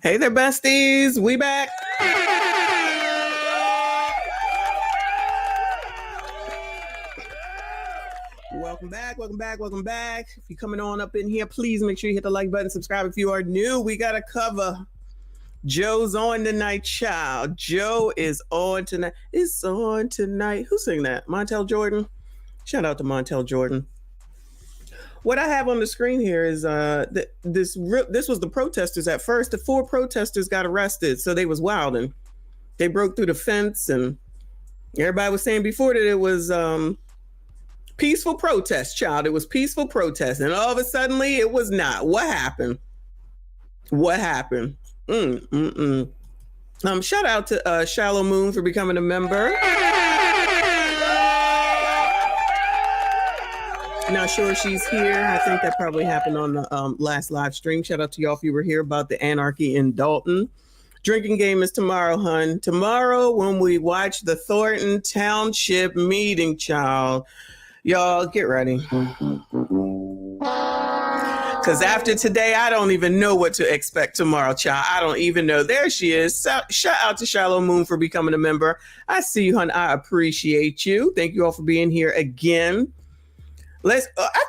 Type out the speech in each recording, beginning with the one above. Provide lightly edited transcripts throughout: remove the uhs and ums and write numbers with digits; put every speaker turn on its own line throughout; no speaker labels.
Hey there, besties. We back. Welcome back, welcome back, welcome back. If you're coming on up in here, please make sure you hit the like button, subscribe if you are new. We got to cover. Joe's on tonight, child. Joe is on tonight. It's on tonight. Who sang that? Montel Jordan? Shout out to Montel Jordan. What I have on the screen here is this was the protesters at first. The 4 protesters got arrested, so they was wilding. They broke through the fence, and everybody was saying before that it was peaceful protest, child. It was peaceful protest, and all of a sudden it was not. What happened? What happened? Shout out to Shallow Moon for becoming a member. Not sure she's here. I think that probably happened on the last live stream. Shout out to y'all if you were here about the anarchy in Dalton. Drinking game is tomorrow, hun. Tomorrow when we watch the Thornton Township meeting, child. Y'all get ready. Because after today, I don't even know what to expect tomorrow, child. I don't even know. There she is. Shout out to Shallow Moon for becoming a member. I see you, hun. I appreciate you. Thank you all for being here again. I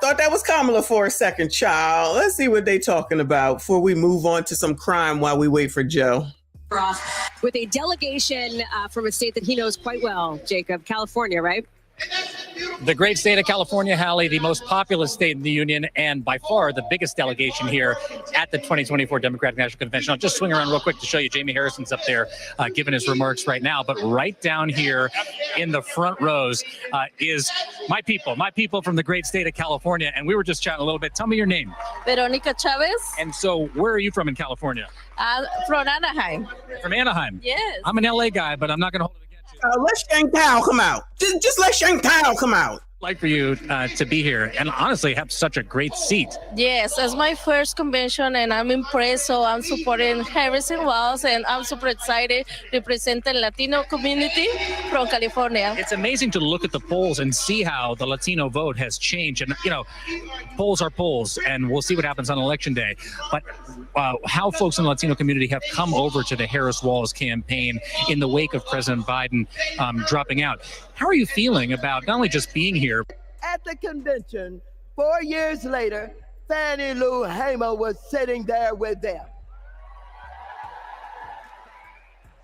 thought that was Kamala for a second, child. Let's see what they talking about before we move on to some crime while we wait for Joe.
With a delegation from a state that he knows quite well, Jacob, California, right?
The great state of California, Hallie, the most populous state in the union, and by far the biggest delegation here at the 2024 Democratic National Convention. I'll just swing around real quick to show you. Jamie Harrison's up there giving his remarks right now. But right down here in the front rows is my people from the great state of California. And we were just chatting a little bit. Tell me your name.
Veronica Chavez.
And so where are you from in California?
From Anaheim.
From Anaheim?
Yes.
I'm an LA guy, but I'm not going to hold it.
Let Shanghai come out. Just let Shanghai come out.
Like for you to be here and honestly have such a great seat.
Yes, it's my first convention and I'm impressed. So I'm supporting Harrison Wells and I'm super excited representing Latino community from California.
It's amazing to look at the polls and see how the Latino vote has changed. And, you know, polls are polls and we'll see what happens on election day. But how folks in the Latino community have come over to the Harris-Walz campaign in the wake of President Biden dropping out. How are you feeling about not only just being here?
At the convention, 4 years later, Fannie Lou Hamer was sitting there with them.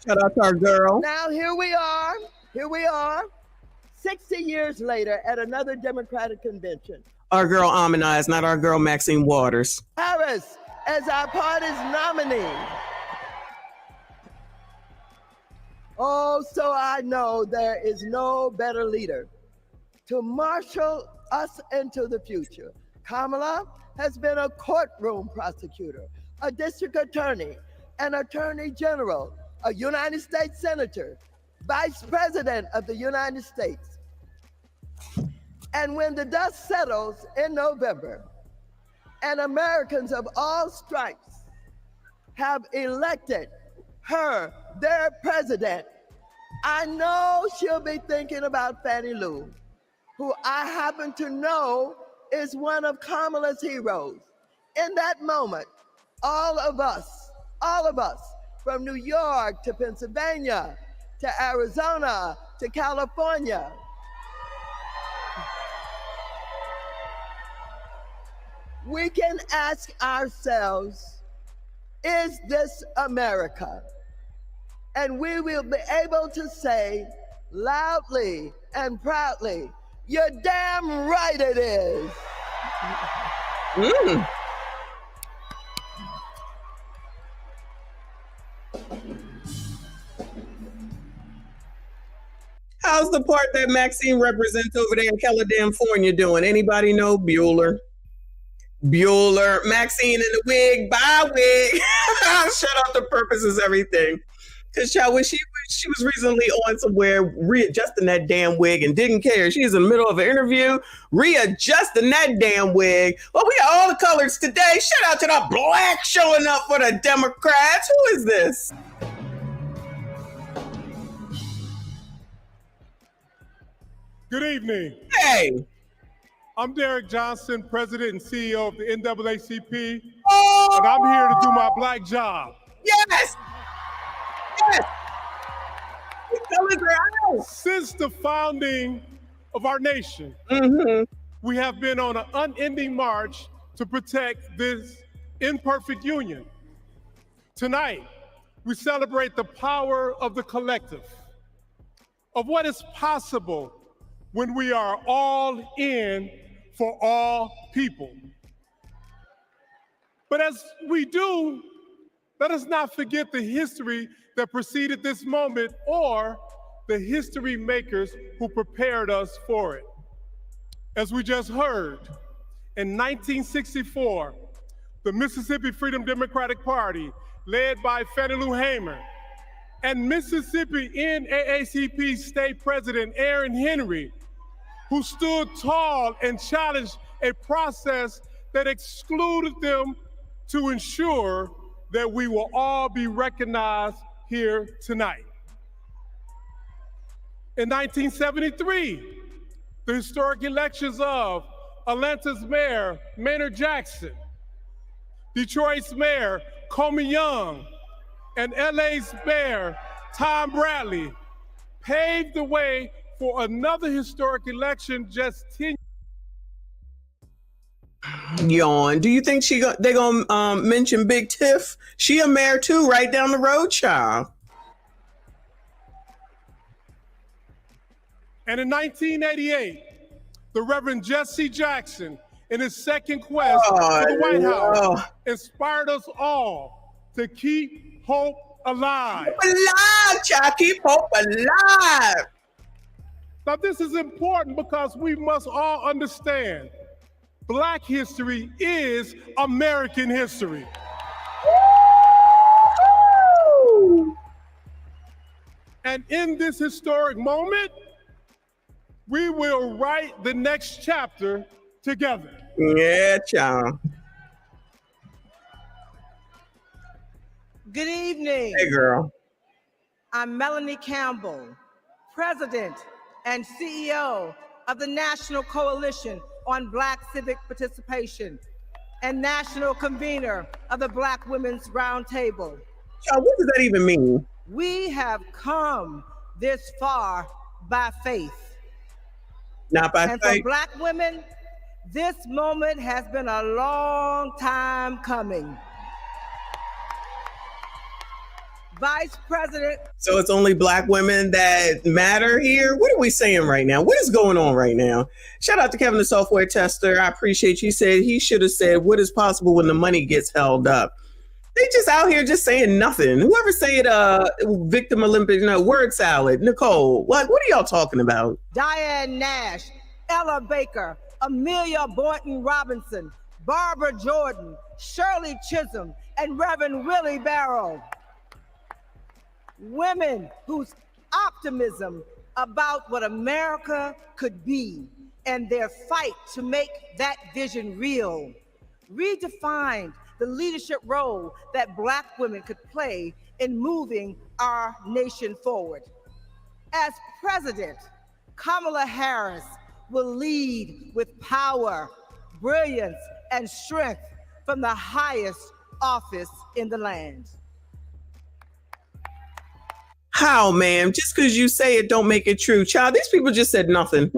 Shout out to our girl.
Now here we are, 60 years later at another Democratic convention.
Our girl Amina, not our girl Maxine Waters.
Harris as our party's nominee. Oh, so I know there is no better leader to marshal us into the future. Kamala has been a courtroom prosecutor, a district attorney, an attorney general, a United States senator, vice president of the United States. And when the dust settles in November, and Americans of all stripes have elected her, their president, I know she'll be thinking about Fannie Lou, who I happen to know is one of Kamala's heroes. In that moment, all of us, from New York to Pennsylvania, to Arizona, to California, we can ask ourselves, is this America? And we will be able to say loudly and proudly, you're damn right it is.
How's the part that Maxine represents over there in California doing? Anybody know? Bueller. Maxine in the wig, bye wig. Shut up, the purpose is everything. Because child, when she was recently on somewhere readjusting that damn wig and didn't care. She's in the middle of an interview, readjusting that damn wig. Well, we got all the colors today. Shout out to the black showing up for the Democrats. Who is this?
Good evening.
Hey.
I'm Derek Johnson, President and CEO of the NAACP, and I'm here to do my black job.
Yes. Yes. The colors are out.
Since the founding of our nation, we have been on an unending march to protect this imperfect union. Tonight, we celebrate the power of the collective, of what is possible when we are all in for all people. But as we do, let us not forget the history that preceded this moment or the history makers who prepared us for it. As we just heard, in 1964, the Mississippi Freedom Democratic Party, led by Fannie Lou Hamer, and Mississippi NAACP State President Aaron Henry, who stood tall and challenged a process that excluded them to ensure that we will all be recognized here tonight. In 1973, the historic elections of Atlanta's Mayor Maynard Jackson, Detroit's Mayor Comey Young, and LA's Mayor Tom Bradley paved the way for another historic election just 10
Yawn. Do you think they're gonna mention Big Tiff? She a mayor too, right down the road, child.
And in 1988, the Reverend Jesse Jackson, in his second quest to the White House, inspired us all to keep hope alive.
Alive, child. Keep hope alive.
Now, this is important because we must all understand Black history is American history. And in this historic moment, we will write the next chapter together.
Yeah, child.
Good evening.
Hey, girl.
I'm Melanie Campbell, President and CEO of the National Coalition on Black Civic Participation and National Convener of the Black Women's Roundtable.
Child, what does that even mean?
We have come this far by faith.
Not by
and
faith.
for Black women, this moment has been a long time coming. Vice President.
So it's only Black women that matter here? What are we saying right now? What is going on right now? Shout out to Kevin, the software tester. I appreciate you. Said he should have said what is possible when the money gets held up. They just out here just saying nothing. Whoever said victim Olympic, word salad, Nicole, what are y'all talking about?
Diane Nash, Ella Baker, Amelia Boynton Robinson, Barbara Jordan, Shirley Chisholm, and Reverend Willie Barrow. Women whose optimism about what America could be and their fight to make that vision real redefined the leadership role that Black women could play in moving our nation forward. As president, Kamala Harris will lead with power, brilliance, and strength from the highest office in the land.
How, ma'am? Just because you say it don't make it true. Child, these people just said nothing.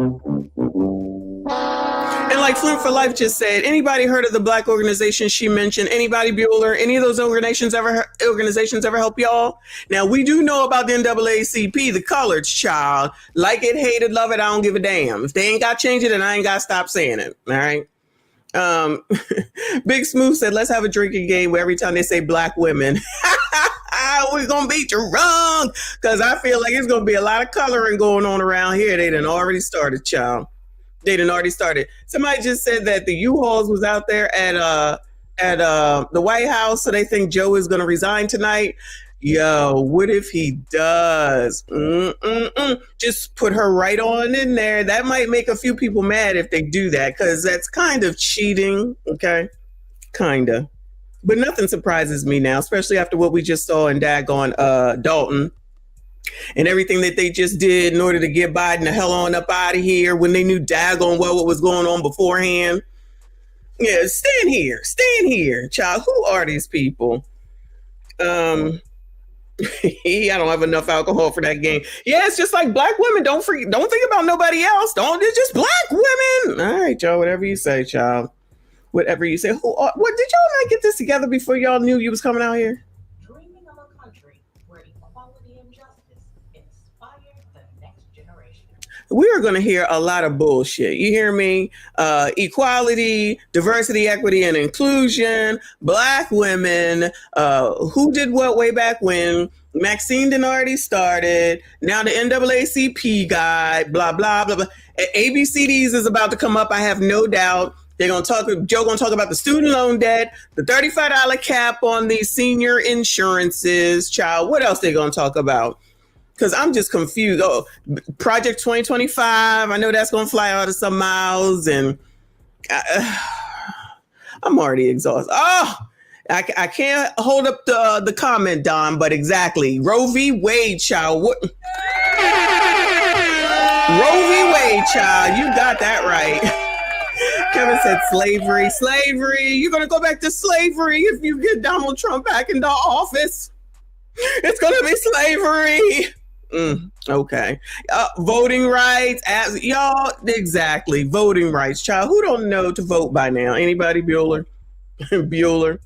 And like Flint for Life just said, anybody heard of the Black organization she mentioned? Anybody, Bueller? Any of those organizations ever help y'all? Now, we do know about the NAACP, the coloreds, child. Like it, hate it, love it, I don't give a damn. If they ain't got to change it, then I ain't got to stop saying it. All right? Big Smooth said, let's have a drinking game where every time they say Black women, we're going to beat you wrong. Because I feel like it's going to be a lot of coloring going on around here. They done already started, child. They done already started. Somebody just said that the U-Hauls was out there at the White House, so they think Joe is going to resign tonight. Yo, what if he does? Just put her right on in there. That might make a few people mad if they do that, because that's kind of cheating, okay? Kind of. But nothing surprises me now, especially after what we just saw in daggone Dalton. And everything that they just did in order to get Biden the hell on up out of here when they knew daggone well what was going on beforehand. Yeah, stand here, child. Who are these people? I don't have enough alcohol for that game. Yeah, it's just like black women. Don't think about nobody else. It's just black women. All right, y'all. Whatever you say, child. Whatever you say. What did y'all not get this together before y'all knew you was coming out here?
Dreaming of a country where equality and justice inspire the next generation.
We are going to hear a lot of bullshit. You hear me? Equality, diversity, equity, and inclusion, black women, who did what way back when, Maxine done already started, now the NAACP guy, blah, blah, blah, blah. ABCDs is about to come up, I have no doubt. Joe gonna talk about the student loan debt, the $35 cap on the senior insurances, child. What else they gonna talk about? Because I'm just confused. Oh, Project 2025. I know that's going to fly out of some mouths, and I'm already exhausted. Oh, I can't hold up the comment, Don, but exactly. Roe v. Wade, child. What? Roe v. Wade, child. You got that right. Kevin said slavery. Slavery. You're going to go back to slavery if you get Donald Trump back into office. It's going to be slavery. Okay. Voting rights, y'all, exactly. Voting rights, child. Who don't know to vote by now? Anybody, Bueller? Bueller?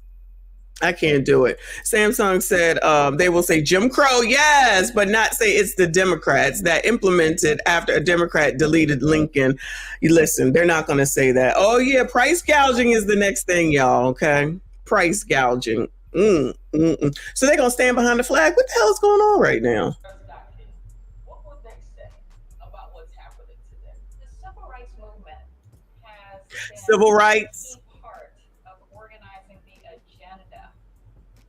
I can't do it. Samsung said they will say Jim Crow, yes, but not say it's the Democrats that implemented after a Democrat deleted Lincoln. Listen, they're not going to say that. Oh, yeah, price gouging is the next thing, y'all, okay? Price gouging. So they're going to stand behind the flag? What the hell is going on right now?
What would they say about what's happening today? The civil rights movement has been
civil rights.
a key part of organizing the agenda,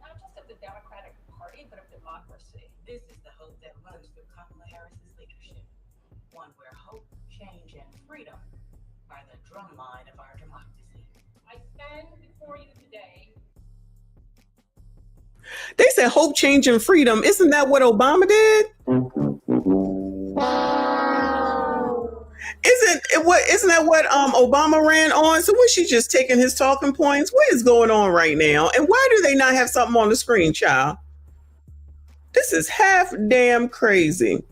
not just of the Democratic Party, but of democracy. This is the hope that rose through Kamala Harris's leadership, one where hope, change, and freedom are the drumline of our democracy. I stand before you today.
They said hope, change, and freedom. Isn't that what Obama did? Isn't that what Obama ran on? So was she just taking his talking points? What is going on right now? And why do they not have something on the screen, child? This is half damn crazy.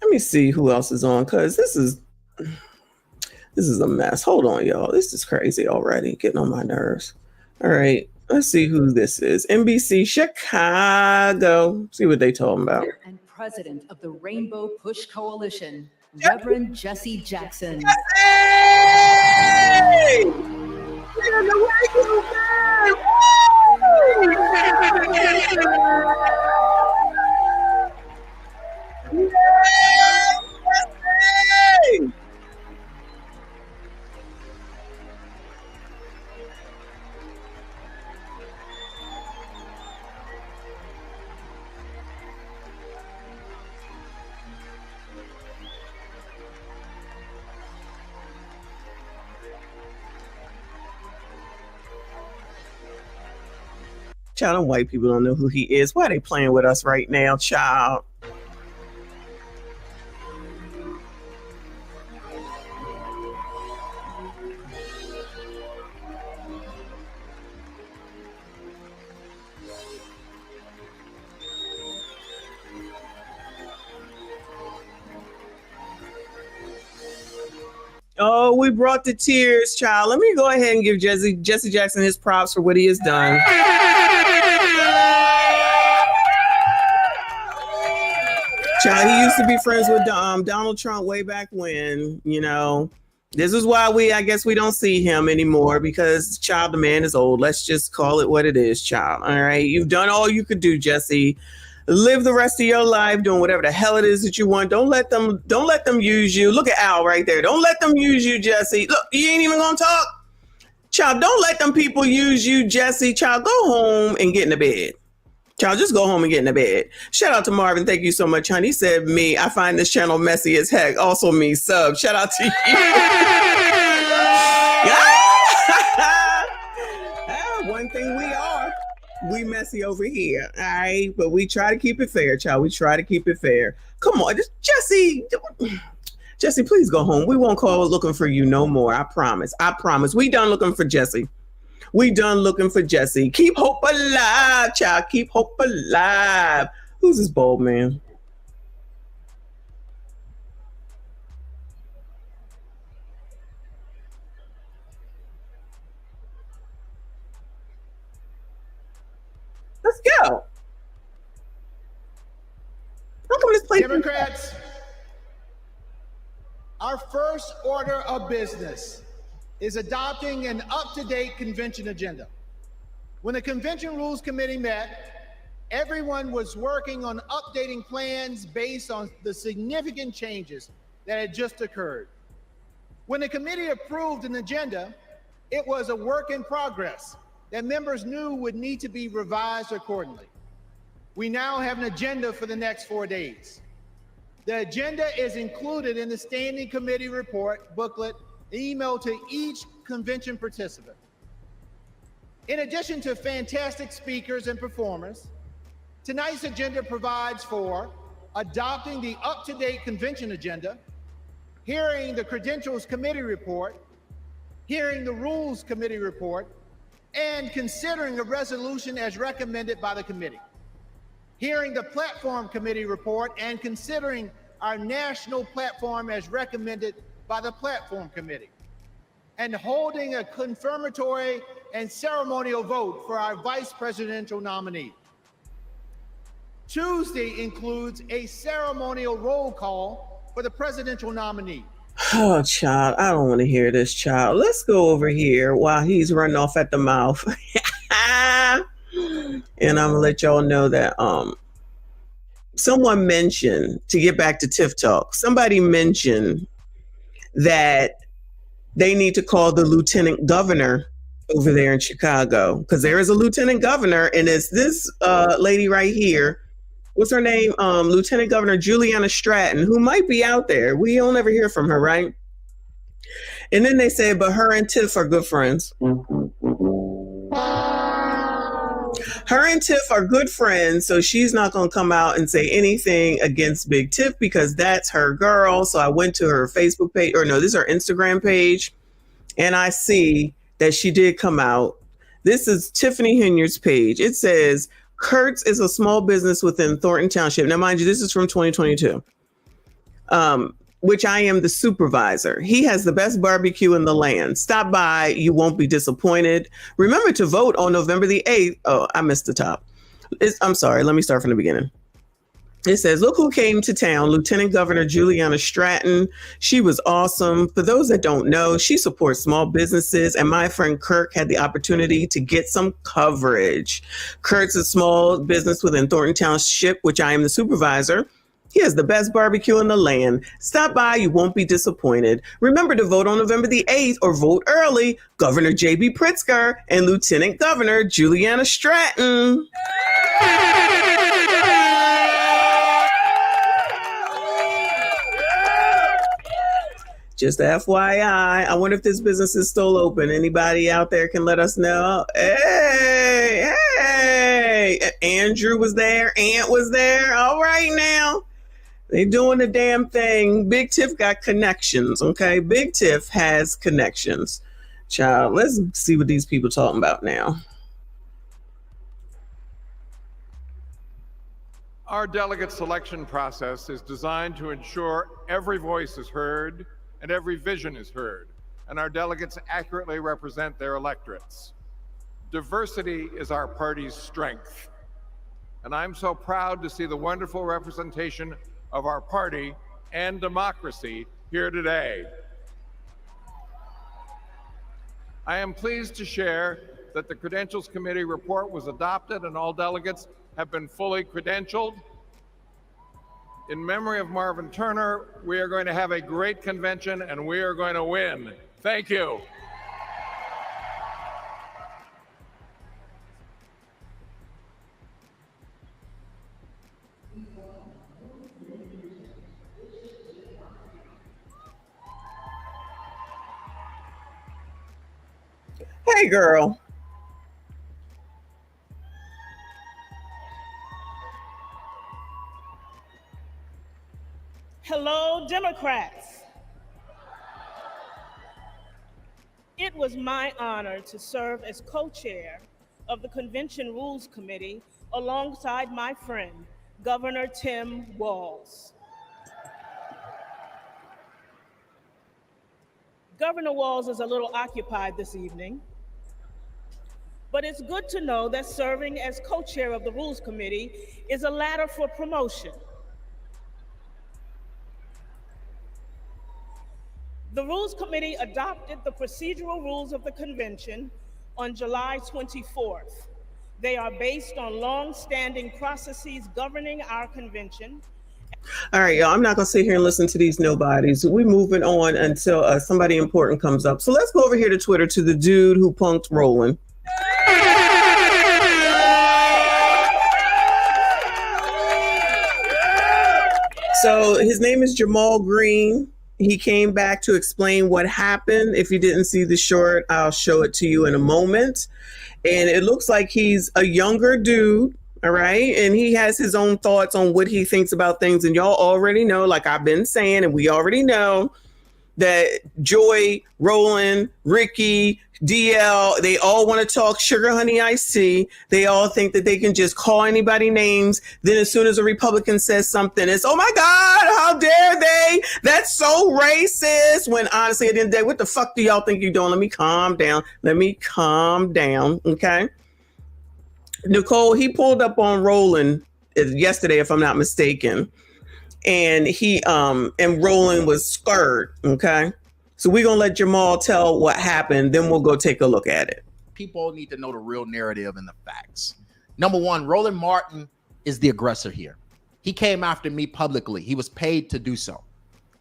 Let me see who else is on, because this is a mess. Hold on, y'all. This is crazy already. Getting on my nerves. All right. Let's see who this is. NBC Chicago. See what they talking about.
And president of the Rainbow Push Coalition, Reverend Jesse Jackson.
Hey! We're in the radio, man! Woo! Yay! Child, them white people don't know who he is. Why are they playing with us right now, child? Oh, we brought the tears, child. Let me go ahead and give Jesse Jackson his props for what he has done. Child, he used to be friends with Donald Trump way back when, you know. This is why I guess we don't see him anymore, because, child, the man is old. Let's just call it what it is, child. All right. You've done all you could do, Jesse. Live the rest of your life doing whatever the hell it is that you want. Don't let them use you. Look at Al right there. Don't let them use you, Jesse. Look, you ain't even gonna talk. Child, don't let them people use you, Jesse. Child, go home and get in the bed. Child, just go home and get in the bed. Shout out to Marvin. Thank you so much, honey. He said, me, I find this channel messy as heck. Also me, sub. Shout out to you. One thing we are. We messy over here, all right? But we try to keep it fair, child. We try to keep it fair. Come on, Jesse, please go home. We won't call looking for you no more. I promise. We done looking for Jesse. We done looking for Jesse. Keep hope alive, child. Keep hope alive. Who's this bald man? Let's go. How come this place?
Democrats, our first order of business is adopting an up-to-date convention agenda. When the Convention Rules Committee met, everyone was working on updating plans based on the significant changes that had just occurred. When the committee approved an agenda, it was a work in progress that members knew would need to be revised accordingly. We now have an agenda for the next 4 days. The agenda is included in the Standing Committee report booklet emailed to each convention participant. In addition to fantastic speakers and performers, tonight's agenda provides for adopting the up-to-date convention agenda, hearing the Credentials Committee report, hearing the Rules Committee report, and considering a resolution as recommended by the committee, hearing the Platform Committee report and considering our national platform as recommended by the Platform Committee, and holding a confirmatory and ceremonial vote for our vice presidential nominee. Tuesday includes a ceremonial roll call for the presidential nominee.
Oh, child, I don't want to hear this, child. Let's go over here while he's running off at the mouth. And I'm gonna let y'all know that someone mentioned, to get back to TIF Talk, somebody mentioned that they need to call the lieutenant governor over there in Chicago, because there is a lieutenant governor, and it's this lady right here. What's her name? Lieutenant Governor Juliana Stratton, who might be out there. We don't ever hear from her, right? And then they say, but her and Tiff are good friends. Her and Tiff are good friends, so she's not going to come out and say anything against Big Tiff because that's her girl. So I went to her Facebook page, or no, this is her Instagram page, and I see that she did come out. This is Tiffany Hinyard's page. It says, Kurtz is a small business within Thornton Township. Now, mind you, this is from 2022, which I am the supervisor. He has the best barbecue in the land. Stop by. You won't be disappointed. Remember to vote on November the 8th. Oh, I missed the top. I'm sorry. Let me start from the beginning. It says, look who came to town, Lieutenant Governor Juliana Stratton. She was awesome. For those that don't know, she supports small businesses, and my friend Kirk had the opportunity to get some coverage. Kurt's a small business within Thornton Township, which I am the supervisor. He has the best barbecue in the land. Stop by. You won't be disappointed. Remember to vote on November the 8th or vote early. Governor J.B. Pritzker and Lieutenant Governor Juliana Stratton. Just FYI, I wonder if this business is still open. Anybody out there can let us know. Hey, Andrew was there. Ant was there. All right now. They doing the damn thing. Big Tiff got connections, okay? Big Tiff has connections. Child, let's see what these people talking about now.
Our delegate selection process is designed to ensure every voice is heard and every vision is heard, and our delegates accurately represent their electorates. Diversity is our party's strength, and I'm so proud to see the wonderful representation of our party and democracy here today. I am pleased to share that the Credentials Committee report was adopted and all delegates have been fully credentialed. In memory of Marvin Turner, we are going to have a great convention and we are going to win. Thank you.
Hey, girl.
Hello, Democrats. It It was my honor to serve as co-chair of the Convention Rules Committee alongside my friend, Governor Tim Walz. Governor Walz is a little occupied this evening, but it's good to know that serving as co-chair of the Rules Committee is a ladder for promotion. The Rules Committee adopted the procedural rules of the convention on July 24th. They are based on long-standing processes governing our convention.
All right, y'all, I'm not going to sit here and listen to these nobodies. We're moving on until somebody important comes up. So let's go over here to Twitter to the dude who punked Roland. So his name is Jamal Green. He came back to explain what happened. If you didn't see the short, I'll show it to you in a moment. And it looks like he's a younger dude, all right? And he has his own thoughts on what he thinks about things. And y'all already know, like I've been saying, and we already know that Joy, Roland, Ricky, DL, they all want to talk sugar honey iced tea. They all think that they can just call anybody names. Then as soon as a Republican says something, it's, oh my God, how dare they? That's so racist. When honestly, at the end of the day, what the fuck do y'all think you're doing? Let me calm down. Okay. Nicole, he pulled up on Roland yesterday, if I'm not mistaken. And and Roland was scared. Okay. So we're going to let Jamal tell what happened. Then we'll go take a look at it.
People need to know the real narrative and the facts. Number one, Roland Martin is the aggressor here. He came after me publicly. He was paid to do so.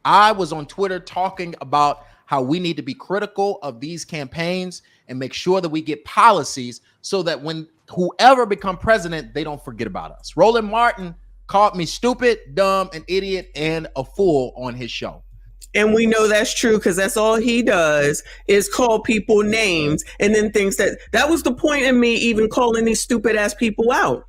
I was on Twitter talking about how we need to be critical of these campaigns and make sure that we get policies so that when whoever become president, they don't forget about us. Roland Martin called me stupid, dumb, an idiot, and a fool on his show.
And we know that's true because that's all he does is call people names and then thinks that was the point in me even calling these stupid ass people out.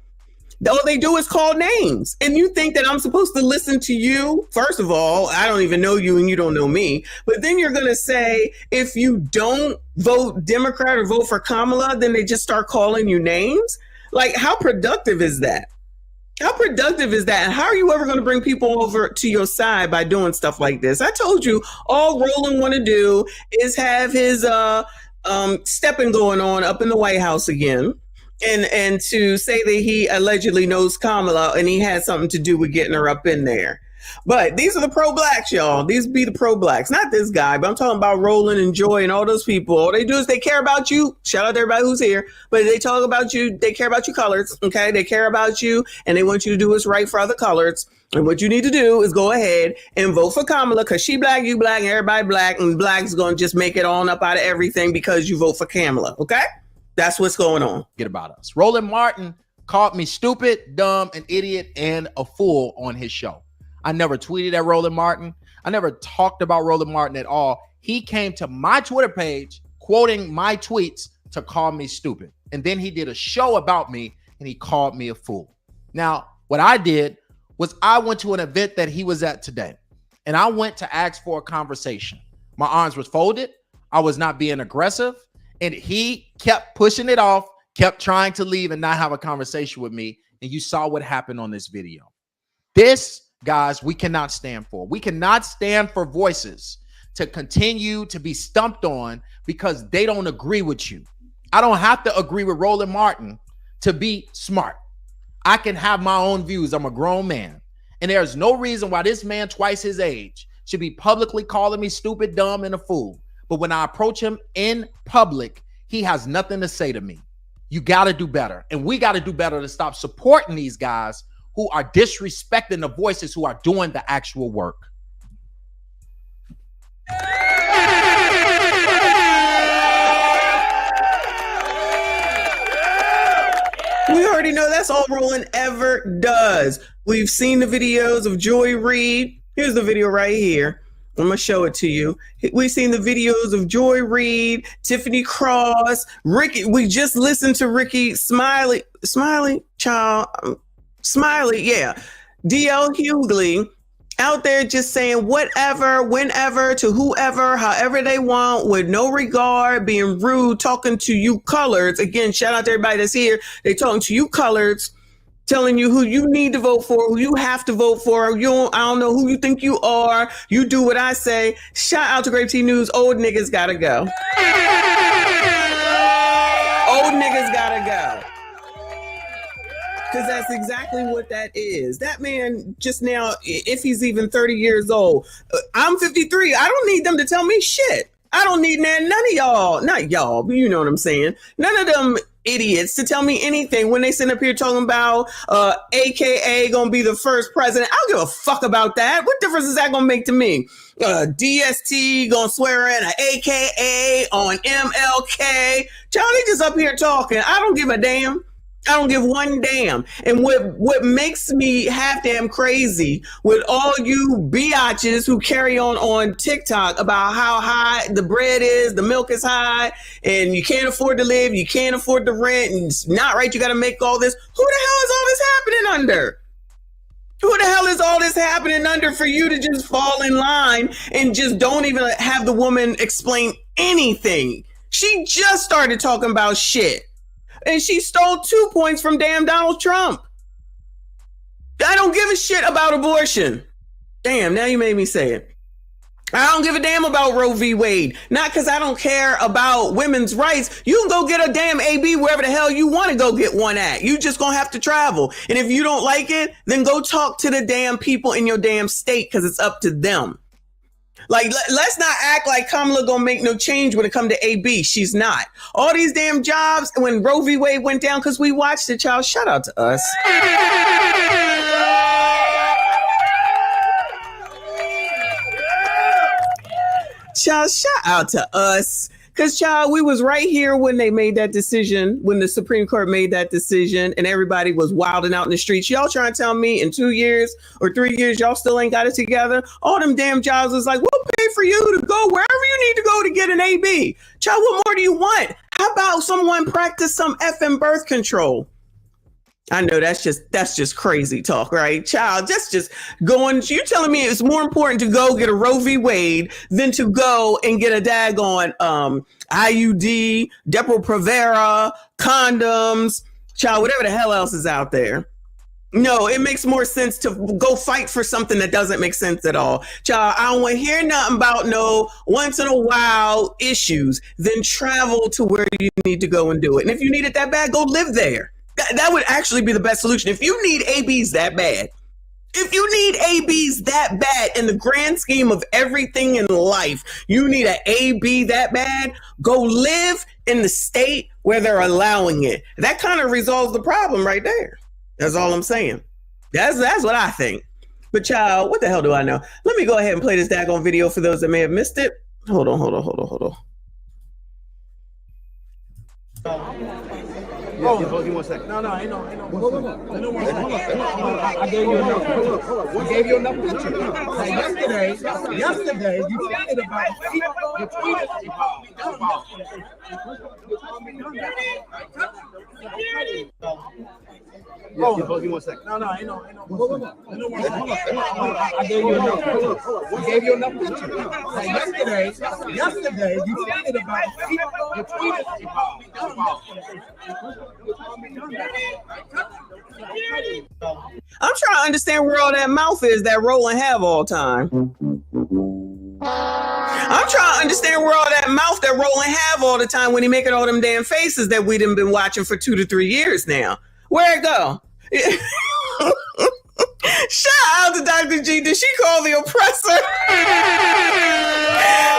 All they do is call names. And you think that I'm supposed to listen to you? First of all, I don't even know you and you don't know me. But then you're going to say, if you don't vote Democrat or vote for Kamala, then they just start calling you names? Like, how productive is that? How productive is that? And how are you ever going to bring people over to your side by doing stuff like this? I told you all Roland want to do is have his stepping going on up in the White House again. And to say that he allegedly knows Kamala and he had something to do with getting her up in there. But these are the pro-blacks, y'all. These be the pro-blacks, not this guy, but I'm talking about Roland and Joy and all those people. All they do is they care about you. Shout out to everybody who's here. But they talk about you. They care about your colors, okay? They care about you, and they want you to do what's right for other colors. And what you need to do is go ahead and vote for Kamala because she black, you black, and everybody black, and black's going to just make it on up out of everything because you vote for Kamala, okay? That's what's going on.
Get about us. Roland Martin called me stupid, dumb, an idiot, and a fool on his show. I never tweeted at Roland Martin. I never talked about Roland Martin at all. He came to my Twitter page quoting my tweets to call me stupid. And then he did a show about me and he called me a fool. Now, what I did was I went to an event that he was at today and I went to ask for a conversation. My arms was folded. I was not being aggressive. And he kept pushing it off, kept trying to leave and not have a conversation with me. And you saw what happened on this video. This, guys, we cannot stand for. We cannot stand for voices to continue to be stumped on because they don't agree with you. I don't have to agree with Roland Martin to be smart. I can have my own views. I'm a grown man. And there's no reason why this man twice his age should be publicly calling me stupid, dumb, and a fool. But when I approach him in public, he has nothing to say to me. You got to do better. And we got to do better to stop supporting these guys who are disrespecting the voices who are doing the actual work.
We already know that's all Roland ever does. We've seen the videos of Joy Reid. Here's the video right here. I'm going to show it to you. We've seen the videos of Joy Reid, Tiffany Cross, Ricky. We just listened to Ricky Smiley, yeah. DL Hughley out there just saying whatever, whenever, to whoever, however they want, with no regard, being rude, talking to you coloreds. Again, shout out to everybody that's here. They talking to you coloreds, telling you who you need to vote for, who you have to vote for. I don't know who you think you are. You do what I say. Shout out to Grape Tea News. Old niggas gotta go. Old niggas gotta go. Because that's exactly what that is. That man just now, if he's even 30 years old, I'm 53. I don't need them to tell me shit. I don't need none of y'all, not y'all, but you know what I'm saying. None of them idiots to tell me anything when they sit up here talking about AKA gonna be the first president. I don't give a fuck about that. What difference is that gonna make to me? DST gonna swear in an AKA on MLK. Y'all, they just up here talking. I don't give a damn. I don't give one damn. And what makes me half damn crazy with all you biatches who carry on TikTok about how high the bread is, the milk is high, and you can't afford to live, you can't afford the rent, and it's not right, you got to make all this. Who the hell is all this happening under? Who the hell is all this happening under for you to just fall in line and just don't even have the woman explain anything? She just started talking about shit. And she stole 2 points from damn Donald Trump. I don't give a shit about abortion. Damn, now you made me say it. I don't give a damn about Roe v. Wade. Not because I don't care about women's rights. You can go get a damn AB wherever the hell you want to go get one at. You just gonna have to travel. And if you don't like it, then go talk to the damn people in your damn state, because it's up to them. Like, let's not act like Kamala gonna make no change when it come to AB. She's not. All these damn jobs, when Roe v. Wade went down, because we watched it, y'all. Shout out to us. Child, shout out to us. Because, child, we was right here when they made that decision, when the Supreme Court made that decision, and everybody was wilding out in the streets. Y'all trying to tell me in 2 years or 3 years, y'all still ain't got it together? All them damn jobs was like, we'll pay for you to go wherever you need to go to get an AB. Child, what more do you want? How about someone practice some effing birth control? I know that's just crazy talk, right? Child, that's just going, you telling me it's more important to go get a Roe v. Wade than to go and get a daggone IUD, Depo-Provera, condoms, child, whatever the hell else is out there. No, it makes more sense to go fight for something that doesn't make sense at all. Child, I don't want to hear nothing about no once in a while issues. Then travel to where you need to go and do it. And if you need it that bad, go live there. That would actually be the best solution. If you need ABs that bad, in the grand scheme of everything in life, you need an AB that bad, go live in the state where they're allowing it. That kind of resolves the problem right there. That's all I'm saying. That's what I think. But child, what the hell do I know? Let me go ahead and play this daggone video for those that may have missed it. Hold on.
Oh, give me 1 second. No, I know. Hold on. I gave you enough. I gave you enough pictures. Yesterday, you tweeted about Oh, give me 1 second. No, I know. Hold on. I gave you enough. I gave you enough pictures. Yesterday, you tweeted about
I'm trying to understand where all that mouth is that Roland have all time. I'm trying to understand where all that mouth that Roland have all the time when he making all them damn faces that we done been watching for 2 to 3 years now. Where it go? Shout out to Dr. G. Did she call the oppressor?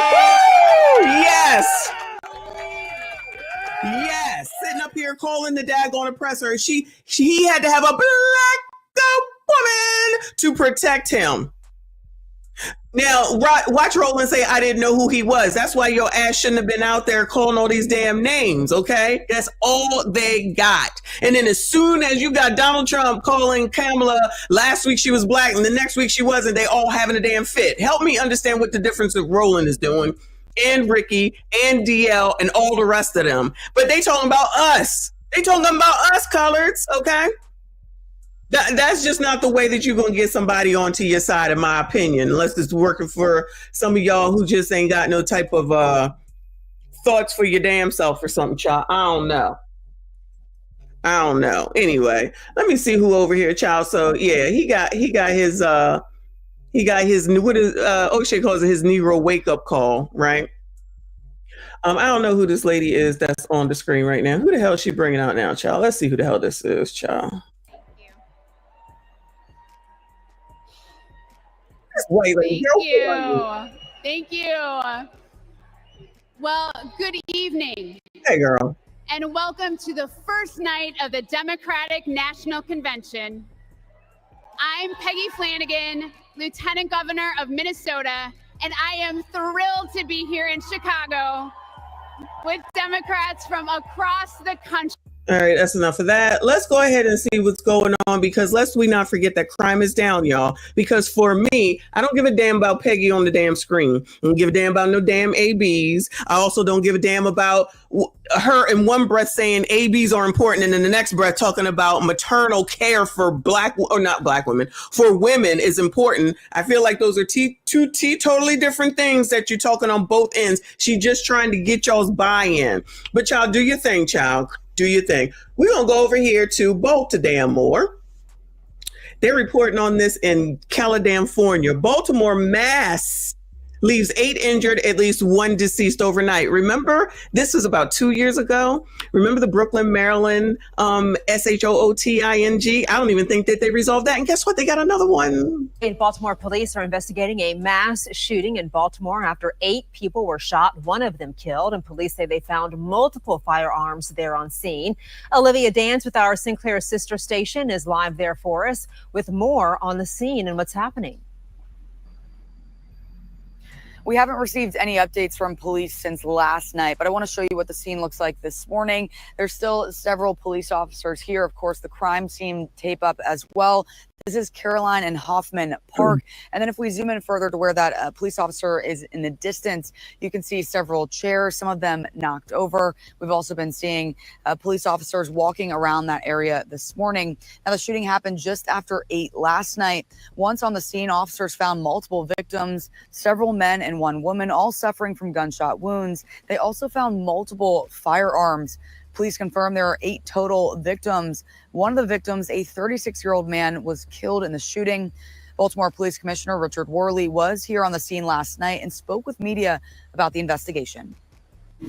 Woo! Yes. Yes, sitting up here calling the daggone oppressor. He had to have a black woman to protect him. Now, watch Roland say, I didn't know who he was. That's why your ass shouldn't have been out there calling all these damn names, okay? That's all they got. And then as soon as you got Donald Trump calling Kamala, last week she was black and the next week she wasn't, they all having a damn fit. Help me understand what the difference of Roland is doing, and Ricky, and DL, and all the rest of them. But they talking about us. They talking about us, coloreds, okay? That's just not the way that you're gonna get somebody onto your side, in my opinion, unless it's working for some of y'all who just ain't got no type of thoughts for your damn self or something, child. I don't know. Anyway, let me see who over here, child. So yeah, he got his what is O'Shea calls it his Negro wake up call, right? I don't know who this lady is that's on the screen right now. Who the hell is she bringing out now, child? Let's see who the hell this is, child.
Thank you. Well, good evening.
Hey, girl.
And welcome to the first night of the Democratic National Convention. I'm Peggy Flanagan, Lieutenant Governor of Minnesota, and I am thrilled to be here in Chicago with Democrats from across the country.
All right, that's enough of that. Let's go ahead and see what's going on, because lest we not forget that crime is down, y'all. Because for me, I don't give a damn about Peggy on the damn screen. I don't give a damn about no damn ABs. I also don't give a damn about her in one breath saying ABs are important, and in the next breath talking about maternal care for for women is important. I feel like those are two totally different things that you're talking on both ends. She just trying to get y'all's buy-in. But y'all do your thing, child. Do your thing. We're going to go over here to Baltimore. They're reporting on this in California. Baltimore mass leaves 8 injured, at least 1 deceased overnight. Remember, this was about 2 years ago. Remember the Brooklyn, Maryland, SHOOTING? I don't even think that they resolved that. And guess what? They got another one.
Baltimore police are investigating a mass shooting in Baltimore after 8 people were shot, 1 of them killed, and police say they found multiple firearms there on scene. Olivia Dance with our Sinclair sister station is live there for us with more on the scene and what's happening.
We haven't received any updates from police since last night, but I want to show you what the scene looks like this morning. There's still several police officers here. Of course, the crime scene tape up as well. This is Caroline and Hoffman Park. And then if we zoom in further to where that police officer is in the distance, you can see several chairs, some of them knocked over. We've also been seeing police officers walking around that area this morning. Now, the shooting happened just after 8 last night. Once on the scene, officers found multiple victims, several men and 1 woman, all suffering from gunshot wounds. They also found multiple firearms. Police confirm there are 8 total victims. One of the victims, a 36-year-old man, was killed in the shooting. Baltimore Police Commissioner Richard Worley was here on the scene last night and spoke with media about the investigation.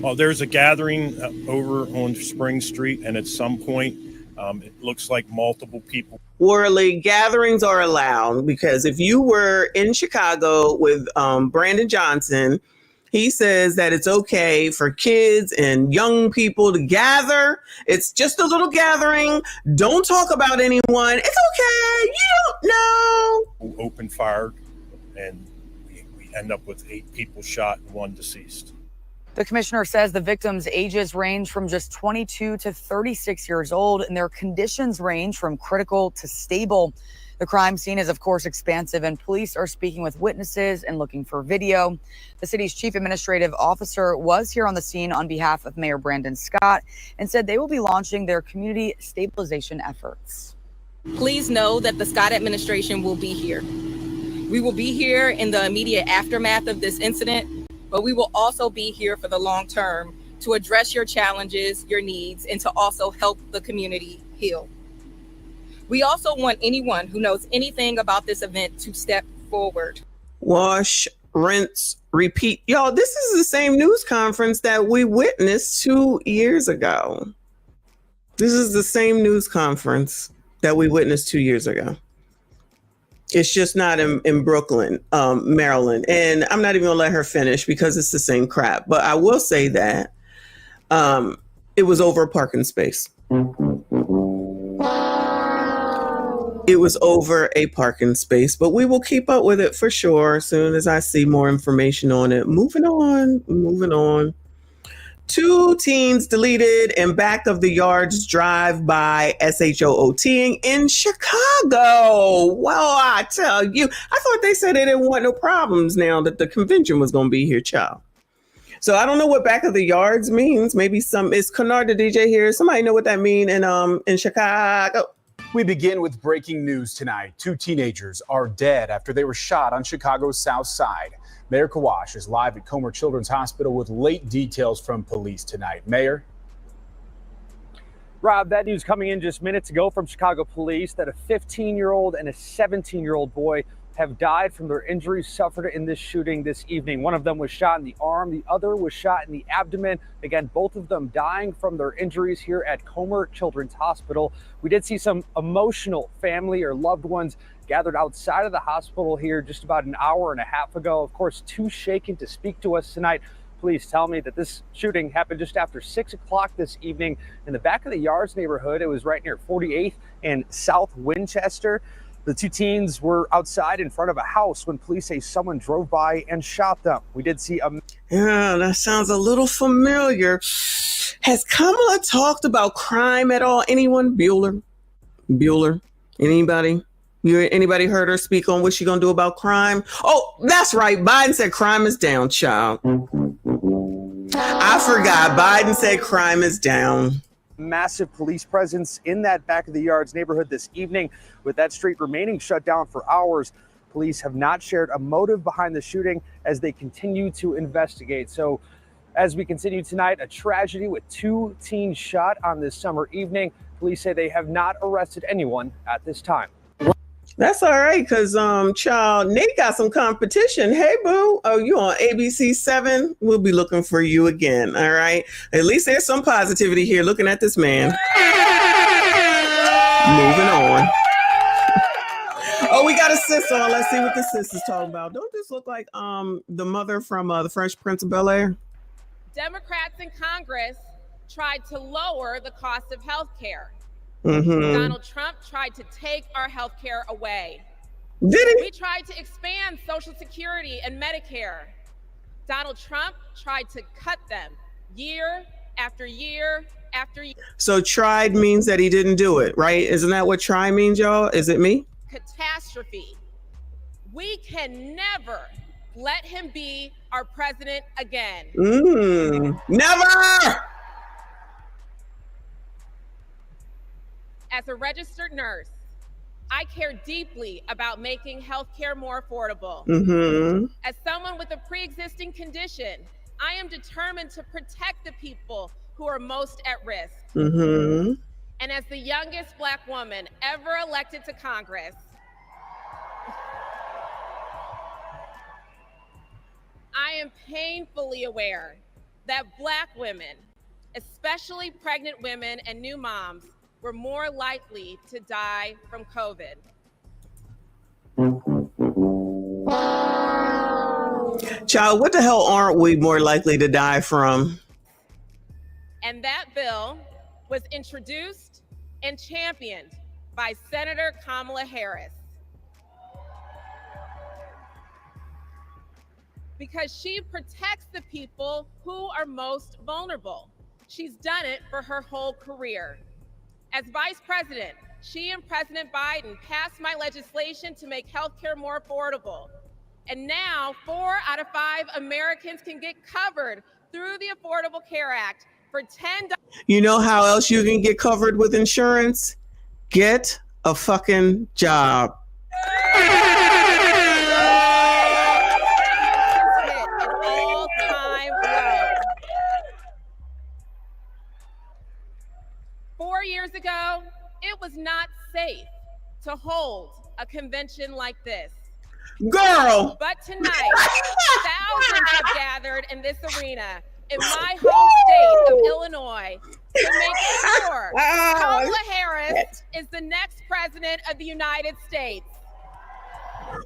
Well, there's a gathering over on Spring Street, and at some point, it looks like multiple people.
Worley, gatherings are allowed, because if you were in Chicago with Brandon Johnson, he says that it's okay for kids and young people to gather. It's just a little gathering. Don't talk about anyone. It's okay. You don't know.
Open fired, and we end up with 8 people shot and 1 deceased.
The commissioner says the victims' ages range from just 22 to 36 years old, and their conditions range from critical to stable. The crime scene is, of course, expansive, and police are speaking with witnesses and looking for video. The city's chief administrative officer was here on the scene on behalf of Mayor Brandon Scott and said they will be launching their community stabilization efforts.
Please know that the Scott administration will be here. We will be here in the immediate aftermath of this incident, but we will also be here for the long term to address your challenges, your needs, and to also help the community heal. We also want anyone who knows anything about this event to step forward.
Wash, rinse, repeat. Y'all, this is the same news conference that we witnessed 2 years ago. This is the same news conference that we witnessed 2 years ago. It's just not in Brooklyn, Maryland. And I'm not even gonna let her finish because it's the same crap. But I will say that it was over a parking space. It was over a parking space, but we will keep up with it for sure as soon as I see more information on it. Moving on. 2 teens deleted in back of the yard's drive-by SHOOTing in Chicago. Well, I tell you, I thought they said they didn't want no problems now that the convention was going to be here, child. So I don't know what back of the yards means. Maybe is Kennard the DJ here? Somebody know what that means in Chicago?
We begin with breaking news tonight. 2 teenagers are dead after they were shot on Chicago's South Side. Mayor Kawash is live at Comer Children's Hospital with late details from police tonight. Mayor?
Rob, that news coming in just minutes ago from Chicago police that a 15-year-old and a 17-year-old boy have died from their injuries suffered in this shooting this evening. One of them was shot in the arm. The other was shot in the abdomen. Again, both of them dying from their injuries here at Comer Children's Hospital. We did see some emotional family or loved ones gathered outside of the hospital here just about an hour and a half ago. Of course, too shaken to speak to us tonight. Police tell me that this shooting happened just after 6 o'clock this evening in the back of the Yards neighborhood. It was right near 48th and South Winchester. The 2 teens were outside in front of a house when police say someone drove by and shot them. We did see a...
Yeah, that sounds a little familiar. Has Kamala talked about crime at all? Anyone? Bueller? Anybody? Anybody heard her speak on what she's going to do about crime? Oh, that's right. Biden said crime is down, child. I forgot. Biden said crime is down.
Massive police presence in that back of the Yards neighborhood this evening, with that street remaining shut down for hours. Police have not shared a motive behind the shooting as they continue to investigate. So as we continue tonight, a tragedy with 2 teens shot on this summer evening. Police say they have not arrested anyone at this time.
That's all right, because child, Nate got some competition. Hey, boo. Oh, you on ABC 7? We'll be looking for you again. All right. At least there's some positivity here looking at this man. Moving on. Oh, we got a sis on. Let's see what the sis is talking about. Don't this look like the mother from the Fresh Prince of Bel-Air?
Democrats in Congress tried to lower the cost of health care.
Mm-hmm.
Donald Trump tried to take our health care away.
Did he?
We tried to expand Social Security and Medicare. Donald Trump tried to cut them year after year after year.
So tried means that he didn't do it, right? Isn't that what try means, y'all? Is it me?
Catastrophe. We can never let him be our president again.
Never!
As a registered nurse, I care deeply about making healthcare more affordable.
Mm-hmm.
As someone with a pre-existing condition, I am determined to protect the people who are most at risk.
Mm-hmm.
And as the youngest Black woman ever elected to Congress, I am painfully aware that Black women, especially pregnant women and new moms, were more likely to die from COVID.
Child, what the hell aren't we more likely to die from?
And that bill was introduced and championed by Senator Kamala Harris. Because she protects the people who are most vulnerable. She's done it for her whole career. As vice president, she and President Biden passed my legislation to make healthcare more affordable. And now 4 out of 5 Americans can get covered through the Affordable Care Act for $10.
You know how else you can get covered with insurance? Get a fucking job.
Hit an all-time low. 4 years ago, it was not safe to hold a convention like this.
Girl!
But tonight, thousands have gathered in this arena in my home state of Illinois to make sure Kamala Harris is the next president of the United States.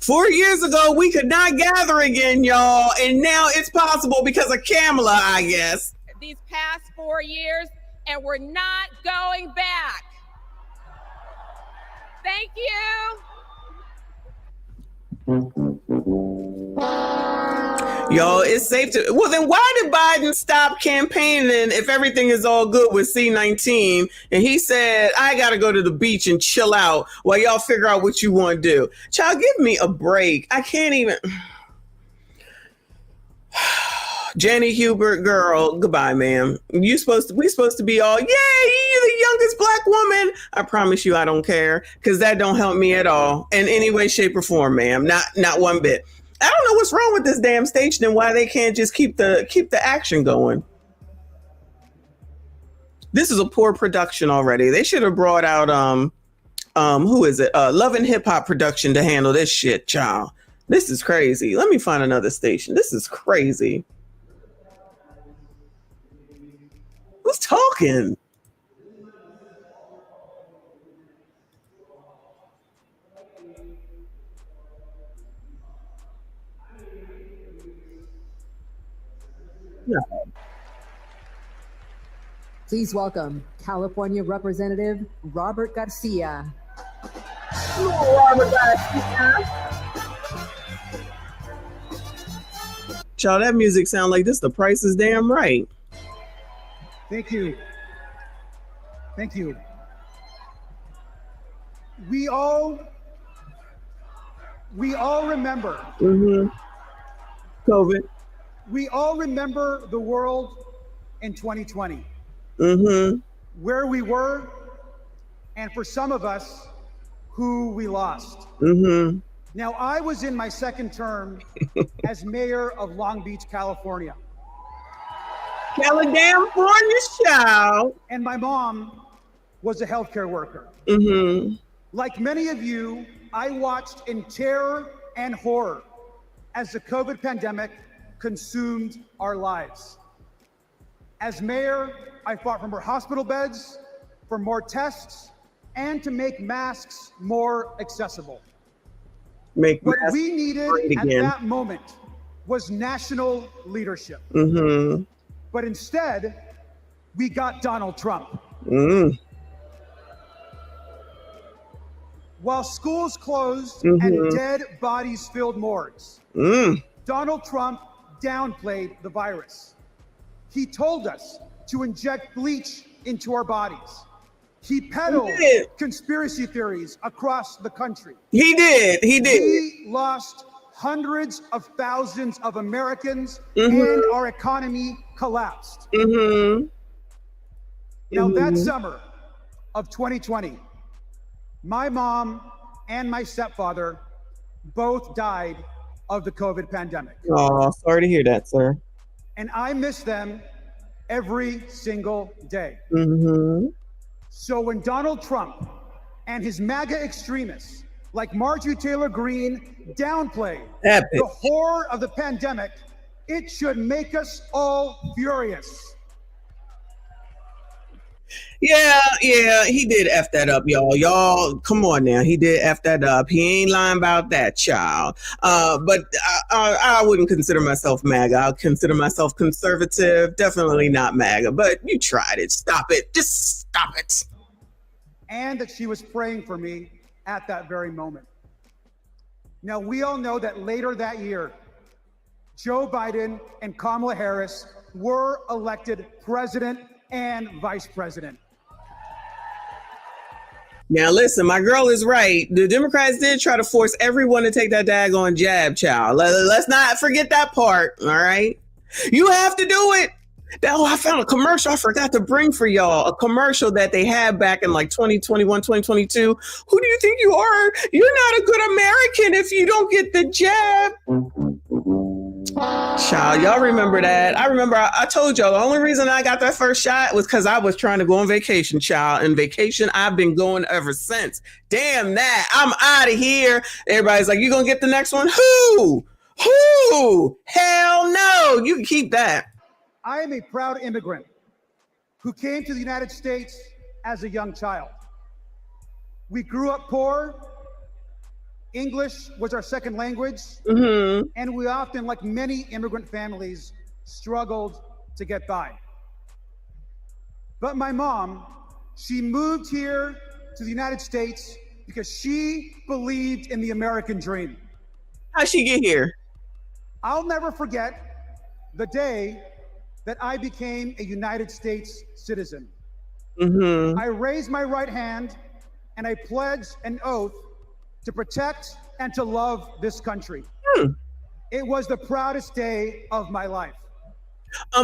4 years ago, we could not gather again, y'all. And now it's possible because of Kamala, I guess.
These past 4 years, and we're not going back. Thank you.
Yo, it's safe to. Well, then why did Biden stop campaigning if everything is all good with C-19? And he said, I got to go to the beach and chill out while y'all figure out what you want to do. Child, give me a break. I can't even. Jenny Hubert, girl, goodbye, ma'am. We supposed to be all, yay, you're the youngest black woman. I promise you I don't care, because that don't help me at all in any way, shape, or form, ma'am. Not one bit. I don't know what's wrong with this damn station and why they can't just keep the action going. This is a poor production already. They should have brought out who is it? Love and Hip Hop production to handle this shit, child. This is crazy. Let me find another station. This is crazy. Who's talking? No.
Please welcome California Representative Robert Garcia.
Robert Garcia. Child, that music sound like this. The Price is Damn Right.
Thank you. Thank you. We all remember.
COVID.
We all remember the world in 2020. Where we were, and for some of us, who we lost. Now, I was in my second term as mayor of Long Beach, California.
California, child.
And my mom was a healthcare worker. Like many of you, I watched in terror and horror as the COVID pandemic consumed our lives. As mayor, I fought for more hospital beds, for more tests, and to make masks more accessible. What we needed at that moment was national leadership. But instead, we got Donald Trump. While schools closed and dead bodies filled morgues, Donald Trump downplayed the virus. He told us to inject bleach into our bodies. He peddled conspiracy theories across the country.
He did.
We lost hundreds of thousands of Americans and our economy collapsed. Now that summer of 2020, my mom and my stepfather both died of the COVID pandemic.
Oh, sorry to hear that, sir.
And I miss them every single day. So when Donald Trump and his MAGA extremists like Marjorie Taylor Greene downplay the horror of the pandemic, it should make us all furious.
Yeah, he did F that up, y'all. Y'all, come on now. He did F that up. He ain't lying about that, child. But I wouldn't consider myself MAGA. I'll consider myself conservative. Definitely not MAGA, but you tried it. Stop it. Just stop it.
And that she was praying for me at that very moment. Now, we all know that later that year, Joe Biden and Kamala Harris were elected president and vice president.
Now, listen, my girl is right. The Democrats did try to force everyone to take that daggone jab, child. Let's not forget that part, all right? You have to do it. I found a commercial I forgot to bring for y'all. A commercial that they had back in like 2021, 2022. Who do you think you are? You're not a good American if you don't get the jab. Child, y'all remember that? I remember I told y'all the only reason I got that first shot was because I was trying to go on vacation, child. And vacation, I've been going ever since. Damn that. I'm out of here. Everybody's like, you gonna get the next one? Who? Hell no. You can keep that.
I am a proud immigrant who came to the United States as a young child. We grew up poor. English was our second language. And we often, like many immigrant families, struggled to get by. But my mom, she moved here to the United States because she believed in the American dream.
How'd she get here?
I'll never forget the day that I became a United States citizen. I raised my right hand and I pledged an oath to protect and to love this country. It was the proudest day of my life.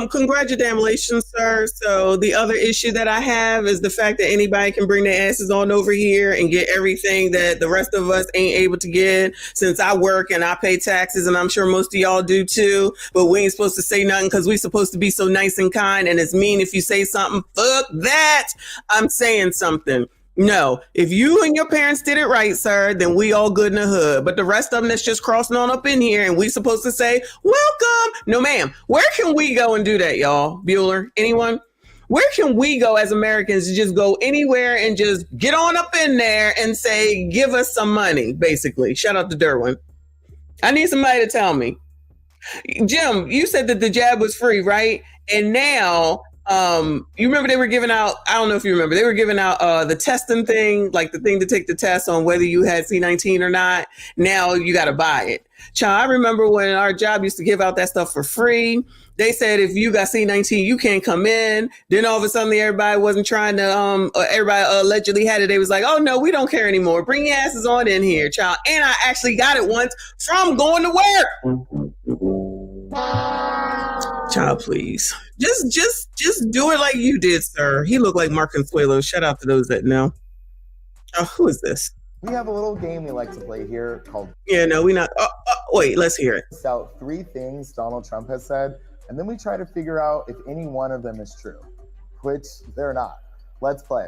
Congratulations, sir. So the other issue that I have is the fact that anybody can bring their asses on over here and get everything that the rest of us ain't able to get. Since I work and I pay taxes, and I'm sure most of y'all do too, but we ain't supposed to say nothing because we're supposed to be so nice and kind, and it's mean if you say something. Fuck that. I'm saying something. No, if you and your parents did it right, sir, then we all good in the hood. But the rest of them that's just crossing on up in here and we supposed to say, welcome. No, ma'am. Where can we go and do that, y'all? Bueller? Anyone? Where can we go as Americans to just go anywhere and just get on up in there and say, give us some money, basically? Shout out to Derwin. I need somebody to tell me. Jim, you said that the jab was free, right? And now... you remember they were giving out, I don't know if you remember, they were giving out the testing thing, like the thing to take the test on whether you had C19 or not. Now you got to buy it. Child, I remember when our job used to give out that stuff for free. They said if you got C19, you can't come in. Then all of a sudden everybody wasn't trying to, everybody allegedly had it. They was like, oh no, we don't care anymore. Bring your asses on in here, child. And I actually got it once from going to work. Child, please. Just do it like you did, sir. He looked like Mark Consuelo. Shout out to those that know. Oh, who is this?
We have a little game we like to play here called...
Yeah, no, we not. Wait, let's hear it.
List out 3 things Donald Trump has said, and then we try to figure out if any one of them is true, which they're not. Let's play.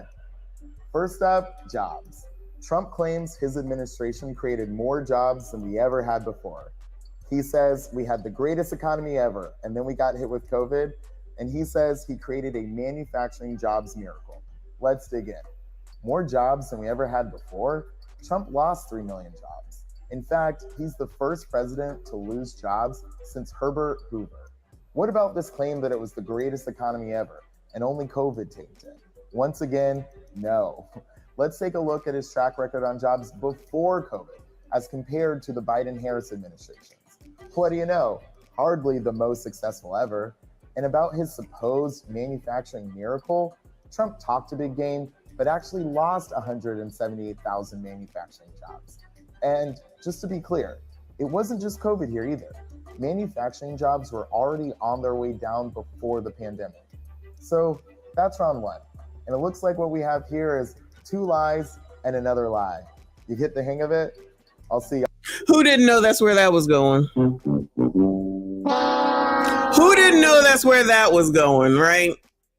First up, jobs. Trump claims his administration created more jobs than we ever had before. He says we had the greatest economy ever, and then we got hit with COVID. And he says he created a manufacturing jobs miracle. Let's dig in. More jobs than we ever had before? Trump lost 3 million jobs. In fact, he's the first president to lose jobs since Herbert Hoover. What about this claim that it was the greatest economy ever and only COVID tanked it? Once again, no. Let's take a look at his track record on jobs before COVID as compared to the Biden-Harris administrations. What do you know? Hardly the most successful ever. And about his supposed manufacturing miracle, Trump talked a big game, but actually lost 178,000 manufacturing jobs. And just to be clear, it wasn't just COVID here either. Manufacturing jobs were already on their way down before the pandemic. So that's round 1. And it looks like what we have here is 2 lies and another lie. You get the hang of it? I'll see you.
Who didn't know that's where that was going? Who didn't know that's where that was going, right?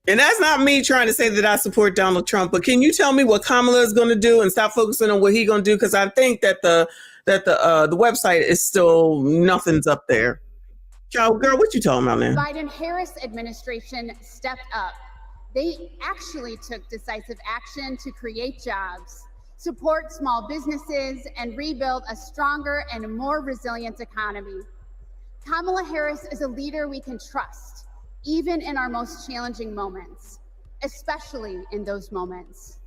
And that's not me trying to say that I support Donald Trump, but can you tell me what Kamala is going to do and stop focusing on what he's going to do? Because I think that the website is still nothing's up there. Girl, what you talking about now?
Biden-Harris administration stepped up. They actually took decisive action to create jobs, support small businesses, and rebuild a stronger and more resilient economy. Kamala Harris is a leader we can trust, even in our most challenging moments, especially in those moments.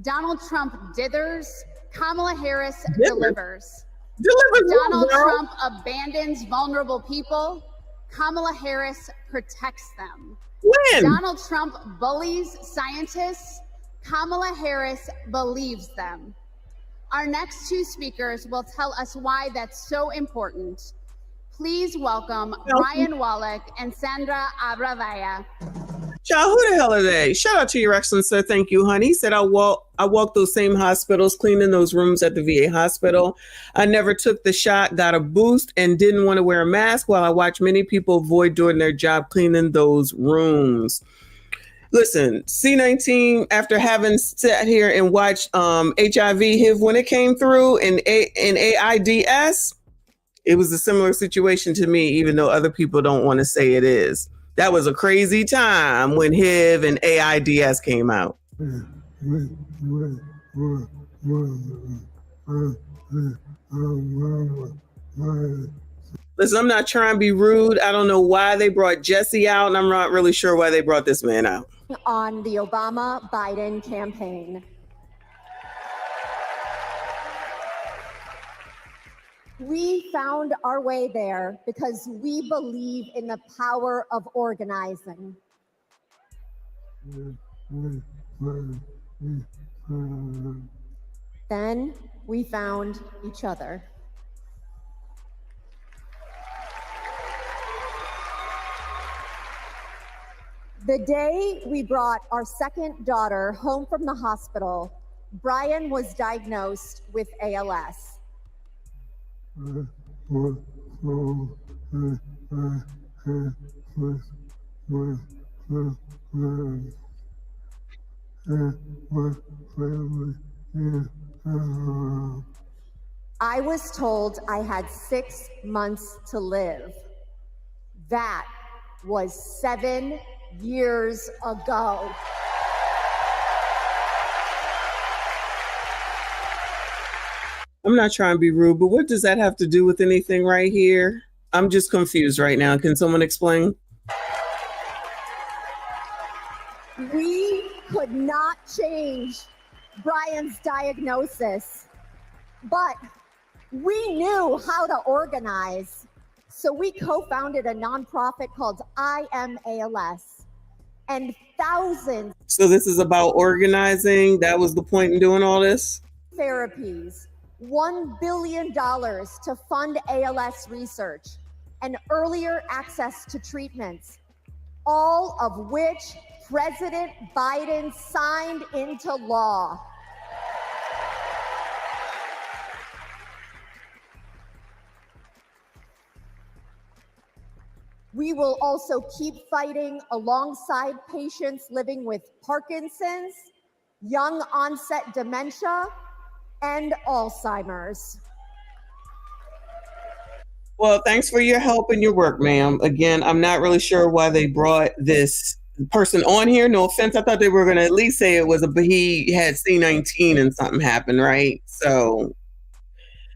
Donald Trump dithers, Kamala Harris delivers. Donald Trump abandons vulnerable people, Kamala Harris protects them.
When?
Donald Trump bullies scientists, Kamala Harris believes them. Our next 2 speakers will tell us why that's so important. Please welcome Ryan Wallach and Sandra Abravaya.
Child, who the hell are they? Shout out to your excellence, sir. Thank you, honey. He said I walked those same hospitals, cleaning those rooms at the VA hospital. I never took the shot, got a boost, and didn't want to wear a mask while I watched many people avoid doing their job cleaning those rooms. Listen, C19, after having sat here and watched HIV/HIV when it came through in AIDS, it was a similar situation to me, even though other people don't want to say it is. That was a crazy time when HIV and AIDS came out. Listen, I'm not trying to be rude. I don't know why they brought Jesse out, and I'm not really sure why they brought this man out.
On the Obama-Biden campaign. We found our way there because we believe in the power of organizing. Then we found each other. The day we brought our second daughter home from the hospital, Brian was diagnosed with ALS. I was told I had 6 months to live. That was 7 years ago.
I'm not trying to be rude, but what does that have to do with anything right here? I'm just confused right now. Can someone explain?
We could not change Brian's diagnosis, but we knew how to organize. So we co-founded a nonprofit called iamALS, and thousands.
So this is about organizing. That was the point in doing all this?
Therapies, $1 billion to fund ALS research, and earlier access to treatments, all of which President Biden signed into law. We will also keep fighting alongside patients living with Parkinson's, young onset dementia, and Alzheimer's.
Well, thanks for your help and your work, ma'am. Again, I'm not really sure why they brought this person on here. No offense. I thought they were going to at least say it was he had C19 and something happened, right? So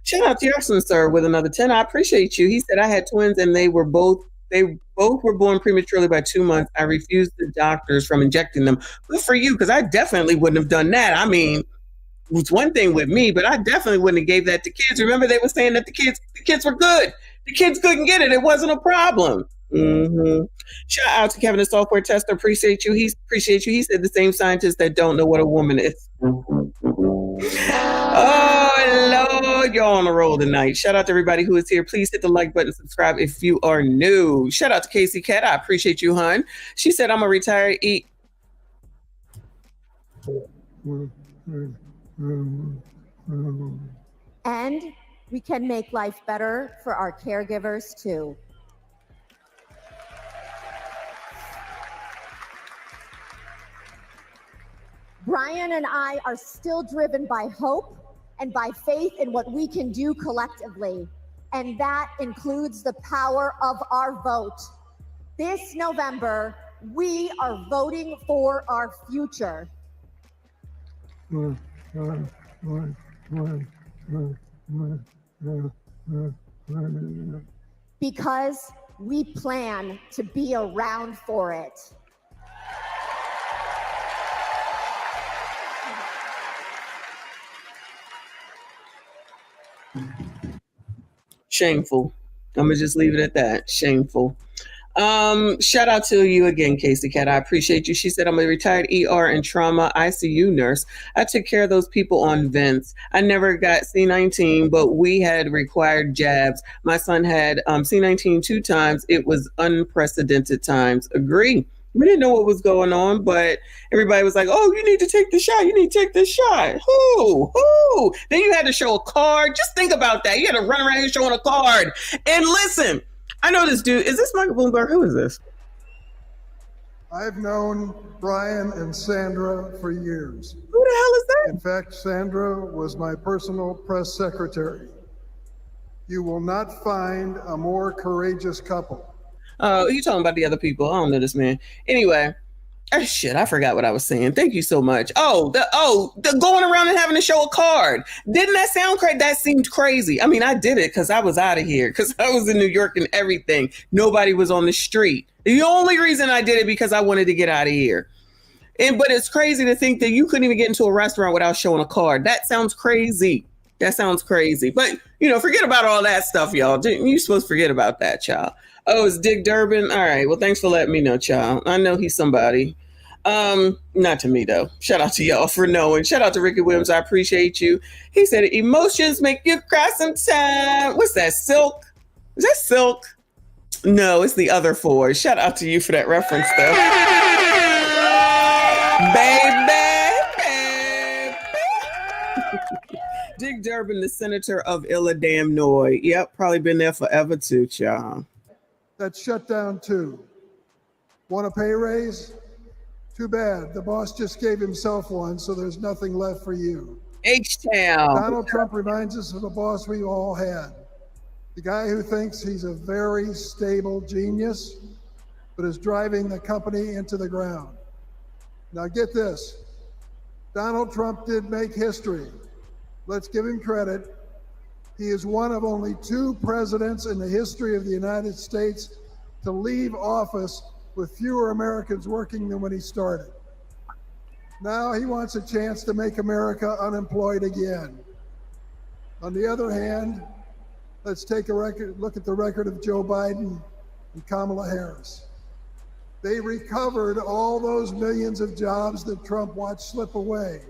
shout out to your son, sir, with another 10. I appreciate you. He said I had twins and they both were born prematurely by 2 months. I refused the doctors from injecting them. Good for you, because I definitely wouldn't have done that. I mean, it was one thing with me, but I definitely wouldn't have gave that to kids. Remember, they were saying that the kids were good. The kids couldn't get it. It wasn't a problem. Mm-hmm. Shout out to Kevin, the software tester. Appreciate you. He said the same scientists that don't know what a woman is. Oh, Lord, you're on a roll tonight. Shout out to everybody who is here. Please hit the like button, subscribe if you are new. Shout out to Casey Cat. I appreciate you, hon. She said, I'm a retired
And we can make life better for our caregivers too. Brian and I are still driven by hope and by faith in what we can do collectively. And that includes the power of our vote. This November, we are voting for our future. Because we plan to be around for it.
Shameful. I'm gonna just leave it at that. Shameful. Shout out to you again, Casey Cat. I appreciate you. She said, I'm a retired ER and trauma ICU nurse. I took care of those people on vents. I never got C19, but we had required jabs. My son had C19 2 times. It was unprecedented times. Agree. We didn't know what was going on, but everybody was like, oh, you need to take the shot. You need to take this shot. Who? Then you had to show a card. Just think about that. You had to run around here showing a card. And listen, I know this dude. Is this Michael Bloomberg? Who is this?
I've known Brian and Sandra for years.
Who the hell is that?
In fact, Sandra was my personal press secretary. You will not find a more courageous couple.
Oh, you talking about the other people? I don't know this man. Anyway, shit, I forgot what I was saying. Thank you so much. The going around and having to show a card. Didn't that sound crazy? That seemed crazy. I mean, I did it because I was out of here, because I was in New York and everything. Nobody was on the street. The only reason I did it because I wanted to get out of here. But it's crazy to think that you couldn't even get into a restaurant without showing a card. That sounds crazy. But, forget about all that stuff, y'all. You're supposed to forget about that, child. Oh, it's Dick Durbin. All right. Well, thanks for letting me know, child. I know he's somebody. Not to me, though. Shout out to y'all for knowing. Shout out to Ricky Williams. I appreciate you. He said, emotions make you cry sometimes. What's that, Silk? Is that Silk? No, it's the other four. Shout out to you for that reference, though. Dick Durbin, the senator of Illinois. Yep, probably been there forever too, y'all.
That's shut down too. Want a pay raise? Too bad. The boss just gave himself one, so there's nothing left for you.
H-Town.
Donald Trump reminds us of the boss we all had. The guy who thinks he's a very stable genius, but is driving the company into the ground. Now get this. Donald Trump did make history. Let's give him credit. He is one of only 2 presidents in the history of the United States to leave office with fewer Americans working than when he started. Now he wants a chance to make America unemployed again. On the other hand, let's take a look at the record of Joe Biden and Kamala Harris. They recovered all those millions of jobs that Trump watched slip away.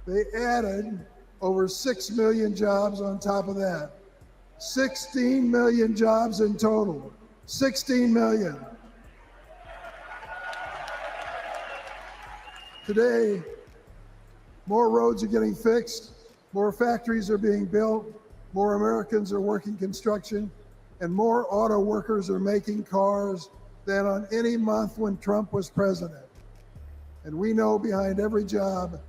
They added over 6 million jobs on top of that. 16 million jobs in total. 16 million. Today, more roads are getting fixed, more factories are being built, more Americans are working construction, and more auto workers are making cars than on any month when Trump was president. And we know behind every job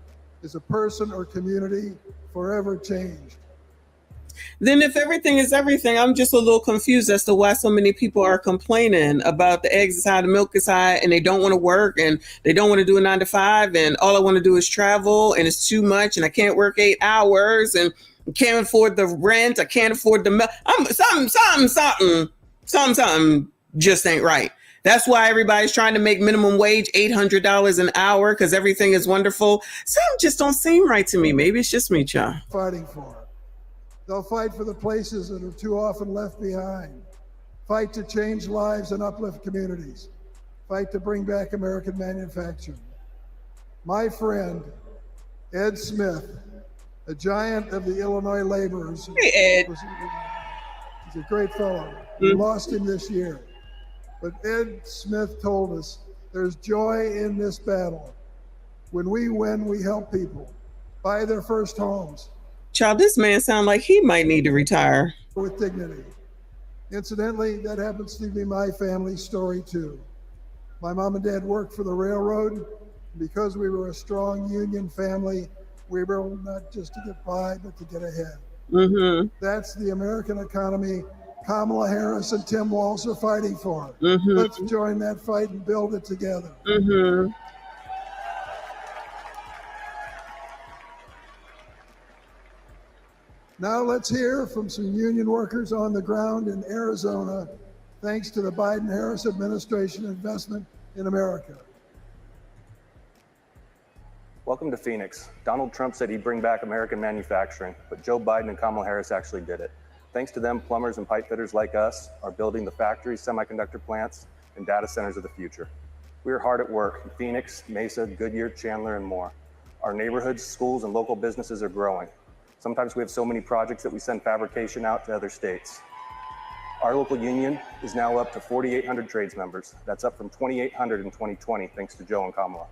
is a person or community forever changed.
Then if everything is everything, I'm just a little confused as to why so many people are complaining about the eggs is high, the milk is high, and they don't want to work, and they don't want to do a 9 to 5, and all I want to do is travel, and it's too much, and I can't work 8 hours, and I can't afford the rent, I can't afford the milk. Something just ain't right. That's why everybody's trying to make minimum wage $800 an hour because everything is wonderful. Something just don't seem right to me. Maybe it's just me, child.
Fighting for. They'll fight for the places that are too often left behind. Fight to change lives and uplift communities. Fight to bring back American manufacturing. My friend, Ed Smith, a giant of the Illinois laborers.
Hey, Ed.
He's a great fellow. We lost him this year. But Ed Smith told us there's joy in this battle. When we win, we help people buy their first homes.
Child, this man sounds like he might need to retire.
With dignity. Incidentally, that happens to be my family story too. My mom and dad worked for the railroad. Because we were a strong union family, we were able not just to get by, but to get ahead.
Mm-hmm.
That's the American economy Kamala Harris and Tim Walz are fighting for.
Mm-hmm.
Let's join that fight and build it together.
Mm-hmm.
Now let's hear from some union workers on the ground in Arizona, thanks to the Biden-Harris administration investment in America.
Welcome to Phoenix. Donald Trump said he'd bring back American manufacturing, but Joe Biden and Kamala Harris actually did it. Thanks to them, plumbers and pipe fitters like us are building the factories, semiconductor plants, and data centers of the future. We are hard at work in Phoenix, Mesa, Goodyear, Chandler, and more. Our neighborhoods, schools, and local businesses are growing. Sometimes we have so many projects that we send fabrication out to other states. Our local union is now up to 4,800 trades members. That's up from 2,800 in 2020, thanks to Joe and Kamala.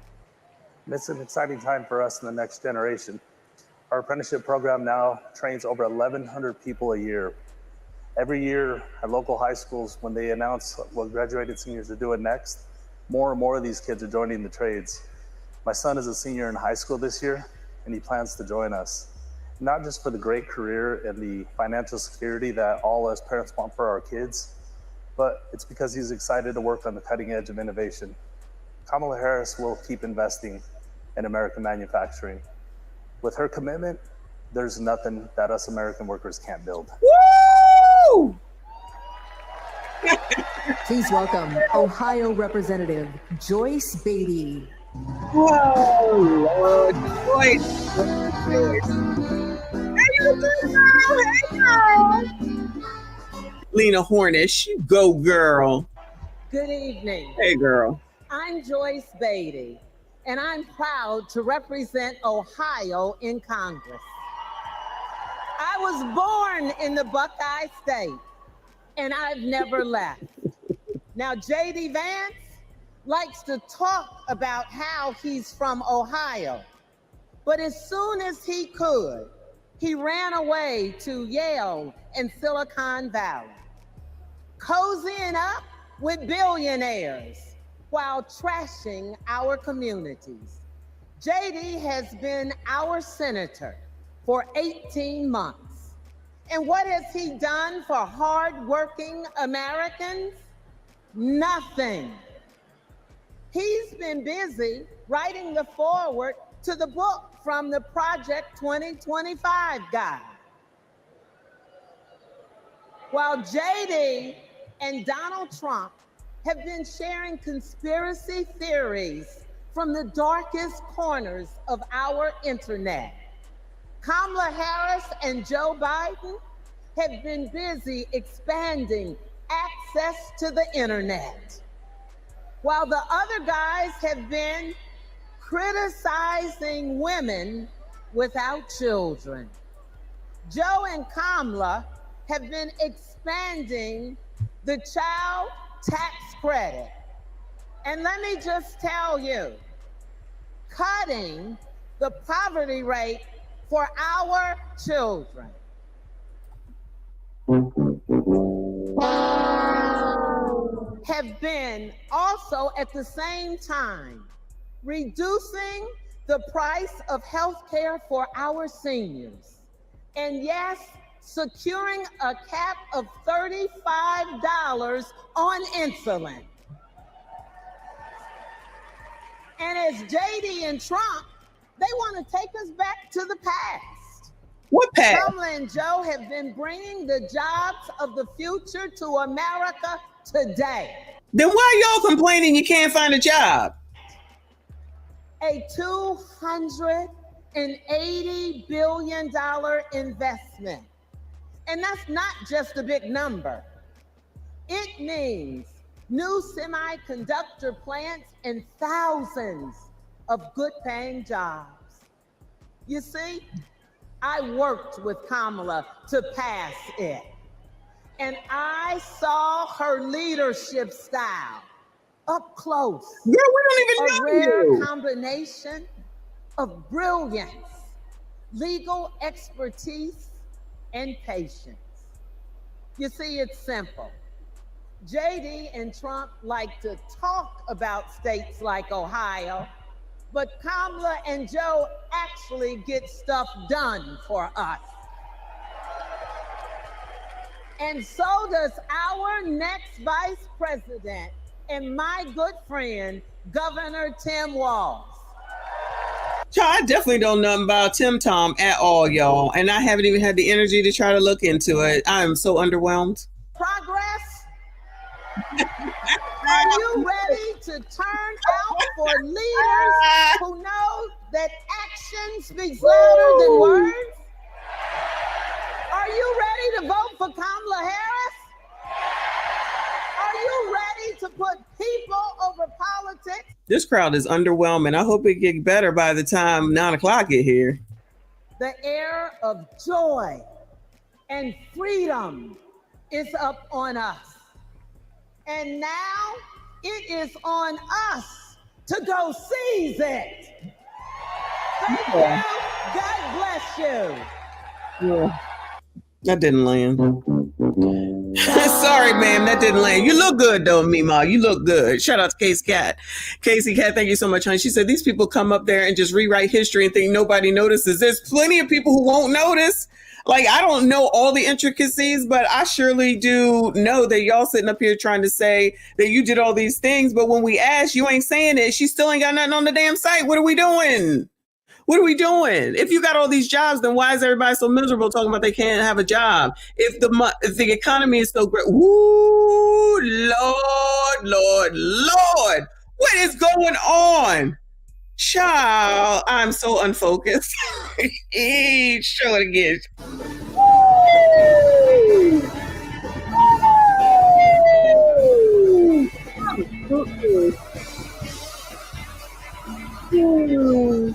It's an exciting time for us in the next generation. Our apprenticeship program now trains over 1,100 people a year. Every year at local high schools, when they announce what graduated seniors are doing next, more and more of these kids are joining the trades. My son is a senior in high school this year, and he plans to join us. Not just for the great career and the financial security that all us parents want for our kids, but it's because he's excited to work on the cutting edge of innovation. Kamala Harris will keep investing in American manufacturing. With her commitment, there's nothing that us American workers can't build.
Woo!
Please welcome Ohio Representative Joyce Beatty.
Oh, Lord. Joyce. Hey, you good girl. Hey, girl. Lena Hornish, you go, girl.
Good evening.
Hey, girl.
I'm Joyce Beatty, and I'm proud to represent Ohio in Congress. I was born in the Buckeye State, and I've never left. Now, J.D. Vance likes to talk about how he's from Ohio, but as soon as he could, he ran away to Yale and Silicon Valley, cozying up with billionaires while trashing our communities. JD has been our senator for 18 months. And what has he done for hardworking Americans? Nothing. He's been busy writing the foreword to the book from the Project 2025 guy. While JD and Donald Trump have been sharing conspiracy theories from the darkest corners of our internet, Kamala Harris and Joe Biden have been busy expanding access to the internet, while the other guys have been criticizing women without children. Joe and Kamala have been expanding the child tax credit. And let me just tell you, cutting the poverty rate for our children. Have been also at the same time reducing the price of health care for our seniors. And yes, securing a cap of $35 on insulin. And as JD and Trump, they want to take us back to the past.
What past?
Kamala and Joe have been bringing the jobs of the future to America today.
Then why y'all complaining you can't find a job?
A $280 billion investment. And that's not just a big number. It means new semiconductor plants and thousands of good-paying jobs. You see, I worked with Kamala to pass it. And I saw her leadership style up close.
Girl, we don't even know
a rare
you.
Combination of brilliance, legal expertise, and patience. You see, it's simple. JD and Trump like to talk about states like Ohio, but Kamala and Joe actually get stuff done for us. And so does our next vice president and my good friend, Governor Tim Walz.
Y'all, I definitely don't know nothing about Tim Tom at all, y'all. And I haven't even had the energy to try to look into it. I am so underwhelmed.
Progress? Are you ready to turn out for leaders who know that action speaks louder than words? Are you ready to vote for Kamala Harris? Are you ready to put people over politics?
This crowd is underwhelming. I hope it gets better by the time 9 o'clock get here.
The air of joy and freedom is up on us. And now it is on us to go seize it. Thank you. God bless you.
Yeah. That didn't land. Sorry, ma'am, that didn't land. You look good, though, Mima. You look good. Shout out to Casey Cat. Casey Cat, thank you so much, honey. She said, these people come up there and just rewrite history and think nobody notices. There's plenty of people who won't notice. Like, I don't know all the intricacies, but I surely do know that y'all sitting up here trying to say that you did all these things. But when we ask, you ain't saying it. She still ain't got nothing on the damn site. What are we doing? What are we doing? If you got all these jobs, then why is everybody so miserable talking about they can't have a job? If the economy is so great, woo, Lord, Lord, Lord, what is going on? Child, I'm so unfocused. Show it again. Woo.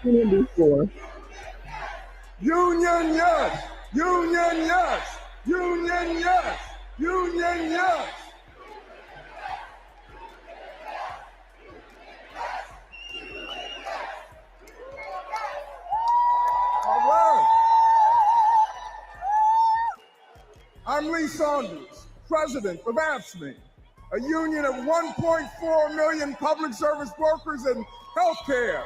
seen him before.
Union yes! Union yes! Union yes! Union yes! All right. I'm Lee Saunders, president of AFSCME, a union of 1.4 million public service workers in healthcare,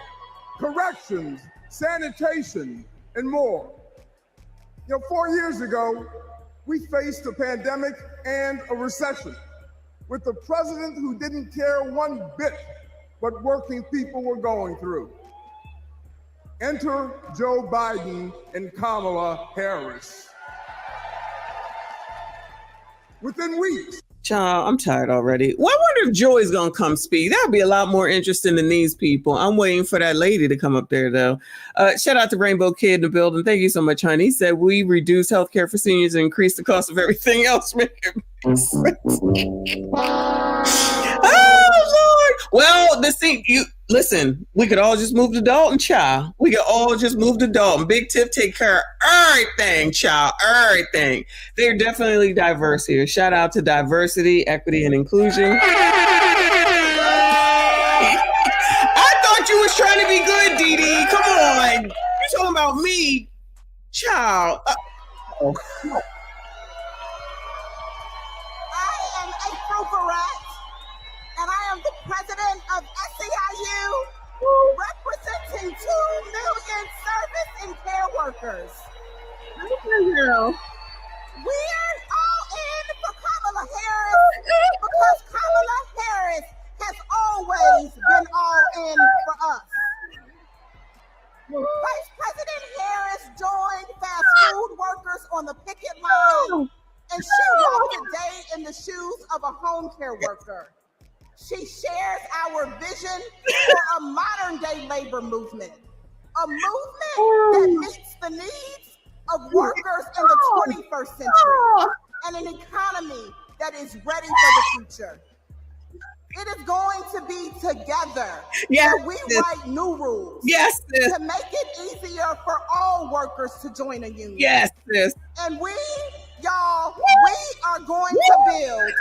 corrections, sanitation, and more. 4 years ago, we faced a pandemic and a recession with a president who didn't care one bit what working people were going through. Enter Joe Biden and Kamala Harris. Within weeks.
Child, I'm tired already. Well, I wonder if Joy's gonna come speak. That'd be a lot more interesting than these people. I'm waiting for that lady to come up there, though. Shout out to Rainbow Kid in the building. Thank you so much, honey. He said we reduce healthcare for seniors and increase the cost of everything else. Oh Lord! Well, listen. We could all just move to Dalton, child. We could all just move to Dalton. Big Tip take care of everything, child. Everything. They're definitely diverse here. Shout out to diversity, equity, and inclusion. I thought you was trying to be good, Dee Dee. Come on. You're talking about me, child.
I am April Barrett, and I am the president of SEIU, representing 2 million service and care workers. We're all in for Kamala Harris because Kamala Harris has always been all in for us. Vice President Harris joined fast food workers on the picket line, and she walked today in the shoes of a home care worker. She shares our vision for a modern-day labor movement, a movement that meets the needs of workers in the 21st century, and an economy that is ready for the future. It is going to be together that we write new rules to make it easier for all workers to join a union.
Yes, sis.
And we are going to build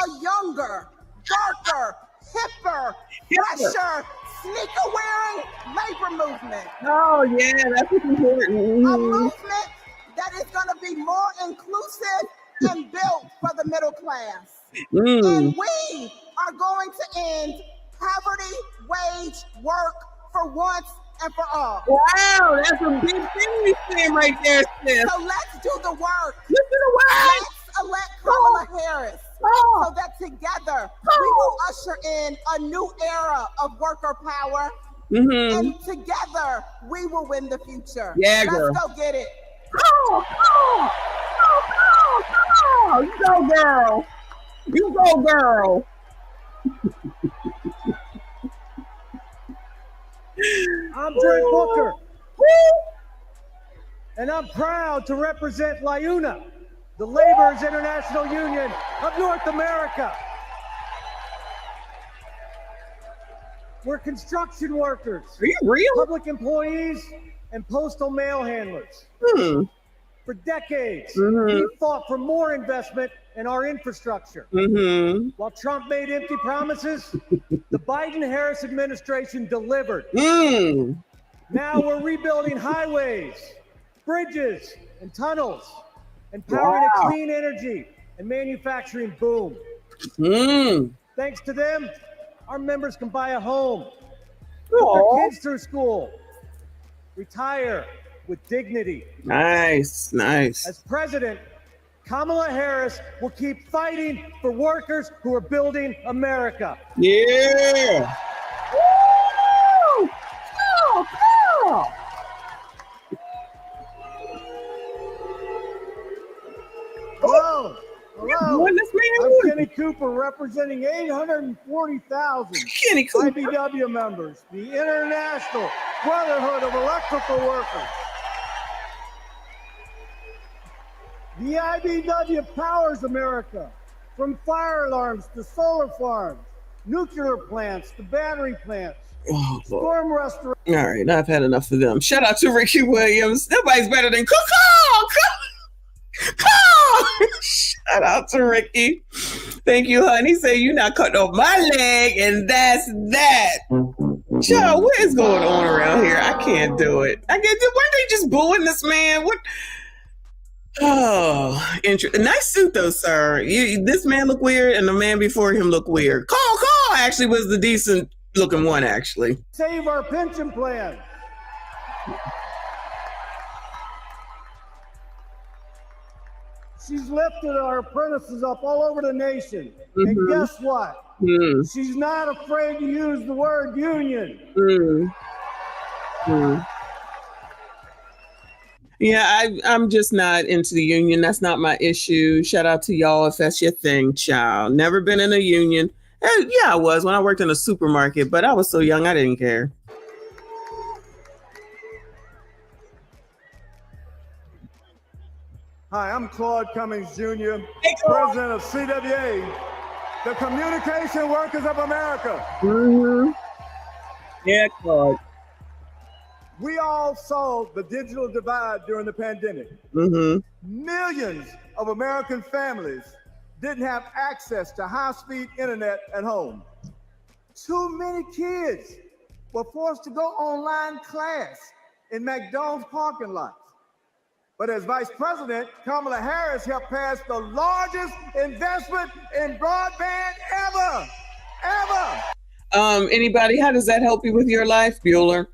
a younger, darker, hipper, fresher, sneaker-wearing labor movement.
Oh, yeah, that's important.
A movement that is going to be more inclusive and built for the middle class. And we are going to end poverty wage work for once and for all.
Wow, that's a big thing we saying right there, sis.
So let's do the work.
Let's do the work.
Let's elect Kamala Harris so that together we will usher in a new era of worker power. And together we will win the future.
Yeah,
let's
girl.
go get it.
Come on. You go, girl. You go, girl.
I'm Brent Booker, and I'm proud to represent LIUNA, the Laborers International Union of North America. We're construction workers,
are you real?
Public employees, and postal mail handlers. For decades, we fought for more investment in our infrastructure. While Trump made empty promises, the Biden-Harris administration delivered. Now we're rebuilding highways, bridges, and tunnels, and powering a clean energy and manufacturing boom. Thanks to them, our members can buy a home, put their kids through school, retire with dignity.
Nice.
As president, Kamala Harris will keep fighting for workers who are building America.
Yeah.
Woo!
Cool.
Hello.
What this man
I'm
doing?
Kenny Cooper, representing 840,000
Kenny Cooper.
IBW members, the International Brotherhood of Electrical Workers. The IBW powers America, from fire alarms to solar farms, nuclear plants, the battery plants,
Oh, Lord.
storm restoration.
All right, I've had enough of them. Shout out to Ricky Williams. Nobody's better than Coco. Shout out to Ricky. Thank you, honey. Say you not cutting off my leg, and that's that. Child, what is going on around here? I can't do it. Weren't they just booing this man? What? Oh, nice suit though, sir. This man look weird, and the man before him look weird. Cole actually was the decent looking one, actually.
Save our pension plan. She's lifted our apprentices up all over the nation. And guess what? She's not afraid to use the word union.
Yeah, I'm just not into the union. That's not my issue. Shout out to y'all if that's your thing, child. Never been in a union. Yeah, I was when I worked in a supermarket, but I was so young I didn't care.
Hi, I'm Claude Cummings Jr., president of CWA, the Communication Workers of America.
Yeah, Claude.
We all saw the digital divide during the pandemic. Millions of American families didn't have access to high-speed internet at home. Too many kids were forced to go online class in McDonald's parking lots. But as Vice President, Kamala Harris helped pass the largest investment in broadband ever.
Anybody, how does that help you with your life, Bueller?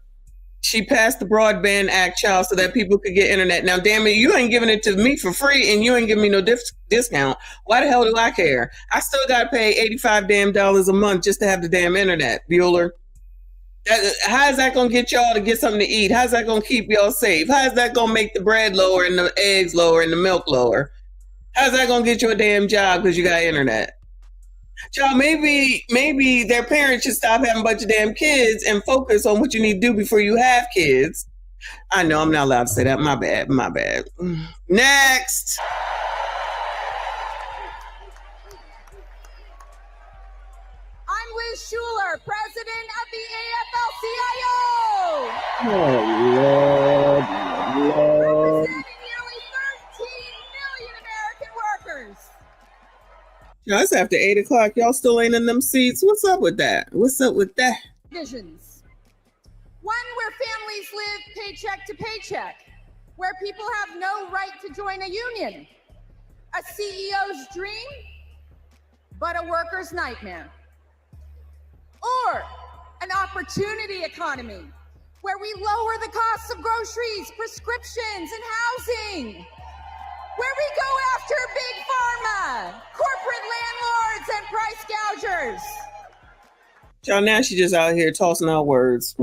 She passed the Broadband Act, child, so that people could get internet. Now, damn it, you ain't giving it to me for free, and you ain't giving me no discount. Why the hell do I care? I still got to pay $85 a month just to have the damn internet, Bueller. How is that going to get y'all to get something to eat? How's that going to keep y'all safe? How's that going to make the bread lower and the eggs lower and the milk lower? How's that going to get you a damn job because you got internet? Child, maybe their parents should stop having a bunch of damn kids and focus on what you need to do before you have kids. I know I'm not allowed to say that. My bad. Next.
I'm Liz Schuler, president of the AFL-CIO.
Oh, Lord.
Representing nearly 13 million American workers.
Y'all, it's after 8 o'clock. Y'all still ain't in them seats. What's up with that?
Visions. One where families live paycheck to paycheck, where people have no right to join a union. A CEO's dream, but a worker's nightmare. Or an opportunity economy, where we lower the costs of groceries, prescriptions, and housing. Where we go after big pharma, corporate landlords, and price gougers.
Y'all, now she just out here tossing out words.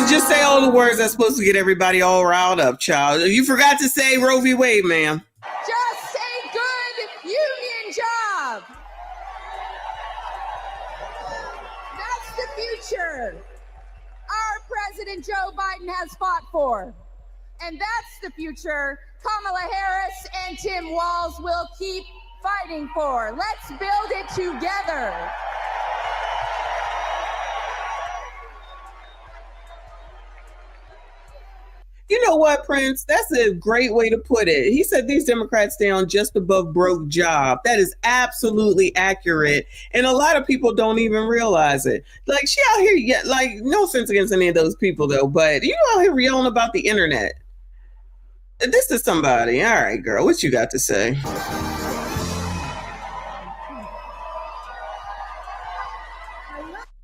Just say all the words that's supposed to get everybody all riled up, child. You forgot to say Roe v. Wade, ma'am.
Just a good union job. That's the future our President Joe Biden has fought for. And that's the future Kamala Harris and Tim Walz will keep fighting for. Let's build it together.
You know what, Prince? That's a great way to put it. He said these Democrats stay on just above broke job. That is absolutely accurate. And a lot of people don't even realize it. Like, she out here, no offense against any of those people, though, but you out here yelling about the internet. This is somebody. All right, girl, what you got to say?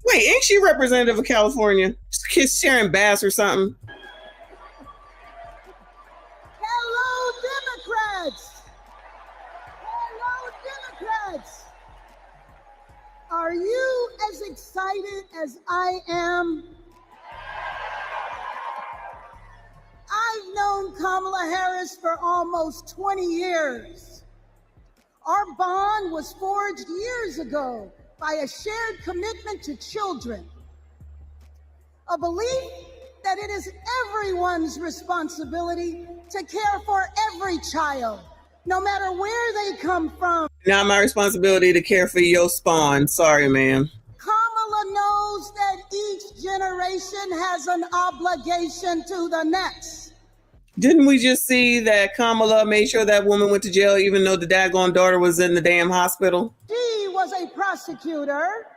Wait, ain't she representative of California? She's Sharon Bass or something?
Hello, Democrats! Hello, Democrats! Are you as excited as I am? I've known Kamala Harris for almost 20 years. Our bond was forged years ago by a shared commitment to children, a belief that it is everyone's responsibility to care for every child, no matter where they come from.
Not my responsibility to care for your spawn. Sorry, ma'am.
Kamala knows that each generation has an obligation to the next.
Didn't we just see that Kamala made sure that woman went to jail even though the daggone daughter was in the damn hospital?
She was a prosecutor.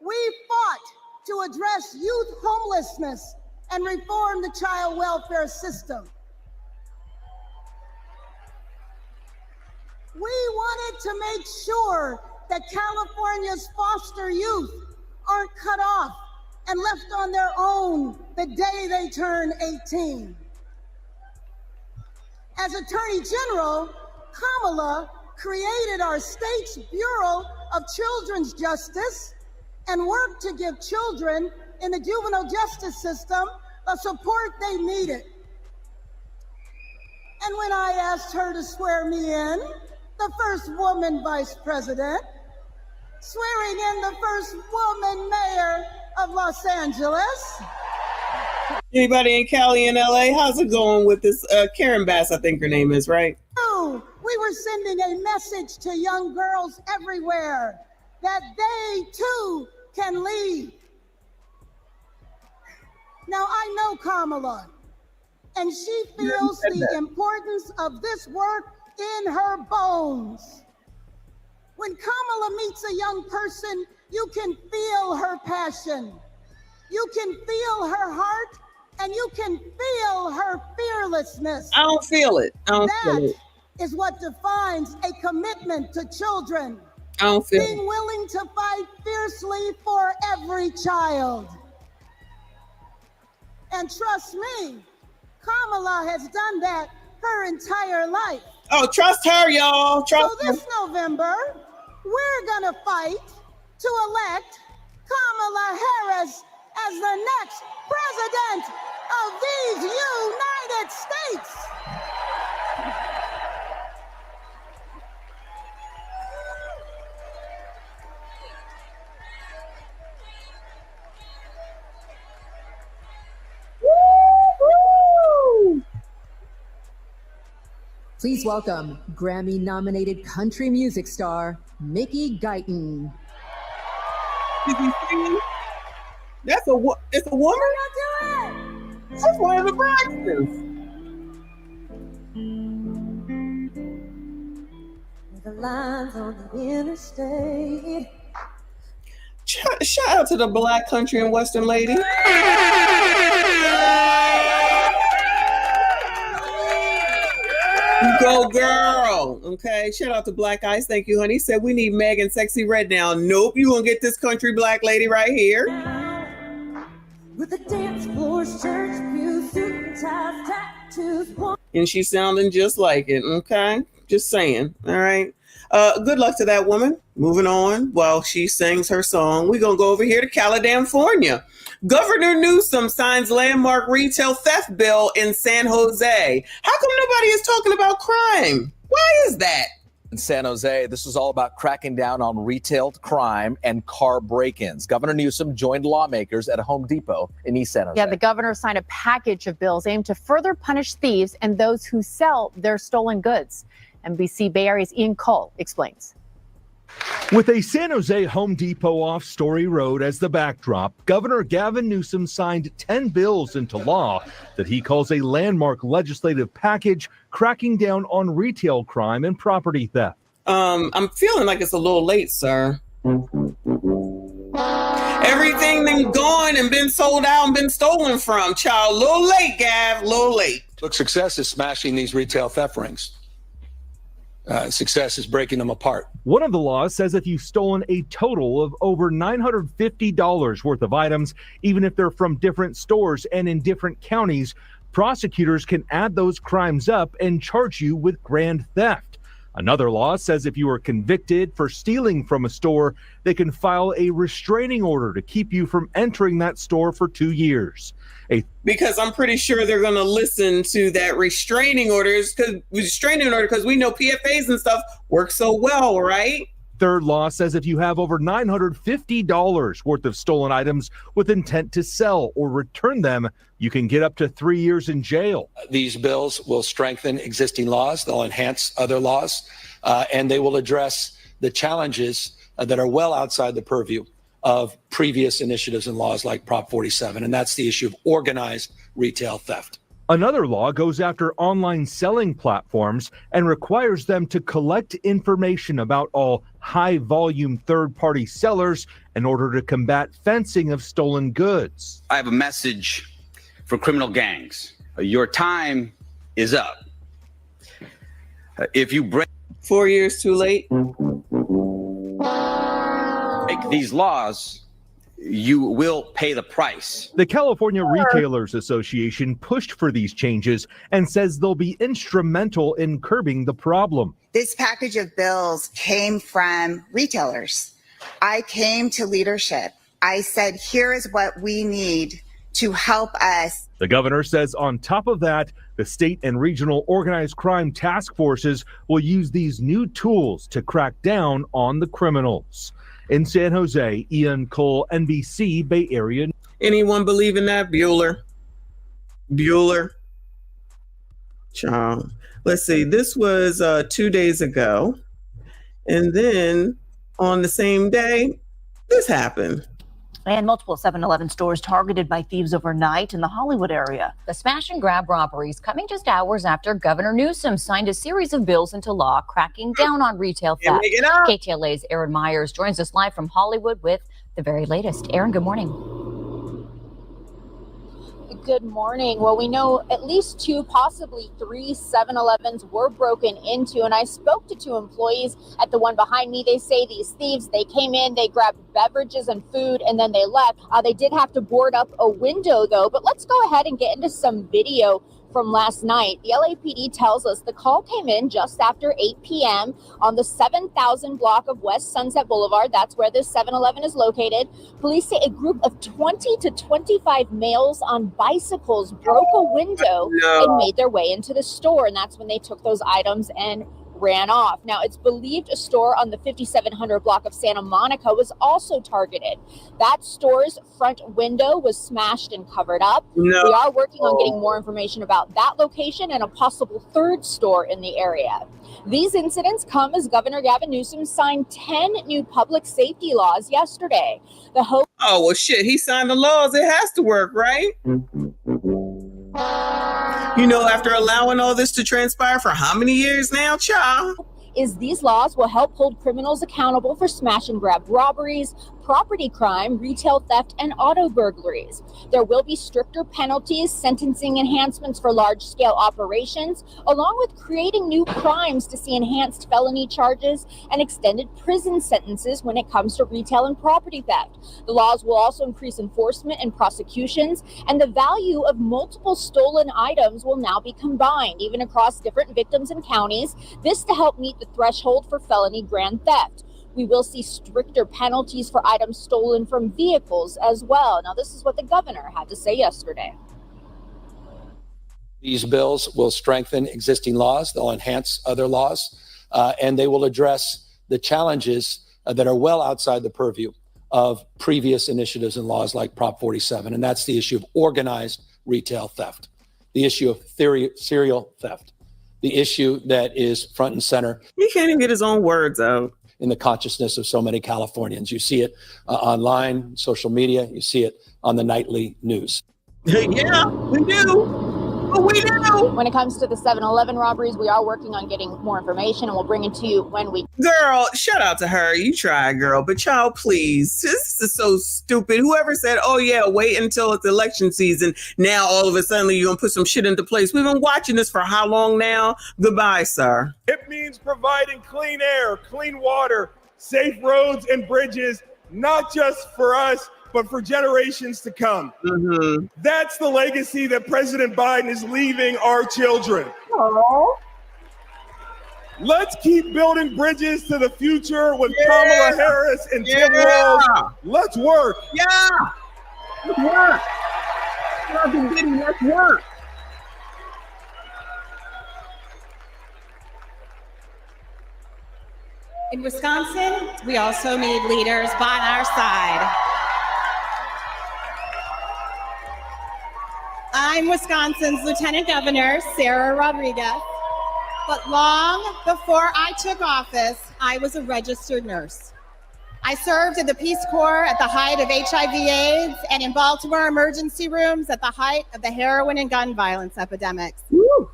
We fought to address youth homelessness and reform the child welfare system. We wanted to make sure that California's foster youth aren't cut off and left on their own the day they turn 18. As Attorney General, Kamala created our state's Bureau of Children's Justice and worked to give children in the juvenile justice system the support they needed. And when I asked her to swear me in, the first woman vice president, swearing in the first woman mayor of Los Angeles.
Anybody in Cali and LA? How's it going with this Karen Bass, I think her name is, right?
We were sending a message to young girls everywhere that they too can lead. Now I know Kamala, and she feels the importance of this work in her bones. When Kamala meets a young person, you can feel her passion. You can feel her heart, and you can feel her fearlessness.
I don't feel it. I don't feel it.
That is what defines a commitment to children.
I don't feel
Being willing to fight fiercely for every child. And trust me, Kamala has done that her entire life.
Oh, trust her, y'all. Trust
her. So this November, we're gonna fight to elect Kamala Harris as the next president of these United States.
Please welcome Grammy-nominated country music star, Mickey Guyton.
It's a woman? That's one of the Braxtons.
The lines on the interstate.
Shout out to the Black country and western lady. Go girl. Okay. Shout out to Black Ice. Thank you, honey. Said we need Megan Sexy Red now. Nope. You gonna get this country black lady right here.
With the dance floors, church views, suit and ties, tattoos.
And she's sounding just like it. Okay. Just saying. All right. Good luck to that woman. Moving on while she sings her song. We're gonna go over here to California. Governor Newsom signs landmark retail theft bill in San Jose. How come nobody is talking about crime? Why is that?
In San Jose, this is all about cracking down on retail crime and car break-ins. Governor Newsom joined lawmakers at a Home Depot in East San Jose.
Yeah, the governor signed a package of bills aimed to further punish thieves and those who sell their stolen goods. NBC Bay Area's Ian Cole explains.
With a San Jose Home Depot off Story Road as the backdrop, Governor Gavin Newsom signed 10 bills into law that he calls a landmark legislative package cracking down on retail crime and property theft.
I'm feeling like it's a little late, sir. Everything been gone and been sold out and been stolen from. Child, little late, Gav, little late.
Look, success is smashing these retail theft rings. Success is breaking them apart.
One of the laws says if you've stolen a total of over $950 worth of items, even if they're from different stores and in different counties, prosecutors can add those crimes up and charge you with grand theft. Another law says if you are convicted for stealing from a store, they can file a restraining order to keep you from entering that store for 2 years.
Because I'm pretty sure they're going to listen to that restraining orders because we know PFAs and stuff work so well, right?
Third law says if you have over $950 worth of stolen items with intent to sell or return them, you can get up to 3 years in jail.
These bills will strengthen existing laws. They'll enhance other laws, and they will address the challenges that are well outside the purview of previous initiatives and laws like Prop 47, and that's the issue of organized retail theft.
Another law goes after online selling platforms and requires them to collect information about all high-volume third-party sellers in order to combat fencing of stolen goods.
I have a message for criminal gangs. Your time is up. If you break
4 years too late.
These laws, you will pay the price.
The California Retailers Association pushed for these changes and says they'll be instrumental in curbing the problem.
This package of bills came from retailers. I came to leadership. I said, here is what we need to help us.
The governor says on top of that, the state and regional organized crime task forces will use these new tools to crack down on the criminals. In San Jose, Ian Cole, NBC, Bay Area.
Anyone believe in that? Bueller. Child. Let's see. This was 2 days ago. And then on the same day, this happened.
And multiple 7-Eleven stores targeted by thieves overnight in the Hollywood area. The smash and grab robberies coming just hours after Governor Newsom signed a series of bills into law cracking down on retail theft. KTLA's Aaron Myers joins us live from Hollywood with the very latest. Aaron, good morning.
Good morning. Well, we know at least 2, possibly 3 7-Elevens were broken into, and I spoke to 2 employees at the one behind me. They say these thieves, they came in, they grabbed beverages and food, and then they left. They did have to board up a window, though. But let's go ahead and get into some video from last night. The LAPD tells us the call came in just after 8 p.m. on the 7000 block of West Sunset Boulevard. That's where this 7-Eleven is located. Police say a group of 20 to 25 males on bicycles broke a window and made their way into the store. And that's when they took those items and ran off. Now, it's believed a store on the 5700 block of Santa Monica was also targeted. That store's front window was smashed and covered up. We are working on getting more information about that location and a possible third store in the area. These incidents come as Governor Gavin Newsom signed 10 new public safety laws yesterday. Oh,
well, shit, he signed the laws. It has to work, right? You know, after allowing all this to transpire for how many years now, child?
Is these laws will help hold criminals accountable for smash and grab robberies, property crime, retail theft, and auto burglaries. There will be stricter penalties, sentencing enhancements for large-scale operations, along with creating new crimes to see enhanced felony charges and extended prison sentences when it comes to retail and property theft. The laws will also increase enforcement and prosecutions, and the value of multiple stolen items will now be combined, even across different victims and counties, this to help meet the threshold for felony grand theft. We will see stricter penalties for items stolen from vehicles as well. Now, this is what the governor had to say yesterday.
These bills will strengthen existing laws, they'll enhance other laws, and they will address the challenges that are well outside the purview of previous initiatives and laws like Prop 47, and that's the issue of organized retail theft, the issue of serial theft, the issue that is front and center.
He can't even get his own words out.
In the consciousness of so many Californians. You see it online, social media, you see it on the nightly news.
Yeah, we do. We do.
When it comes to the 7-Eleven robberies, we are working on getting more information, and we'll bring it to you when we...
Girl, shout out to her. You try, girl. But y'all, please. This is so stupid. Whoever said, oh, yeah, wait until it's election season. Now, all of a sudden, you're going to put some shit into place. We've been watching this for how long now? Goodbye, sir.
It means providing clean air, clean water, safe roads and bridges, not just for us, but for generations to come.
Mm-hmm.
That's the legacy that President Biden is leaving our children.
Aww.
Let's keep building bridges to the future with Kamala Harris and Tim Walz. Let's work.
Yeah. Let's work. Let's work.
In Wisconsin, we also need leaders by our side. I'm Wisconsin's Lieutenant Governor, Sarah Rodriguez. But long before I took office, I was a registered nurse. I served in the Peace Corps at the height of HIV/AIDS and in Baltimore emergency rooms at the height of the heroin and gun violence epidemics.
Woo.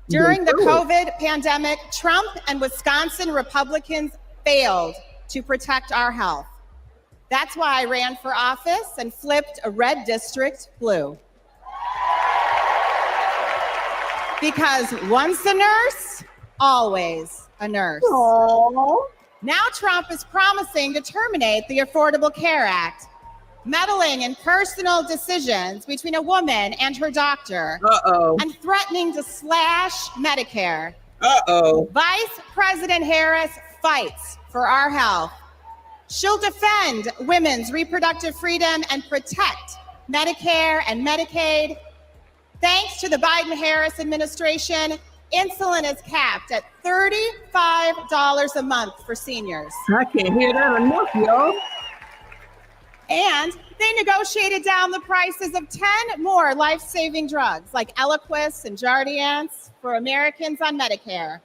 During the COVID pandemic, Trump and Wisconsin Republicans failed to protect our health. That's why I ran for office and flipped a red district blue. Because once a nurse, always a nurse.
Aww.
Now Trump is promising to terminate the Affordable Care Act, meddling in personal decisions between a woman and her doctor, and threatening to slash Medicare. Vice President Harris fights for our health. She'll defend women's reproductive freedom and protect Medicare and Medicaid. Thanks to the Biden-Harris administration, insulin is capped at $35 a month for seniors.
I can't hear that enough, y'all.
And they negotiated down the prices of 10 more life-saving drugs like Eliquis and Jardiance for Americans on Medicare.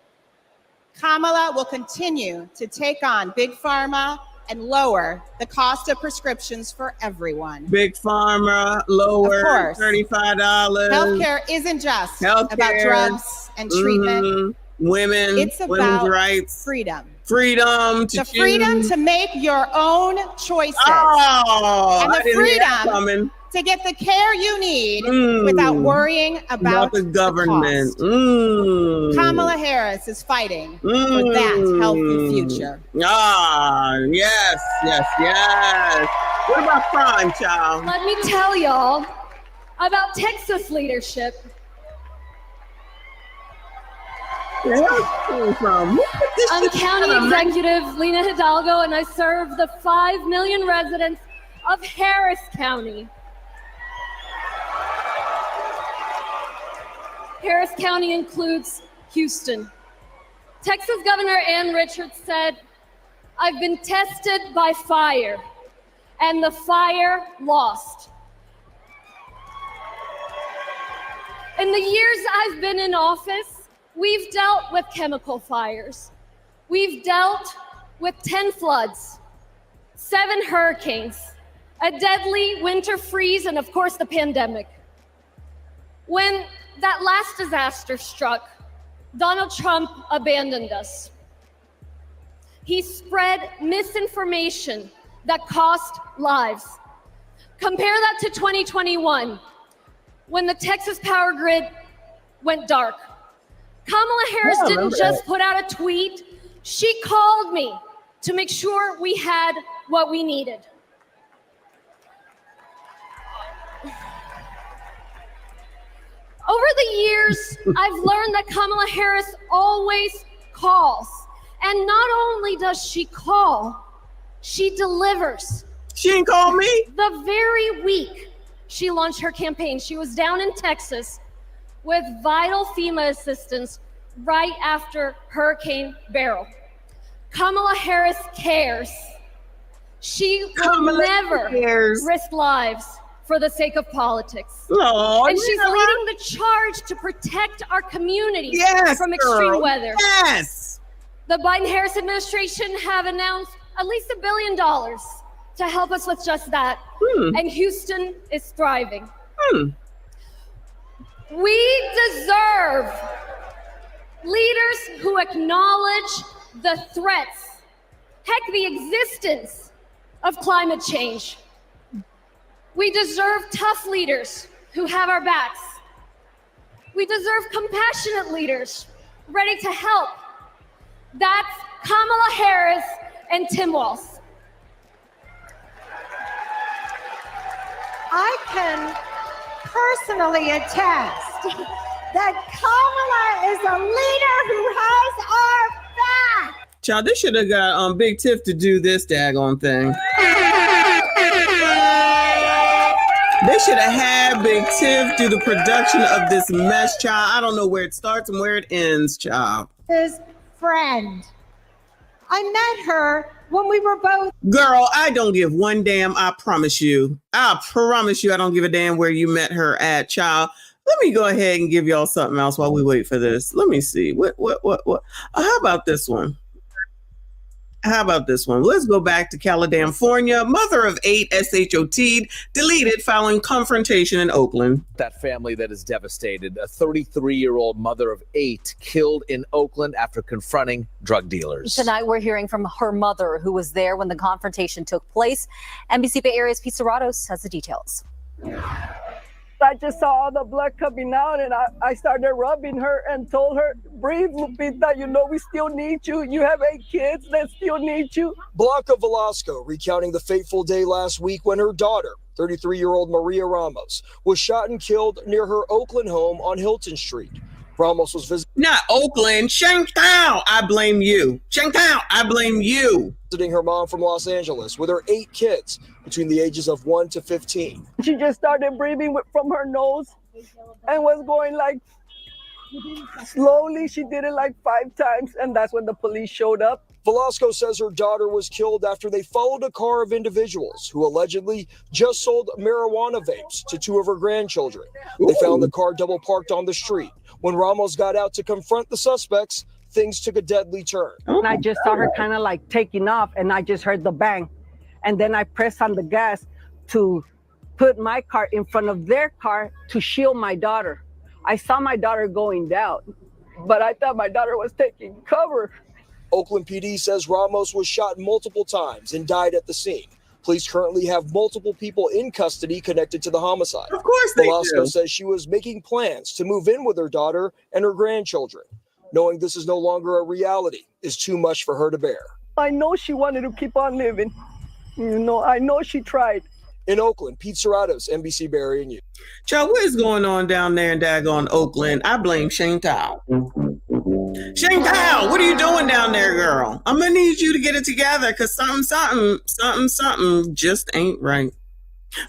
Kamala will continue to take on Big Pharma and lower the cost of prescriptions for everyone.
Big Pharma, lower,
Of course.
$35.
Healthcare isn't just about
Healthcare.
drugs and treatment.
Women,
It's
women's
about
rights,
freedom.
freedom to
The freedom
choose.
to make your own choices.
Oh,
and
I
the
didn't hear that
freedom
coming.
to get the care you need without worrying about
the government.
Kamala Harris is fighting for that healthy future.
Ah, yes, yes, yes. What about crime, child?
Let me tell y'all about Texas leadership.
Where came from? Who put this
I'm
shit
County
together, man?
Executive Lena Hidalgo, and I serve the 5 million residents of Harris County. Harris County includes Houston. Texas Governor Ann Richards said, "I've been tested by fire, and the fire lost." In the years I've been in office, we've dealt with chemical fires. We've dealt with 10 floods, 7 hurricanes, a deadly winter freeze, and of course the pandemic. When that last disaster struck, Donald Trump abandoned us. He spread misinformation that cost lives. Compare that to 2021, when the Texas power grid went dark. Kamala Harris didn't just put out a tweet, she called me to make sure we had what we needed. Over the years, I've learned that Kamala Harris always calls. And not only does she call, she delivers.
She didn't call me?
The very week she launched her campaign, she was down in Texas with vital FEMA assistance right after Hurricane Beryl. Kamala Harris cares. She will never risk lives for the sake of politics.
Oh,
and she's
yeah.
leading the charge to protect our communities
Yes,
from extreme
girl.
weather.
Yes.
The Biden-Harris administration have announced at least $1 billion to help us with just that. And Houston is thriving. We deserve leaders who acknowledge the threats, heck, the existence of climate change. We deserve tough leaders who have our backs. We deserve compassionate leaders ready to help. That's Kamala Harris and Tim Walz.
I can personally attest that Kamala is a leader who has our back.
Child, they should have got Big Tiff to do this daggone thing. They should have had Big Tiff do the production of this mess, child. I don't know where it starts and where it ends, child.
His friend. I met her when we were both.
Girl, I don't give one damn, I promise you. I promise you I don't give a damn where you met her at, child. Let me go ahead and give y'all something else while we wait for this. Let me see. What? How about this one? How about this one? Let's go back to California. Mother of 8 SHOT'd, deleted following confrontation in Oakland.
That family that is devastated. A 33-year-old mother of 8 killed in Oakland after confronting drug dealers.
Tonight, we're hearing from her mother, who was there when the confrontation took place. NBC Bay Area's Pete Serratos has the details.
I just saw all the blood coming out, and I started rubbing her and told her, breathe, Lupita, you know we still need you. You have 8 kids that still need you.
Blanca Velasco recounting the fateful day last week when her daughter, 33-year-old Maria Ramos, was shot and killed near her Oakland home on Hilton Street. Ramos was visiting.
Not Oakland, Shanghai. I blame you. Shanghai, I blame you.
Visiting her mom from Los Angeles with her 8 kids between the ages of 1 to 15.
She just started breathing from her nose and was going like slowly. She did it like 5 times, and that's when the police showed up.
Velasco says her daughter was killed after they followed a car of individuals who allegedly just sold marijuana vapes to 2 of her grandchildren. They found the car double parked on the street. When Ramos got out to confront the suspects, things took a deadly turn.
And I just saw her kind of like taking off, and I just heard the bang. And then I pressed on the gas to put my car in front of their car to shield my daughter. I saw my daughter going down, but I thought my daughter was taking cover.
Oakland PD says Ramos was shot multiple times and died at the scene. Police currently have multiple people in custody connected to the homicide.
Of course they
Velasco
do.
says she was making plans to move in with her daughter and her grandchildren. Knowing this is no longer a reality is too much for her to bear.
I know she wanted to keep on living. You know, I know she tried.
In Oakland, Pete Serratos, NBC Bay Area News.
Child, what is going on down there in daggone Oakland? I blame Shane Tao. Shane Tao, what are you doing down there, girl? I'm gonna need you to get it together, because something just ain't right.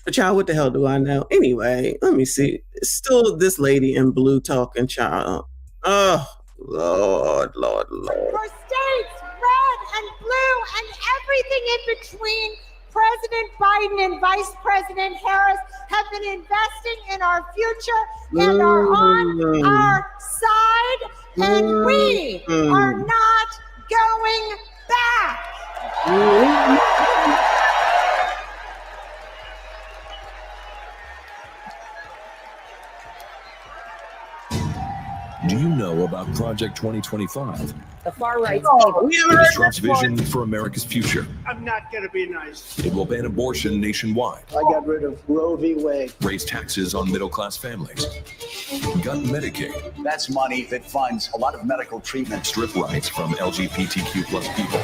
But child, what the hell do I know? Anyway, let me see. It's still this lady in blue talking, child. Oh, Lord.
For states, red and blue and everything in between, President Biden and Vice President Harris have been investing in our future and are on our side, and we are not going back.
Do you know about Project 2025?
The far right.
It is Trump's vision for America's future.
I'm not going to be nice.
It will ban abortion nationwide,
I got rid of Roe v. Wade.
raise taxes on middle-class families, gut Medicaid,
That's money that funds a lot of medical treatment.
strip rights from LGBTQ plus people,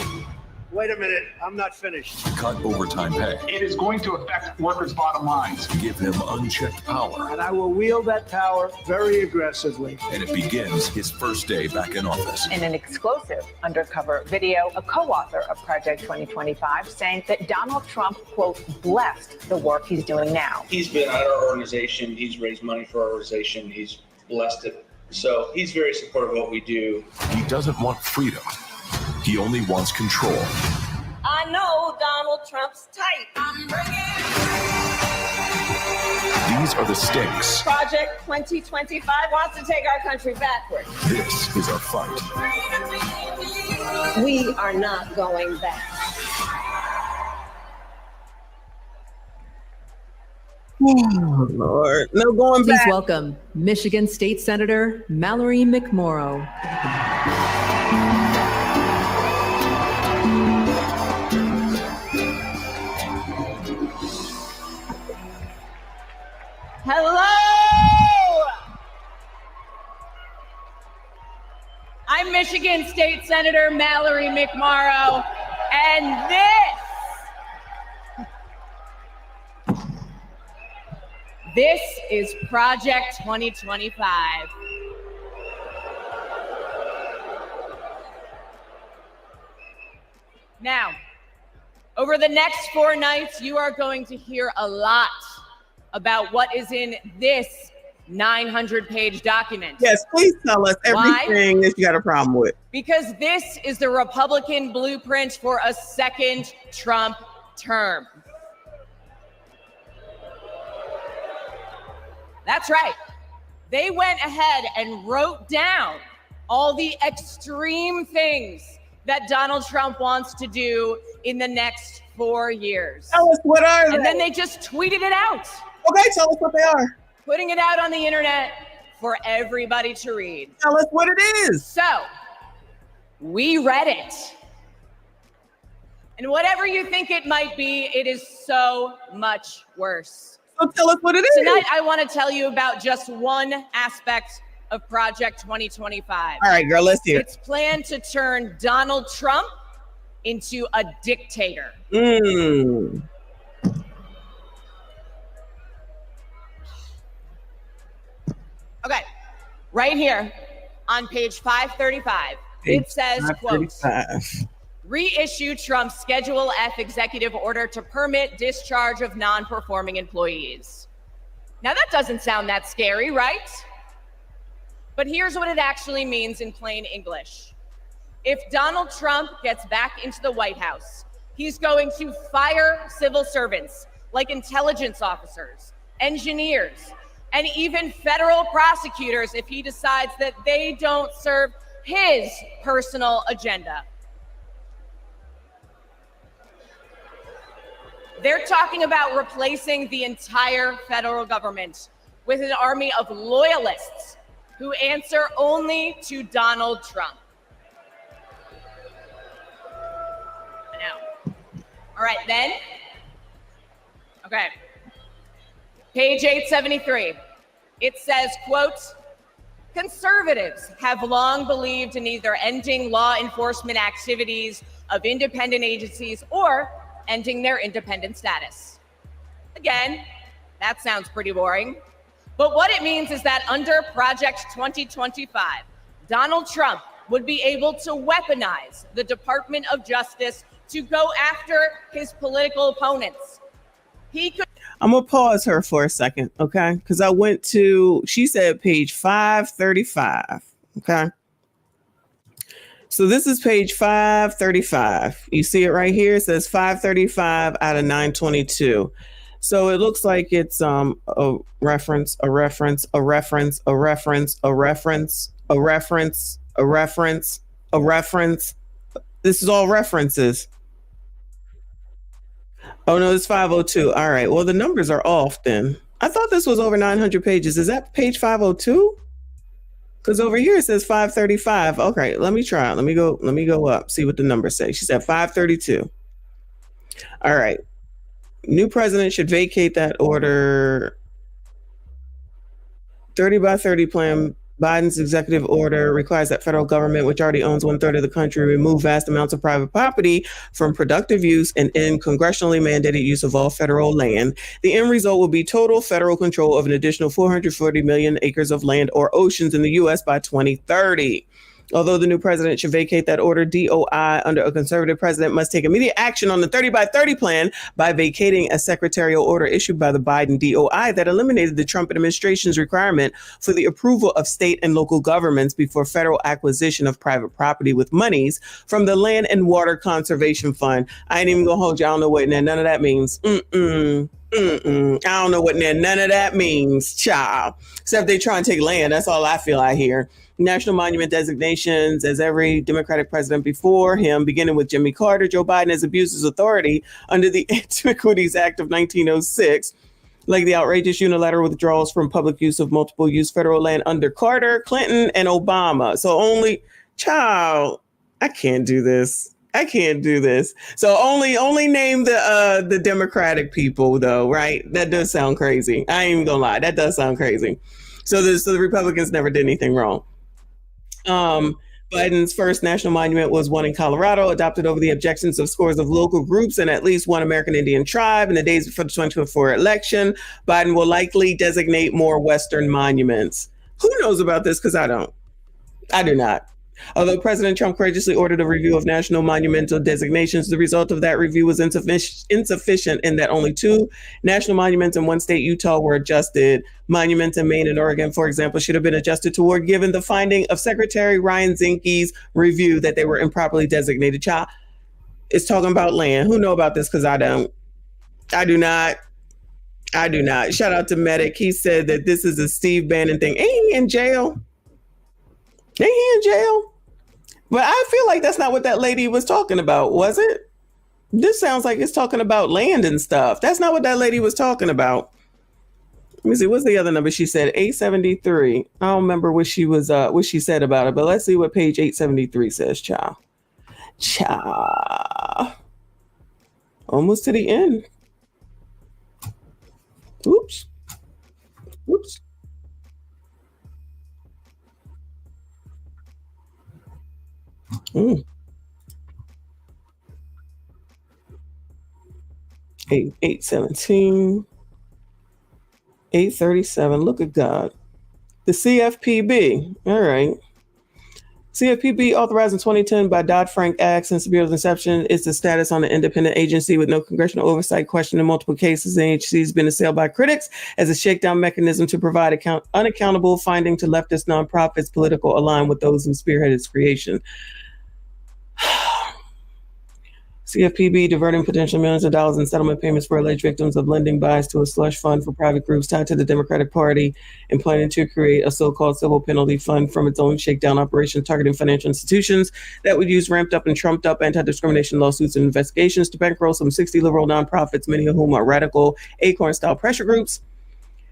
Wait a minute, I'm not finished.
cut overtime pay,
It is going to affect workers' bottom lines.
give him unchecked power,
And I will wield that power very aggressively.
and it begins his first day back in office.
In an exclusive undercover video, a co-author of Project 2025 saying that Donald Trump, quote, blessed the work he's doing now.
He's been at our organization. He's raised money for our organization. He's blessed it. So he's very supportive of what we do.
He doesn't want freedom. He only wants control.
I know Donald Trump's type.
These are the stakes.
Project 2025 wants to take our country backward.
This is our fight.
We are not going back.
Oh, Lord. No going
Please
back.
welcome Michigan State Senator Mallory McMorrow.
Hello! I'm Michigan State Senator Mallory McMorrow, and this is Project 2025. Now, over the next 4 nights, you are going to hear a lot about what is in this 900-page document.
Yes, please tell us everything that you got a problem with.
Because this is the Republican blueprint for a second Trump term. That's right. They went ahead and wrote down all the extreme things that Donald Trump wants to do in the next 4 years.
Tell us what are they?
And then they just tweeted it out.
Okay, tell us what they are.
Putting it out on the internet for everybody to read.
Tell us what it is.
So, we read it. And whatever you think it might be, it is so much worse.
So tell us what it is.
Tonight, I want to tell you about just one aspect of Project 2025.
All right, girl, let's hear it.
It's planned to turn Donald Trump into a dictator. Okay, right here on page 535, it says, quote, reissue Trump's Schedule F executive order to permit discharge of non-performing employees. Now that doesn't sound that scary, right? But here's what it actually means in plain English. If Donald Trump gets back into the White House, he's going to fire civil servants like intelligence officers, engineers, and even federal prosecutors if he decides that they don't serve his personal agenda. They're talking about replacing the entire federal government with an army of loyalists who answer only to Donald Trump. I know. All right, then. Okay. Page 873. It says, quote, conservatives have long believed in either ending law enforcement activities of independent agencies or ending their independent status. Again, that sounds pretty boring. But what it means is that under Project 2025, Donald Trump would be able to weaponize the Department of Justice to go after his political opponents. He could.
I'm going to pause her for a second, okay? Because I went to, she said page 535, okay? So this is page 535. You see it right here? It says 535 out of 922. So it looks like it's a reference, a reference, a reference, a reference, a reference, a reference, a reference, a reference. This is all references. Oh, no, it's 502. All right. Well, the numbers are off then. I thought this was over 900 pages. Is that page 502? Because over here it says 535. Okay, let me try. Let me go up, see what the numbers say. She said 532. All right. New president should vacate that order. 30 by 30 plan. Biden's executive order requires that federal government, which already owns 1/3 of the country, remove vast amounts of private property from productive use and end congressionally mandated use of all federal land. The end result will be total federal control of an additional 440 million acres of land or oceans in the U.S. by 2030. Although the new president should vacate that order, DOI under a conservative president must take immediate action on the 30 by 30 plan by vacating a secretarial order issued by the Biden DOI that eliminated the Trump administration's requirement for the approval of state and local governments before federal acquisition of private property with monies from the Land and Water Conservation Fund. I ain't even gonna hold you. I don't know what none of that means. I don't know what none of that means, child. Except they try and take land. That's all I feel I hear. National monument designations, as every Democratic president before him, beginning with Jimmy Carter, Joe Biden has abused his authority under the Antiquities Act of 1906, like the outrageous unilateral withdrawals from public use of multiple use federal land under Carter, Clinton, and Obama. So only, child, I can't do this. I can't do this. So only name the Democratic people though, right? That does sound crazy. I ain't even gonna lie. That does sound crazy. So the Republicans never did anything wrong. Biden's first national monument was one in Colorado, adopted over the objections of scores of local groups and at least one American Indian tribe. In the days before the 2024 election, Biden will likely designate more Western monuments. Who knows about this? Because I don't. I do not. Although President Trump courageously ordered a review of national monumental designations, the result of that review was insufficient in that only 2 national monuments in one state, Utah, were adjusted. Monuments in Maine and Oregon, for example, should have been adjusted toward given the finding of Secretary Ryan Zinke's review that they were improperly designated. Child, it's talking about land. Who know about this? Because I don't. I do not. I do not. Shout out to Medic. He said that this is a Steve Bannon thing. Ain't he in jail? Ain't he in jail? But I feel like that's not what that lady was talking about, was it? This sounds like it's talking about land and stuff. That's not what that lady was talking about. Let me see. What's the other number? She said 873. I don't remember what she was what she said about it, but let's see what page 873 says, child. Child. Almost to the end. Oops. Oops. Mm. 817. 837. Look at God. The CFPB. All right. CFPB authorized in 2010 by Dodd-Frank Act since the Bureau's inception is the status on an independent agency with no congressional oversight, questioned in multiple cases. The agency has been assailed by critics as a shakedown mechanism to provide unaccountable funding to leftist nonprofits political aligned with those who spearheaded its creation. CFPB diverting potential millions of dollars in settlement payments for alleged victims of lending bias to a slush fund for private groups tied to the Democratic Party and planning to create a so-called civil penalty fund from its own shakedown operation targeting financial institutions that would use ramped up and trumped up anti-discrimination lawsuits and investigations to bankroll some 60 liberal nonprofits, many of whom are radical Acorn-style pressure groups.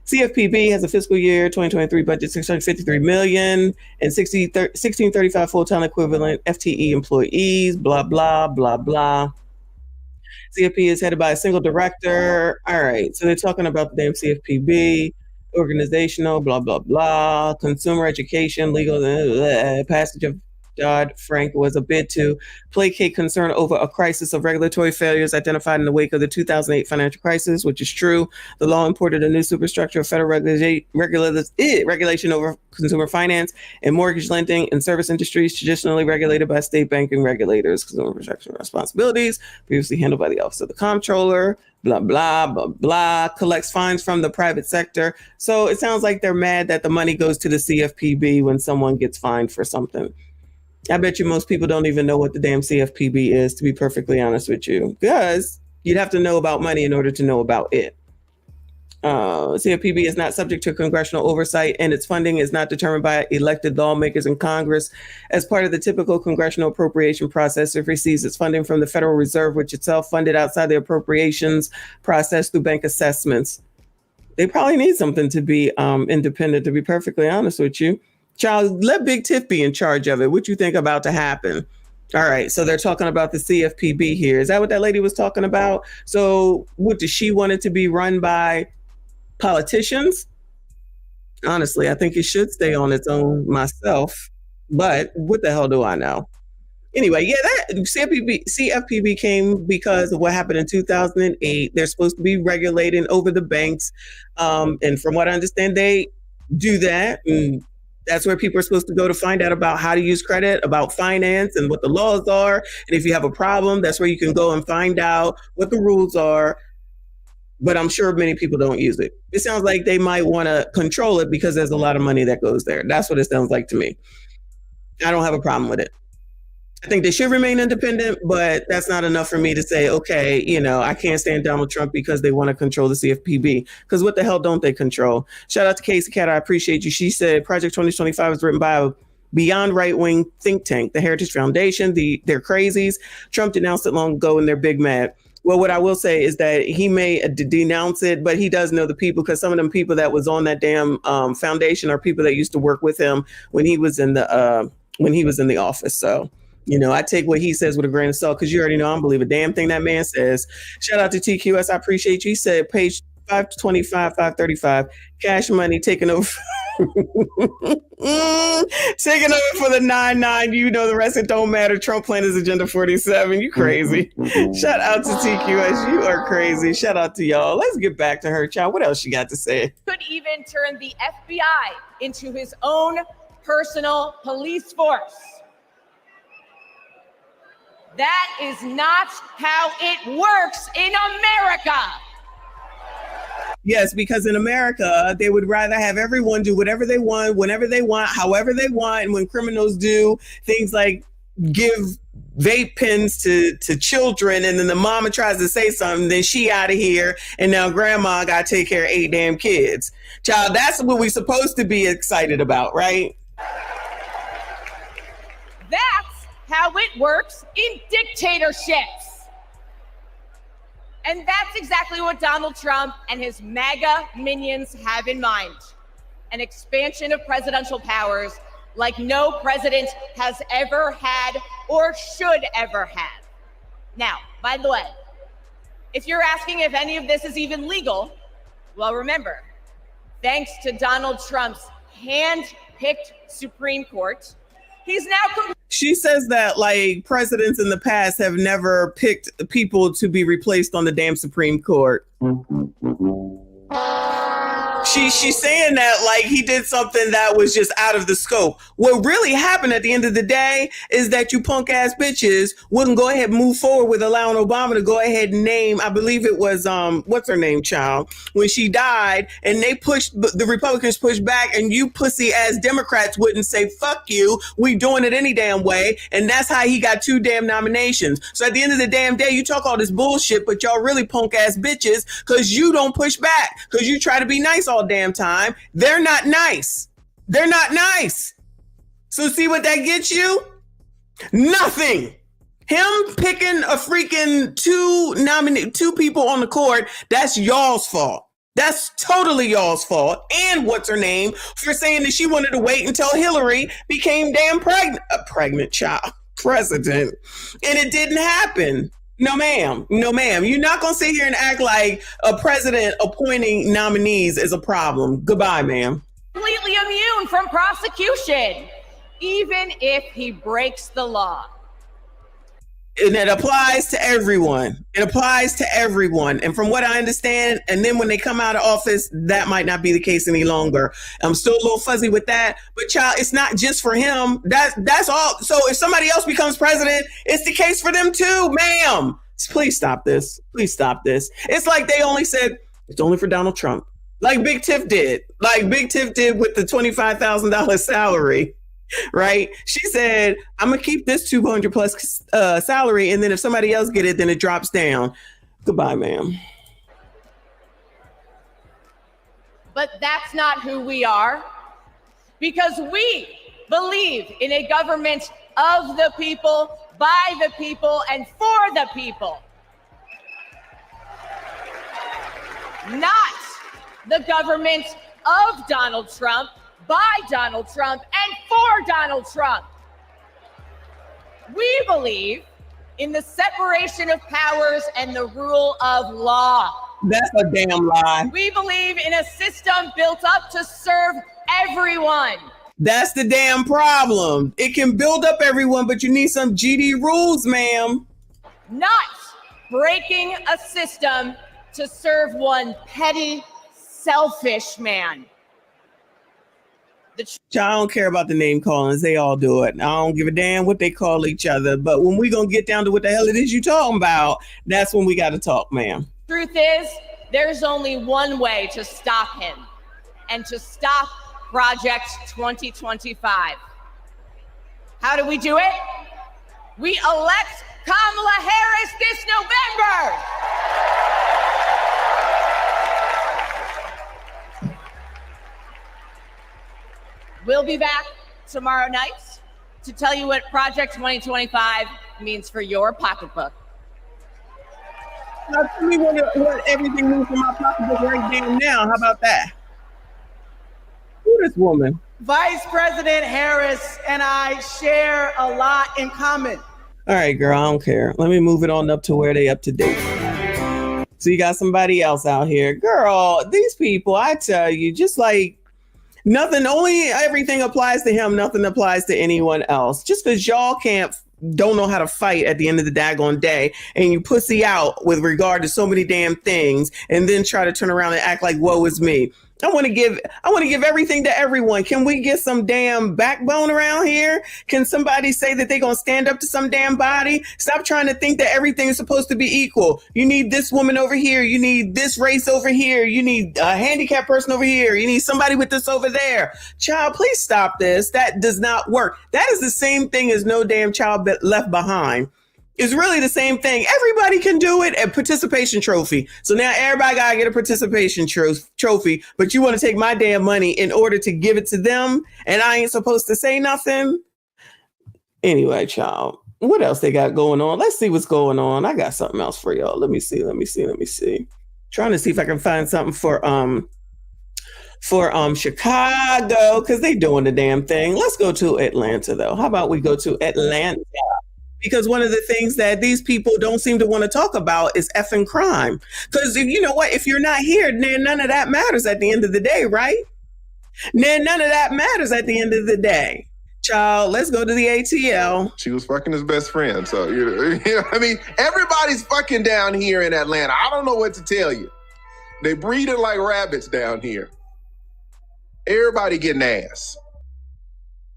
CFPB has a fiscal year 2023 budget $653 million and 1635 full-time equivalent FTE employees, blah, blah, blah, blah. CFP is headed by a single director. All right, so they're talking about the damn CFPB, organizational, blah, blah, blah, consumer education, legal, passage of Dodd-Frank was a bid to placate concern over a crisis of regulatory failures identified in the wake of the 2008 financial crisis, which is true. The law imported a new superstructure of federal regulation over consumer finance and mortgage lending in service industries traditionally regulated by state banking regulators. Consumer protection responsibilities previously handled by the Office of the Comptroller, blah, blah, blah, blah, collects fines from the private sector. So it sounds like they're mad that the money goes to the CFPB when someone gets fined for something. I bet you most people don't even know what the damn CFPB is, to be perfectly honest with you, because you'd have to know about money in order to know about it. CFPB is not subject to congressional oversight, and its funding is not determined by elected lawmakers in Congress. As part of the typical congressional appropriation process, it receives its funding from the Federal Reserve, which itself funded outside the appropriations process through bank assessments. They probably need something to be independent, to be perfectly honest with you. Child, let Big Tiff be in charge of it. What you think about to happen? All right, so they're talking about the CFPB here. Is that what that lady was talking about? So what, does she want it to be run by politicians? Honestly, I think it should stay on its own myself, but what the hell do I know? Anyway, yeah, that CFPB came because of what happened in 2008. They're supposed to be regulating over the banks. And from what I understand, they do that. And that's where people are supposed to go to find out about how to use credit, about finance and what the laws are. And if you have a problem, that's where you can go and find out what the rules are. But I'm sure many people don't use it. It sounds like they might want to control it because there's a lot of money that goes there. That's what it sounds like to me. I don't have a problem with it. I think they should remain independent, but that's not enough for me to say, okay, you know, I can't stand Donald Trump because they want to control the CFPB. Because what the hell don't they control? Shout out to Casey Cat. I appreciate you. She said Project 2025 was written by a beyond right-wing think tank, the Heritage Foundation. They're crazies. Trump denounced it long ago and they're big mad. Well, what I will say is that he may denounce it, but he does know the people, because some of them people that was on that damn foundation are people that used to work with him when he was in the office. So, you know, I take what he says with a grain of salt, because you already know I don't believe a damn thing that man says. Shout out to TQS. I appreciate you. He said page 525, 535, cash money taking over. Taking over for the 9-9. You know the rest, it don't matter. Trump plan is Agenda 47. You crazy. Shout out to TQS. You are crazy. Shout out to y'all. Let's get back to her, child. What else you got to say?
Could even turn the FBI into his own personal police force. That is not how it works in America.
Yes, because in America, they would rather have everyone do whatever they want, whenever they want, however they want. And when criminals do things like give vape pens to children, and then the mama tries to say something, then she out of here. And now grandma got to take care of 8 damn kids. Child, that's what we're supposed to be excited about, right?
That's how it works in dictatorships. And that's exactly what Donald Trump and his MAGA minions have in mind. An expansion of presidential powers like no president has ever had or should ever have. Now, by the way, if you're asking if any of this is even legal, well, remember, thanks to Donald Trump's hand-picked Supreme Court, he's now...
She says that like presidents in the past have never picked people to be replaced on the damn Supreme Court. She's saying that like he did something that was just out of the scope. What really happened at the end of the day is that you punk ass bitches wouldn't go ahead and move forward with allowing Obama to go ahead and name, I believe it was, what's her name, child, when she died, and they pushed, the Republicans pushed back, and you pussy ass Democrats wouldn't say, fuck you, we doing it any damn way. And that's how he got 2 damn nominations. So at the end of the damn day, you talk all this bullshit, but y'all really punk ass bitches because you don't push back, because you try to be nice all damn time. They're not nice. They're not nice. So see what that gets you? Nothing. Him picking a freaking 2 people on the court, that's y'all's fault. That's totally y'all's fault. And what's her name for saying that she wanted to wait until Hillary became damn pregnant child president. And it didn't happen. No, ma'am. No, ma'am. You're not going to sit here and act like a president appointing nominees is a problem. Goodbye, ma'am.
Completely immune from prosecution, even if he breaks the law.
And it applies to everyone. It applies to everyone. And from what I understand, and then when they come out of office, that might not be the case any longer. I'm still a little fuzzy with that. But child, it's not just for him. That's all. So if somebody else becomes president, it's the case for them too, ma'am. Please stop this. Please stop this. It's like they only said it's only for Donald Trump. Like Big Tiff did. Like Big Tiff did with the $25,000 salary. Right? She said, I'm gonna keep this 200 plus salary, and then if somebody else get it, then it drops down. Goodbye, ma'am.
But that's not who we are, because we believe in a government of the people, by the people, and for the people. Not the government of Donald Trump, by Donald Trump, and for Donald Trump. We believe in the separation of powers and the rule of law.
That's a damn lie.
We believe in a system built up to serve everyone.
That's the damn problem. It can build up everyone, but you need some GD rules, ma'am.
Not breaking a system to serve one petty, selfish man.
I don't care about the name callings. They all do it. I don't give a damn what they call each other. But when we gonna get down to what the hell it is you talking about, that's when we got to talk, ma'am.
Truth is, there's only one way to stop him, and to stop Project 2025. How do we do it? We elect Kamala Harris this November. We'll be back tomorrow night to tell you what Project 2025 means for your pocketbook.
Now tell me what everything means for my pocketbook right damn now. How about that? Who this woman?
Vice President Harris and I share a lot in common.
All right, girl, I don't care. Let me move it on up to where they up to date. So you got somebody else out here. Girl, these people, I tell you, just like nothing, only everything applies to him. Nothing applies to anyone else. Just because y'all don't know how to fight at the end of the daggone day, and you pussy out with regard to so many damn things, and then try to turn around and act like woe is me. I want to give everything to everyone. Can we get some damn backbone around here? Can somebody say that they're going to stand up to some damn body? Stop trying to think that everything is supposed to be equal. You need this woman over here. You need this race over here. You need a handicapped person over here. You need somebody with this over there. Child, please stop this. That does not work. That is the same thing as no damn child left behind. It's really the same thing. Everybody can do it. A participation trophy. So now everybody got to get a participation trophy, but you want to take my damn money in order to give it to them, and I ain't supposed to say nothing? Anyway, child, What else they got going on? Let's see what's going on. I got something else for y'all. Let me see. Trying to see if I can find something for Chicago, because they doing the damn thing. Let's go to Atlanta, though. How about we go to Atlanta? Because one of the things that these people don't seem to want to talk about is effing crime. Because you know what? If you're not here, then none of that matters at the end of the day, right? Then none of that matters at the end of the day. Child, let's go to the ATL.
She was fucking his best friend. So, I mean, everybody's fucking down here in Atlanta. I don't know what to tell you. They breeding like rabbits down here. Everybody getting ass.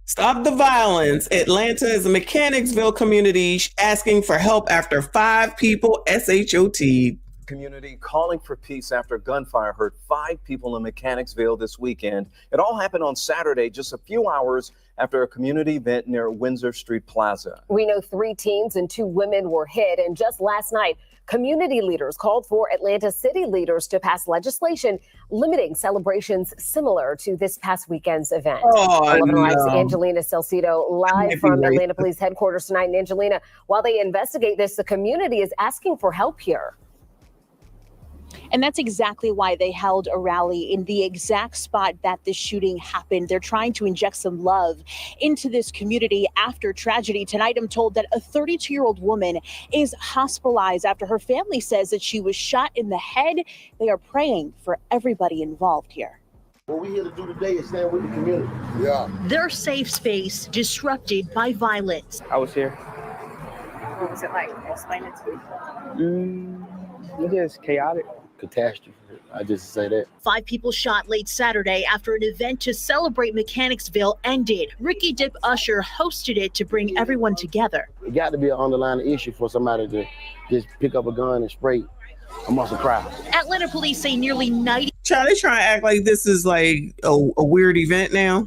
Stop the violence. Atlanta is a Mechanicsville community asking for help after 5 people SHOT'd.
Community calling for peace after gunfire hurt 5 people in Mechanicsville this weekend. It all happened on Saturday, just a few hours after a community event near Windsor Street Plaza.
We know 3 teens and 2 women were hit, and just last night, community leaders called for Atlanta city leaders to pass legislation limiting celebrations similar to this past weekend's event. 11 Live's Angelina Salcido live from Atlanta Police Headquarters tonight. And Angelina, while they investigate this, the community is asking for help here.
And that's exactly why they held a rally in the exact spot that this shooting happened. They're trying to inject some love into this community after tragedy. Tonight, I'm told that a 32-year-old woman is hospitalized after her family says that she was shot in the head. They are praying for everybody involved here.
What we're here to do today is stand with the community. Yeah.
Their safe space disrupted by violence.
I was here.
What was it like? Explain it to me.
It is chaotic. Catastrophe. I just say that.
5 people shot late Saturday after an event to celebrate Mechanicsville ended. Ricky Dip Usher hosted it to bring everyone together.
It got to be an underlying issue for somebody to just pick up a gun and spray amongst a crowd.
Atlanta police say nearly 90.
Child, they trying to act like this is like a weird event now.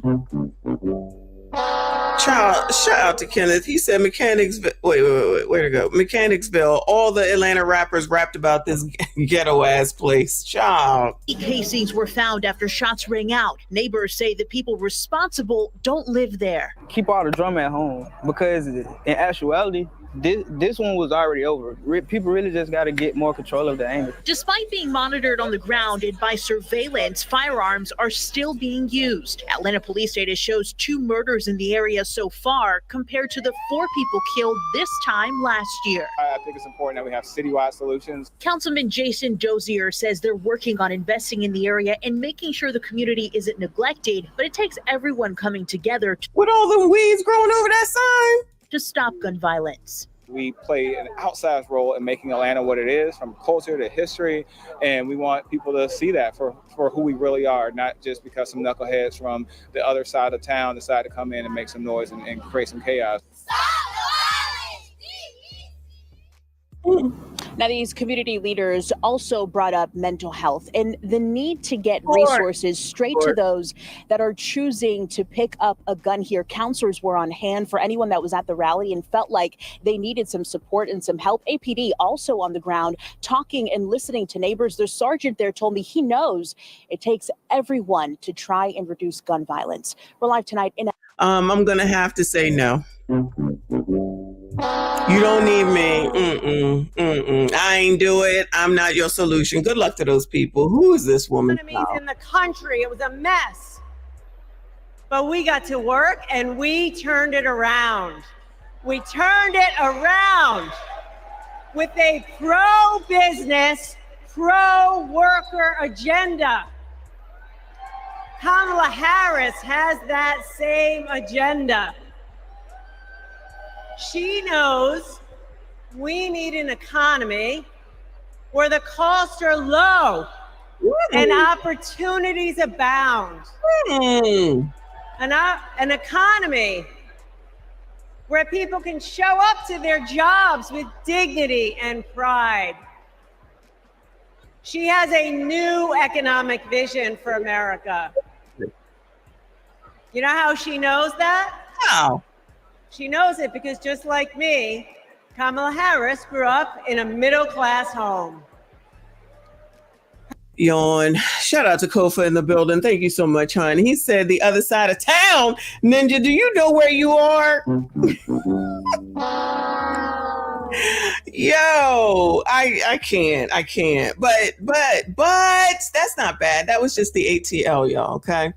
Child, shout out to Kenneth. He said Mechanicsville. Wait, where to go? Mechanicsville. All the Atlanta rappers rapped about this ghetto ass place. Child.
Casings were found after shots rang out. Neighbors say the people responsible don't live there.
Keep all the drama at home because in actuality, this one was already over. People really just got to get more control of the anger.
Despite being monitored on the ground and by surveillance, firearms are still being used. Atlanta police data shows 2 murders in the area so far compared to the 4 people killed this time last year.
I think it's important that we have citywide solutions.
Councilman Jason Dozier says they're working on investing in the area and making sure the community isn't neglected, but it takes everyone coming together
with all the weeds growing over that sign
to stop gun violence.
We play an outsized role in making Atlanta what it is, from culture to history, and we want people to see that for who we really are, not just because some knuckleheads from the other side of town decide to come in and make some noise and create some chaos.
Now, these community leaders also brought up mental health and the need to get resources straight to those that are choosing to pick up a gun here. Counselors were on hand for anyone that was at the rally and felt like they needed some support and some help. APD also on the ground talking and listening to neighbors. The sergeant there told me he knows it takes everyone to try and reduce gun violence. We're live tonight in.
I'm going to have to say no. You don't need me. I ain't do it. I'm not your solution. Good luck to those people. Who is this woman?
Enemies in the country. It was a mess. But we got to work and we turned it around. We turned it around with a pro-business, pro-worker agenda. Kamala Harris has that same agenda. She knows we need an economy where the costs are low and opportunities abound. An economy where people can show up to their jobs with dignity and pride. She has a new economic vision for America. You know how she knows that?
How?
She knows it because just like me, Kamala Harris grew up in a middle-class home.
Yawn. Shout out to Kofa in the building. Thank you so much, hon. He said the other side of town. Ninja, do you know where you are? Yo, I can't. But that's not bad. That was just the ATL, y'all. Okay.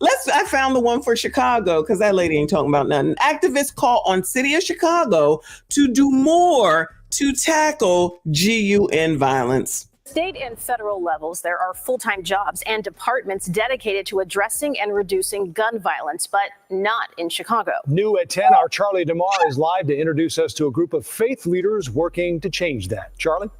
I found the one for Chicago because that lady ain't talking about nothing. Activists call on City of Chicago to do more to tackle GUN violence.
State and federal levels, there are full-time jobs and departments dedicated to addressing and reducing gun violence, but not in Chicago.
New at 10, our Charlie DeMar is live to introduce us to a group of faith leaders working to change that. Charlie?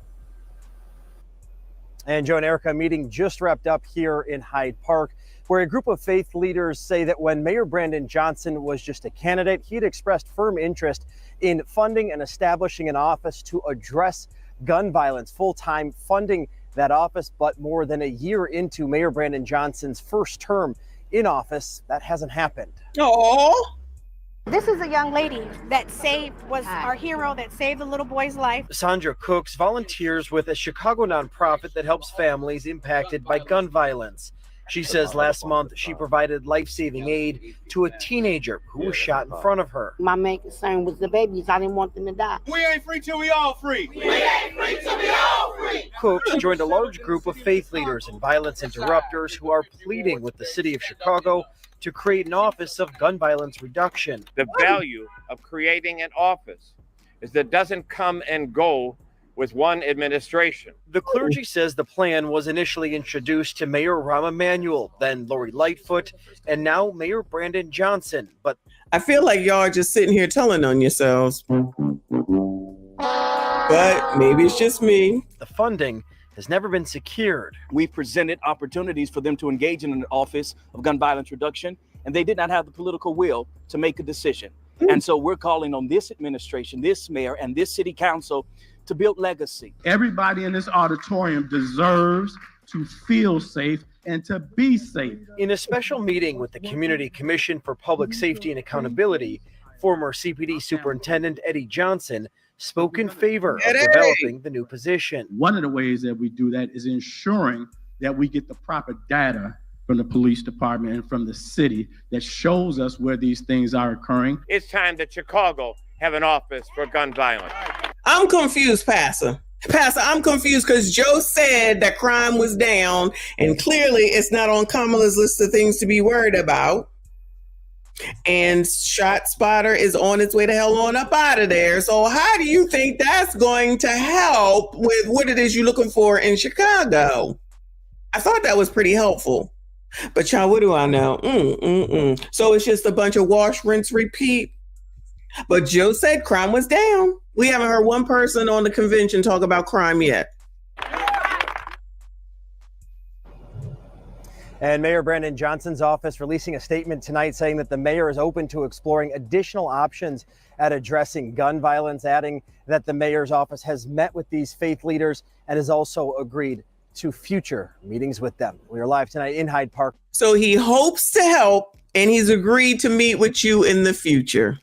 And Joe and Erica, meeting just wrapped up here in Hyde Park, where a group of faith leaders say that when Mayor Brandon Johnson was just a candidate, he'd expressed firm interest in funding and establishing an office to address gun violence, full-time funding that office. But more than a year into Mayor Brandon Johnson's first term in office, that hasn't happened.
Oh,
this is a young lady that was our hero that saved the little boy's life.
Sandra Cooks volunteers with a Chicago nonprofit that helps families impacted by gun violence. She says last month she provided life-saving aid to a teenager who was shot in front of her.
My main concern was the babies. I didn't want them to die.
We ain't free till we all free. We ain't free till we all free.
Cooks joined a large group of faith leaders and violence interrupters who are pleading with the city of Chicago to create an office of gun violence reduction.
The value of creating an office is that it doesn't come and go with one administration.
The clergy says the plan was initially introduced to Mayor Rahm Emanuel, then Lori Lightfoot, and now Mayor Brandon Johnson. But
I feel like y'all are just sitting here telling on yourselves. But maybe it's just me.
The funding has never been secured.
We presented opportunities for them to engage in an office of gun violence reduction, and they did not have the political will to make a decision. And so we're calling on this administration, this mayor, and this city council to build legacy.
Everybody in this auditorium deserves to feel safe and to be safe.
In a special meeting with the Community Commission for Public Safety and Accountability, former CPD Superintendent Eddie Johnson spoke in favor of developing the new position.
One of the ways that we do that is ensuring that we get the proper data from the police department and from the city that shows us where these things are occurring.
It's time that Chicago have an office for gun violence.
I'm confused, Pastor. I'm confused because Joe said that crime was down, and clearly it's not on Kamala's list of things to be worried about. And Shot Spotter is on its way to hell on up out of there. So how do you think that's going to help with what it is you're looking for in Chicago? I thought that was pretty helpful. But y'all, what do I know? So it's just a bunch of wash, rinse, repeat. But Joe said crime was down. We haven't heard one person on the convention talk about crime yet.
And Mayor Brandon Johnson's office releasing a statement tonight saying that the mayor is open to exploring additional options at addressing gun violence, adding that the mayor's office has met with these faith leaders and has also agreed to future meetings with them. We are live tonight in Hyde Park.
So he hopes to help, and he's agreed to meet with you in the future.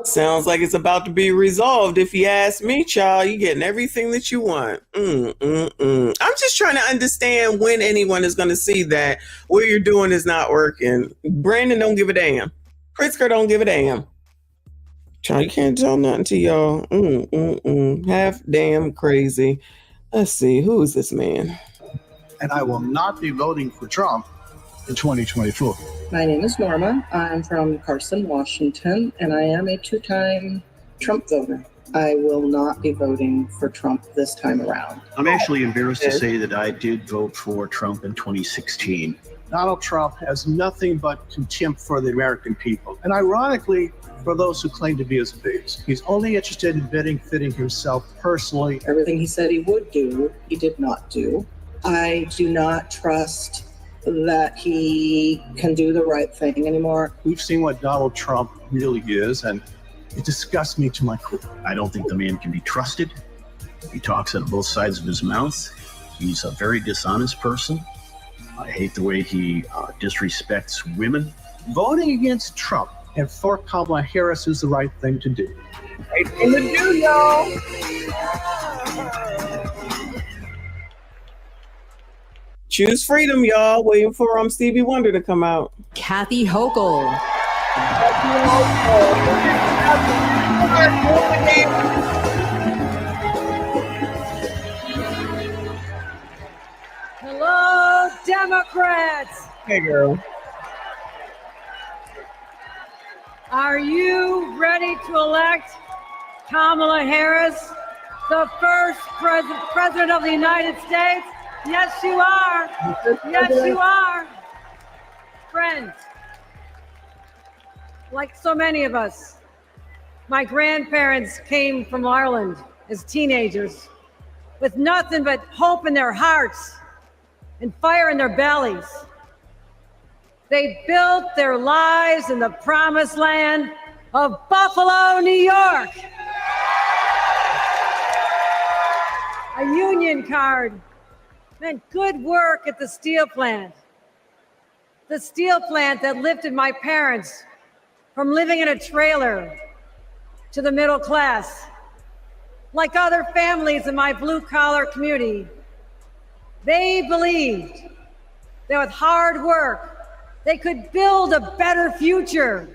Sounds like it's about to be resolved. If you ask me, child, you're getting everything that you want. I'm just trying to understand when anyone is going to see that what you're doing is not working. Brandon don't give a damn. Pritzker don't give a damn. Child, you can't tell nothing to y'all. Half damn crazy. Let's see. Who is this man?
And I will not be voting for Trump in 2024.
My name is Norma. I'm from Carson, Washington, and I am a two-time Trump voter. I will not be voting for Trump this time around.
I'm actually embarrassed to say that I did vote for Trump in 2016.
Donald Trump has nothing but contempt for the American people. And ironically, for those who claim to be his base, he's only interested in benefiting himself personally.
Everything he said he would do, he did not do. I do not trust that he can do the right thing anymore.
We've seen what Donald Trump really is, and it disgusts me to my core.
I don't think the man can be trusted. He talks out of both sides of his mouth. He's a very dishonest person. I hate the way he disrespects women.
Voting against Trump and for Kamala Harris is the right thing to do.
Right thing to do, y'all. Choose freedom, y'all. Waiting for Stevie Wonder to come out.
Kathy Hochul.
Hello, Democrats.
Hey, girl.
Are you ready to elect Kamala Harris, the first president of the United States? Yes, you are. Yes, you are. Friends, like so many of us, my grandparents came from Ireland as teenagers with nothing but hope in their hearts and fire in their bellies. They built their lives in the promised land of Buffalo, New York. A union card meant good work at the steel plant. The steel plant that lifted my parents from living in a trailer to the middle class. Like other families in my blue-collar community, they believed that with hard work, they could build a better future,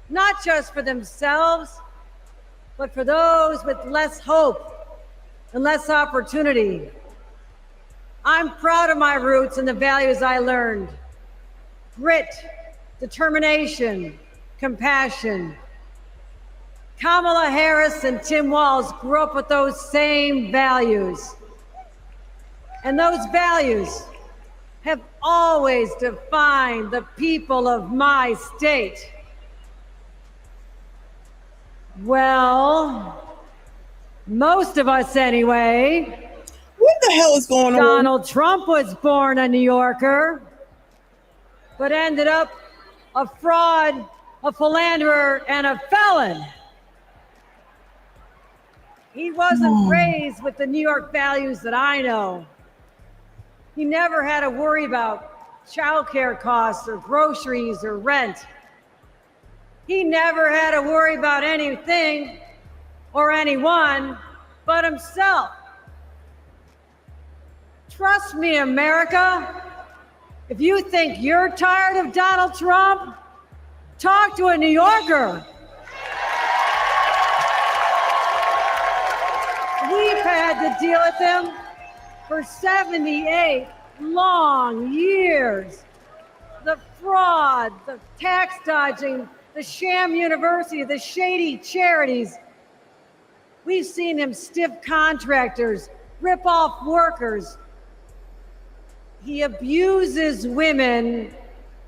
not just for themselves, but for those with less hope and less opportunity. I'm proud of my roots and the values I learned: grit, determination, compassion. Kamala Harris and Tim Walz grew up with those same values. And those values have always defined the people of my state. Well, most of us anyway.
What the hell is going on?
Donald Trump was born a New Yorker, but ended up a fraud, a philanderer, and a felon. He wasn't raised with the New York values that I know. He never had to worry about childcare costs or groceries or rent. He never had to worry about anything or anyone but himself. Trust me, America. If you think you're tired of Donald Trump, talk to a New Yorker. We've had to deal with him for 78 long years. The fraud, the tax dodging, the sham university, the shady charities. We've seen him stiff contractors, rip off workers. He abuses women,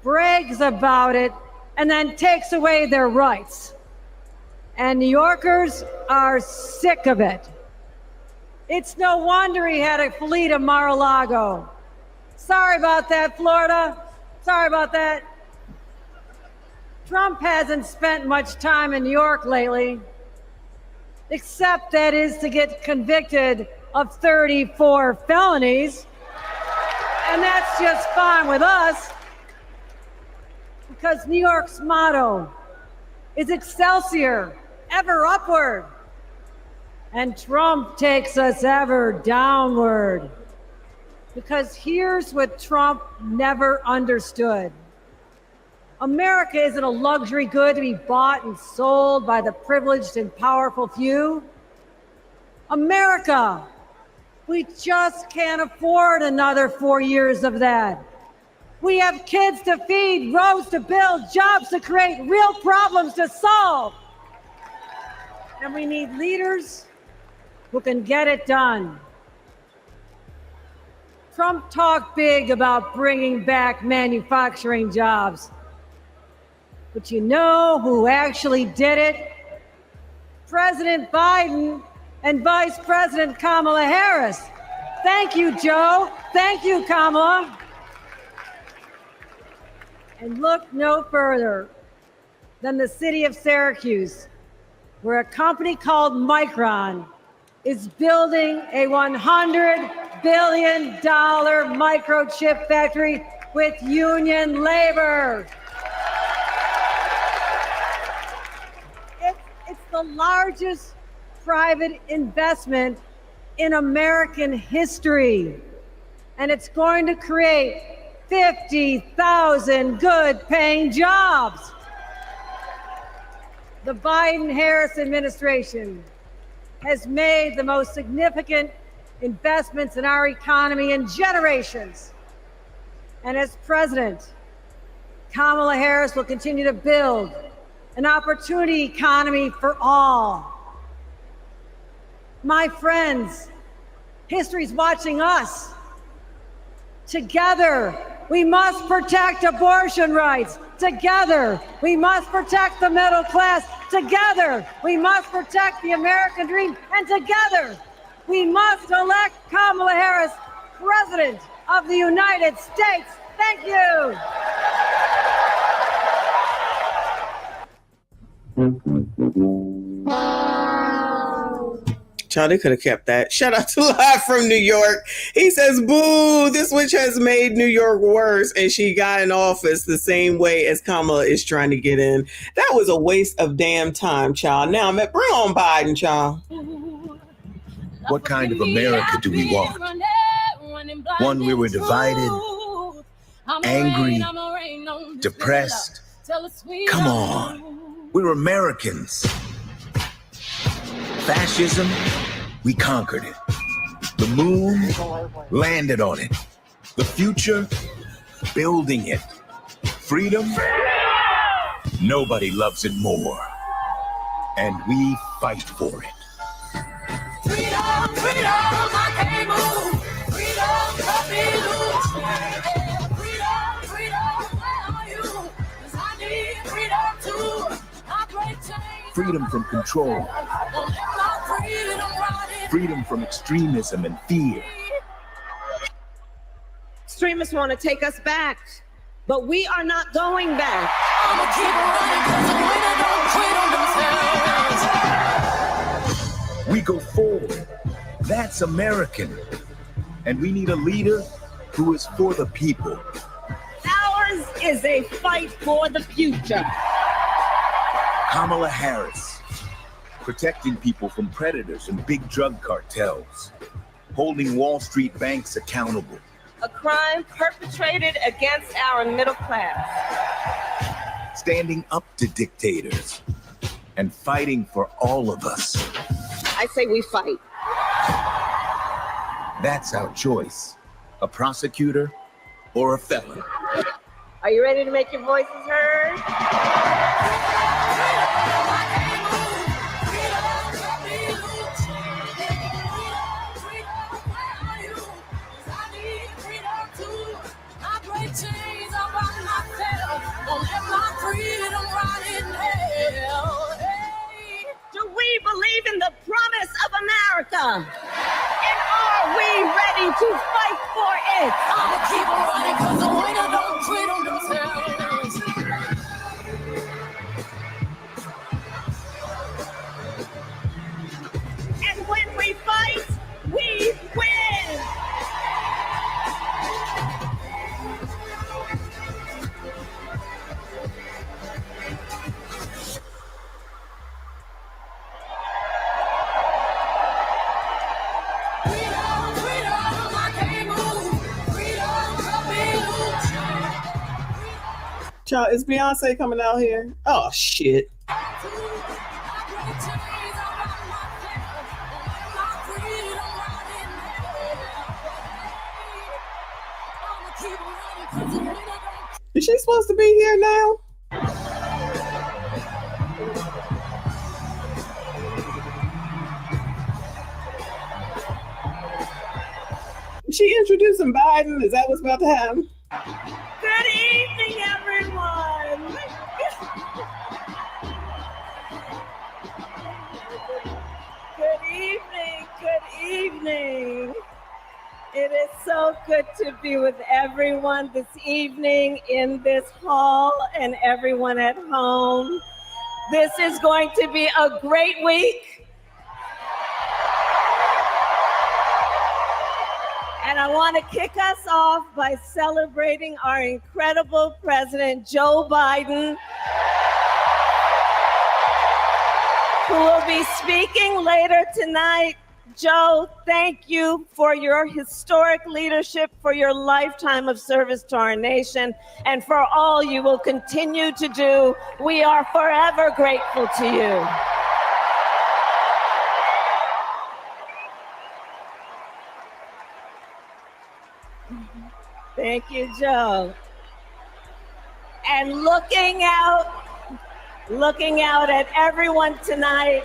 brags about it, and then takes away their rights. And New Yorkers are sick of it. It's no wonder he had a fleet of Mar-a-Lago. Sorry about that, Florida. Sorry about that. Trump hasn't spent much time in New York lately, except that is to get convicted of 34 felonies. And that's just fine with us, because New York's motto is Excelsior, ever upward. And Trump takes us ever downward. Because here's what Trump never understood. America isn't a luxury good to be bought and sold by the privileged and powerful few. America, we just can't afford another 4 years of that. We have kids to feed, roads to build, jobs to create, real problems to solve. And we need leaders who can get it done. Trump talked big about bringing back manufacturing jobs. But you know who actually did it? President Biden and Vice President Kamala Harris. Thank you, Joe. Thank you, Kamala. And look no further than the city of Syracuse, where a company called Micron is building a $100 billion microchip factory with union labor. It's the largest private investment in American history, and it's going to create 50,000 good-paying jobs. The Biden-Harris administration has made the most significant investments in our economy in generations. And as president, Kamala Harris will continue to build an opportunity economy for all. My friends, history's watching us. Together, we must protect abortion rights. Together, we must protect the middle class. Together, we must protect the American dream. And together, we must elect Kamala Harris, President of the United States. Thank you.
Child, they could have kept that. Shout out to Live from New York. He says, boo, this witch has made New York worse, and she got in office the same way as Kamala is trying to get in. That was a waste of damn time, child. Now, bring on Biden, child.
What kind of America do we want? One where we're divided, angry, depressed? Come on, we're Americans. Fascism, we conquered it. The moon, landed on it. The future, building it. Freedom, nobody loves it more. And we fight for it.
Freedom, freedom, I can't move. Freedom, let me loose. Freedom, freedom, where are you? 'Cause I need freedom too. I break chains.
Freedom from control. Freedom from extremism and fear.
Extremists want to take us back, but we are not going back.
I'ma keep running 'cause the winner don't quit on themselves.
We go forward. That's American. And we need a leader who is for the people.
Ours is a fight for the future.
Kamala Harris. Protecting people from predators and big drug cartels. Holding Wall Street banks accountable.
A crime perpetrated against our middle class.
Standing up to dictators. And fighting for all of us.
I say we fight.
That's our choice. A prosecutor or a felon.
Are you ready to make your voices heard? Do we believe in the promise of America? And are we ready to fight for it?
I'ma keep on running 'cause the winner don't quit on themselves.
And when we fight, we win.
Child, is Beyonce coming out here? Oh, shit. Is she supposed to be here now? Is she introducing Biden? Is that what's about to happen?
Good evening, everyone. Good evening. Good evening. It is so good to be with everyone this evening in this hall and everyone at home. This is going to be a great week. And I want to kick us off by celebrating our incredible President, Joe Biden, who will be speaking later tonight. Joe, thank you for your historic leadership, for your lifetime of service to our nation, and for all you will continue to do. We are forever grateful to you. Thank you, Joe. And looking out at everyone tonight,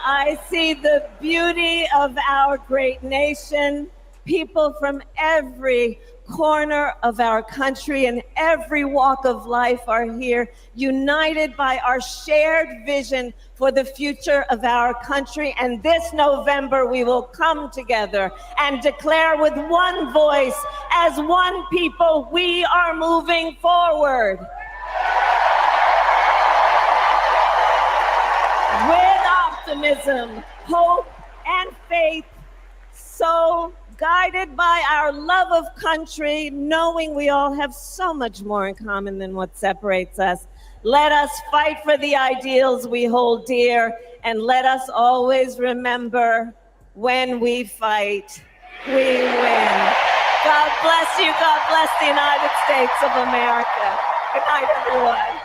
I see the beauty of our great nation. People from every corner of our country and every walk of life are here, united by our shared vision for the future of our country. And this November, we will come together and declare with one voice, as one people, we are moving forward. With optimism, hope, and faith, so guided by our love of country, knowing we all have so much more in common than what separates us. Let us fight for the ideals we hold dear, and let us always remember, when we fight, we win. God bless you. God bless the United States of America. Good night, everyone.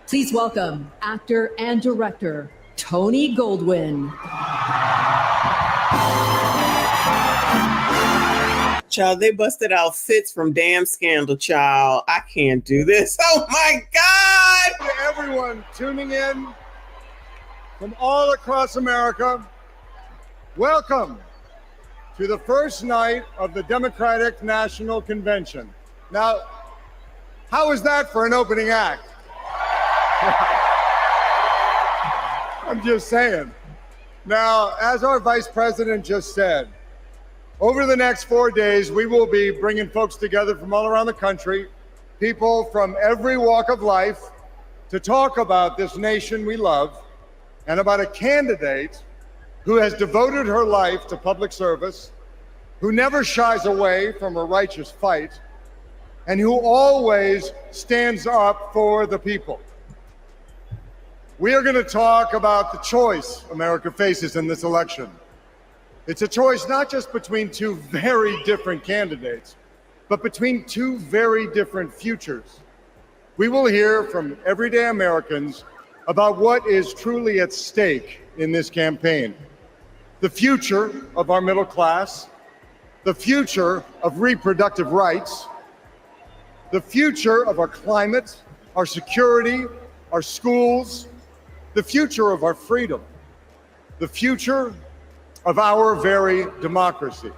Please welcome actor and director Tony Goldwyn.
Child, they busted out Fitz from Damn Scandal, child. I can't do this. Oh my God!
To everyone tuning in from all across America, welcome to the first night of the Democratic National Convention. Now, how is that for an opening act? I'm just saying. Now, as our Vice President just said, over the next 4 days, we will be bringing folks together from all around the country, people from every walk of life, to talk about this nation we love and about a candidate who has devoted her life to public service, who never shies away from a righteous fight, and who always stands up for the people. We are going to talk about the choice America faces in this election. It's a choice not just between two very different candidates, but between two very different futures. We will hear from everyday Americans about what is truly at stake in this campaign. The future of our middle class, the future of reproductive rights, the future of our climate, our security, our schools, the future of our freedom, the future of our very democracy.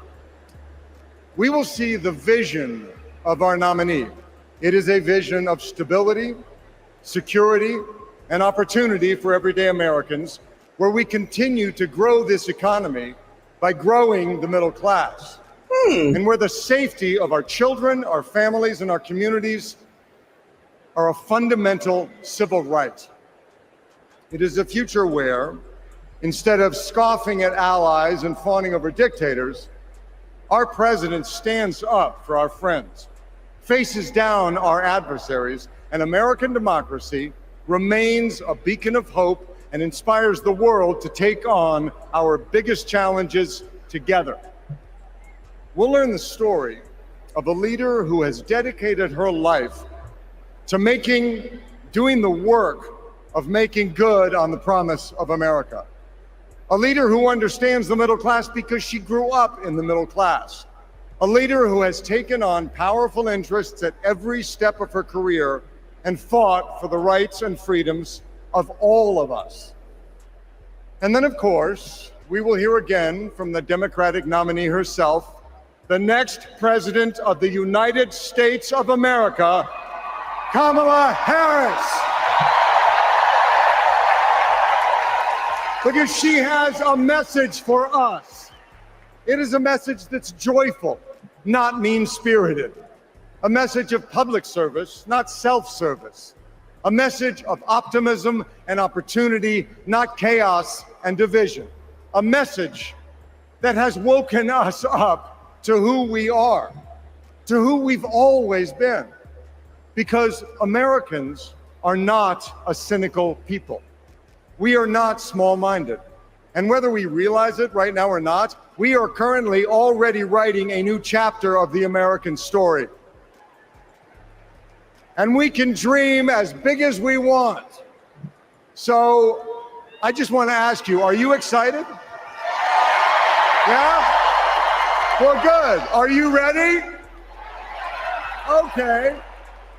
We will see the vision of our nominee. It is a vision of stability, security, and opportunity for everyday Americans, where we continue to grow this economy by growing the middle class, and where the safety of our children, our families, and our communities are a fundamental civil right. It is a future where, instead of scoffing at allies and fawning over dictators, our president stands up for our friends, faces down our adversaries, and American democracy remains a beacon of hope and inspires the world to take on our biggest challenges together. We'll learn the story of a leader who has dedicated her life to doing the work of making good on the promise of America. A leader who understands the middle class because she grew up in the middle class. A leader who has taken on powerful interests at every step of her career and fought for the rights and freedoms of all of us. And then, of course, we will hear again from the Democratic nominee herself, the next president of the United States of America, Kamala Harris. because she has a message for us. It is a message that's joyful, not mean-spirited. A message of public service, not self-service. A message of optimism and opportunity, not chaos and division. A message that has woken us up to who we are, to who we've always been. Because Americans are not a cynical people. We are not small-minded. And whether we realize it right now or not, we are currently already writing a new chapter of the American story. And we can dream as big as we want. So I just want to ask you, are you excited? Yeah? Well, good. Are you ready? Okay.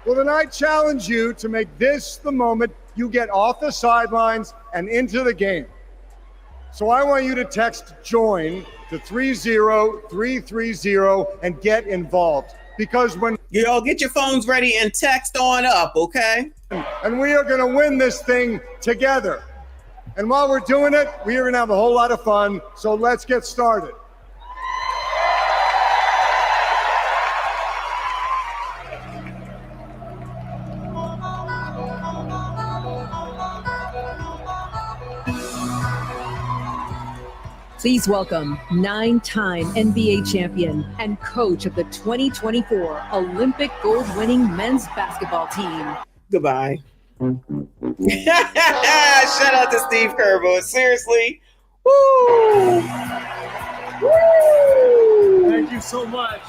Well, then I challenge you to make this the moment you get off the sidelines and into the game. So I want you to text JOIN to 30330 and get involved. Because when
y'all get your phones ready and text on up, okay?
And we are going to win this thing together. And while we're doing it, we are going to have a whole lot of fun. So let's get started.
Please welcome 9-time NBA champion and coach of the 2024 Olympic gold-winning men's basketball team.
Goodbye. Shout out to Steve Kerr, seriously. Woo! Woo!
Thank you so much.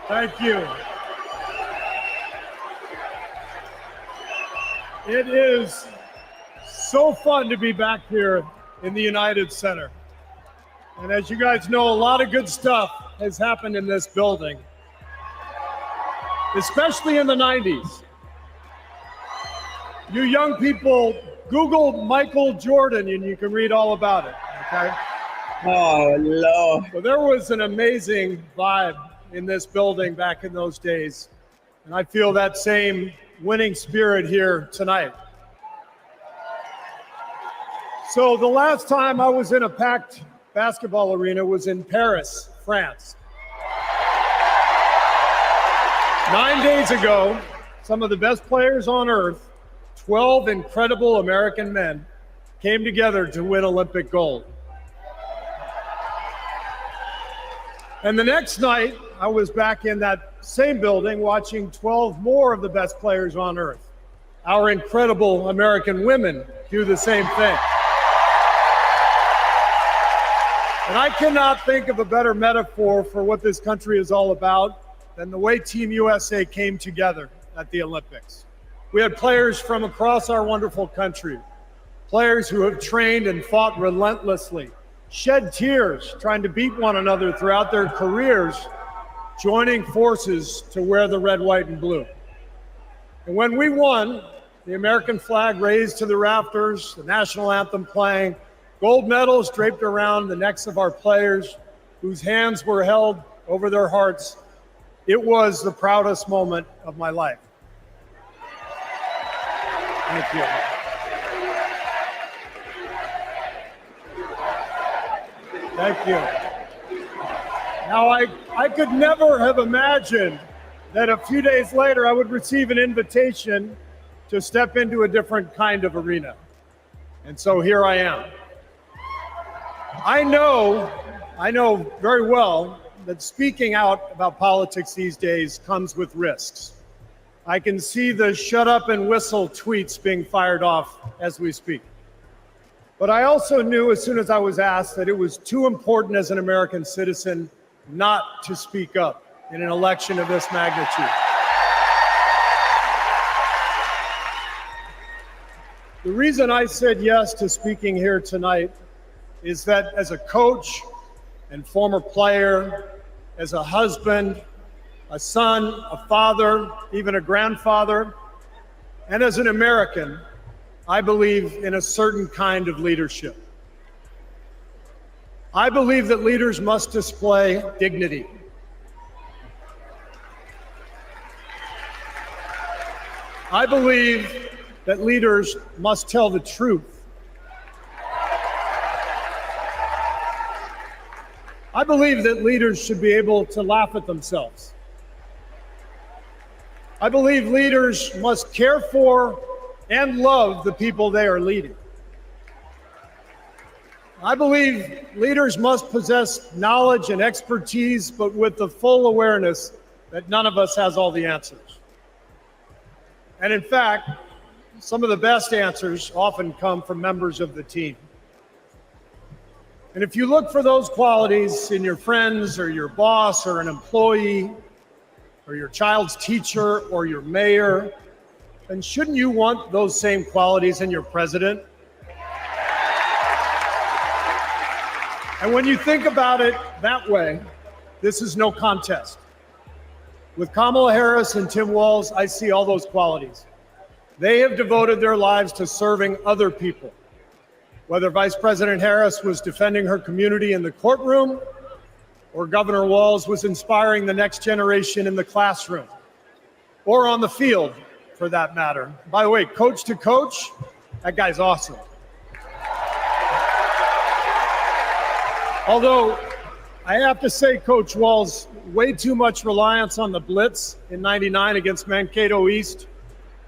Thank you. It is so fun to be back here in the United Center. And as you guys know, a lot of good stuff has happened in this building, especially in the 90s. You young people, Google Michael Jordan and you can read all about it, okay?
Oh, Lord.
So there was an amazing vibe in this building back in those days. And I feel that same winning spirit here tonight. So the last time I was in a packed basketball arena was in Paris, France. 9 days ago, some of the best players on earth, 12 incredible American men, came together to win Olympic gold. And the next night, I was back in that same building watching 12 more of the best players on earth. Our incredible American women do the same thing. And I cannot think of a better metaphor for what this country is all about than the way Team USA came together at the Olympics. We had players from across our wonderful country, players who have trained and fought relentlessly, shed tears trying to beat one another throughout their careers, joining forces to wear the red, white, and blue. And when we won, the American flag raised to the rafters, the national anthem playing, gold medals draped around the necks of our players whose hands were held over their hearts. It was the proudest moment of my life. Thank you. Thank you. Now, I could never have imagined that a few days later I would receive an invitation to step into a different kind of arena. And so here I am. I know very well that speaking out about politics these days comes with risks. I can see the shut up and whistle tweets being fired off as we speak. But I also knew as soon as I was asked that it was too important as an American citizen not to speak up in an election of this magnitude. The reason I said yes to speaking here tonight is that as a coach and former player, as a husband, a son, a father, even a grandfather, and as an American, I believe in a certain kind of leadership. I believe that leaders must display dignity. I believe that leaders must tell the truth. I believe that leaders should be able to laugh at themselves. I believe leaders must care for and love the people they are leading. I believe leaders must possess knowledge and expertise, but with the full awareness that none of us has all the answers. And in fact, some of the best answers often come from members of the team. And if you look for those qualities in your friends or your boss or an employee or your child's teacher or your mayor, then shouldn't you want those same qualities in your president? And when you think about it that way, this is no contest. With Kamala Harris and Tim Walz, I see all those qualities. They have devoted their lives to serving other people. Whether Vice President Harris was defending her community in the courtroom, or Governor Walz was inspiring the next generation in the classroom, or on the field, for that matter. By the way, coach to coach, that guy's awesome. Although, I have to say, Coach Walz, way too much reliance on the blitz in '99 against Mankato East.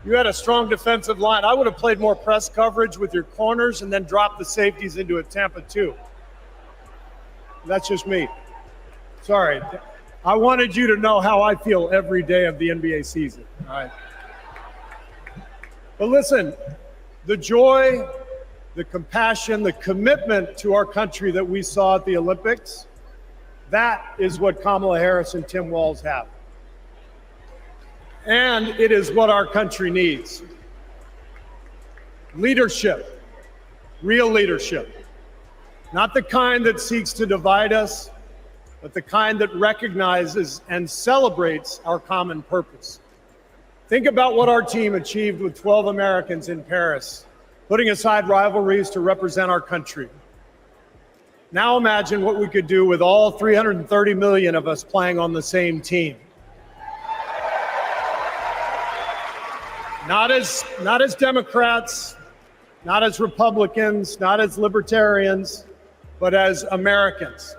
You had a strong defensive line. I would have played more press coverage with your corners and then dropped the safeties into a Tampa 2. That's just me. Sorry. I wanted you to know how I feel every day of the NBA season. All right. But listen, the joy, the compassion, the commitment to our country that we saw at the Olympics, that is what Kamala Harris and Tim Walz have. And it is what our country needs. Leadership, real leadership. Not the kind that seeks to divide us, but the kind that recognizes and celebrates our common purpose. Think about what our team achieved with 12 Americans in Paris, putting aside rivalries to represent our country. Now imagine what we could do with all 330 million of us playing on the same team. Not as Democrats, not as Republicans, not as libertarians, but as Americans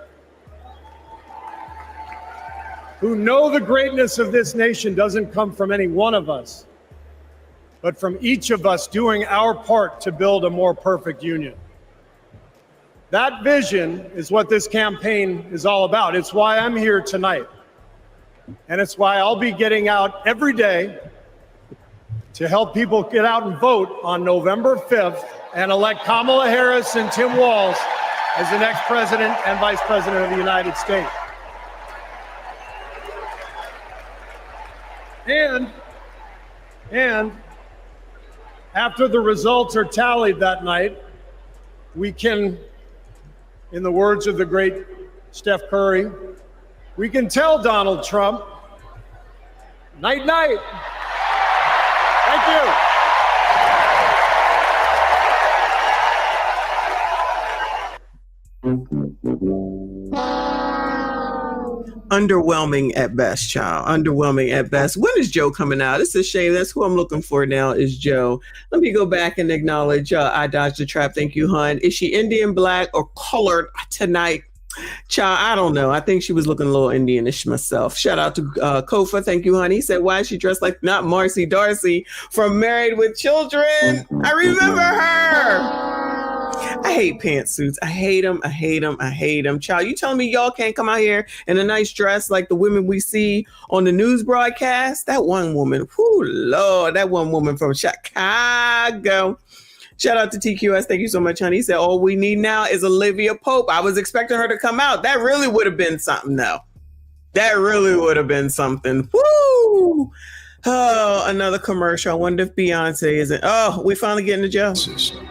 who know the greatness of this nation doesn't come from any one of us, but from each of us doing our part to build a more perfect union. That vision is what this campaign is all about. It's why I'm here tonight. And it's why I'll be getting out every day to help people get out and vote on November 5th and elect Kamala Harris and Tim Walz as the next president and vice president of the United States. And after the results are tallied that night, we can, in the words of the great Steph Curry, we can tell Donald Trump, night, night. Thank you.
Underwhelming at best, child. Underwhelming at best. When is Joe coming out? It's a shame. That's who I'm looking for now is Joe. Let me go back and acknowledge I dodged the trap. Thank you, hon. Is she Indian, black, or colored tonight? Child, I don't know. I think she was looking a little Indianish myself. Shout out to Kofa. Thank you, honey. He said, why is she dressed like not Marcy Darcy from Married with Children? I remember her. I hate pantsuits. I hate them. I hate them. I hate them. Child, you telling me y'all can't come out here in a nice dress like the women we see on the news broadcast? That one woman, whoo, Lord, that one woman from Chicago. Shout out to TQS. Thank you so much, honey. He said, all we need now is Olivia Pope. I was expecting her to come out. That really would have been something, though. That really would have been something. Woo! Oh, another commercial. I wonder if Beyonce isn't. Oh, we finally getting to Joe.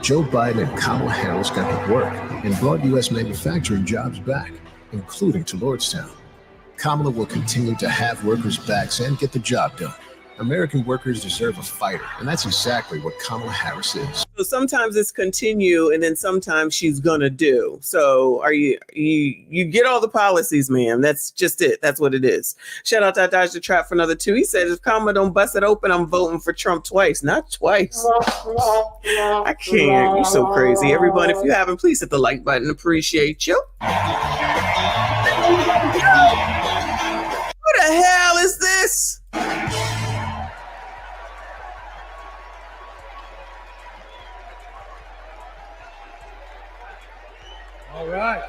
Joe Biden and Kamala Harris got to work and brought U.S. manufacturing jobs back, including to Lordstown. Kamala will continue to have workers' backs and get the job done. American workers deserve a fighter, and that's exactly what Kamala Harris is.
So sometimes it's continue, and then sometimes she's gonna do. So are you get all the policies, ma'am? That's just it. That's what it is. Shout out to Dodge the Trap for another 2. He said, if Kamala don't bust it open, I'm voting for Trump twice. Not twice. I can't. You're so crazy. Everyone, if you haven't, please hit the like button. Appreciate you. Who the hell is this?
All right.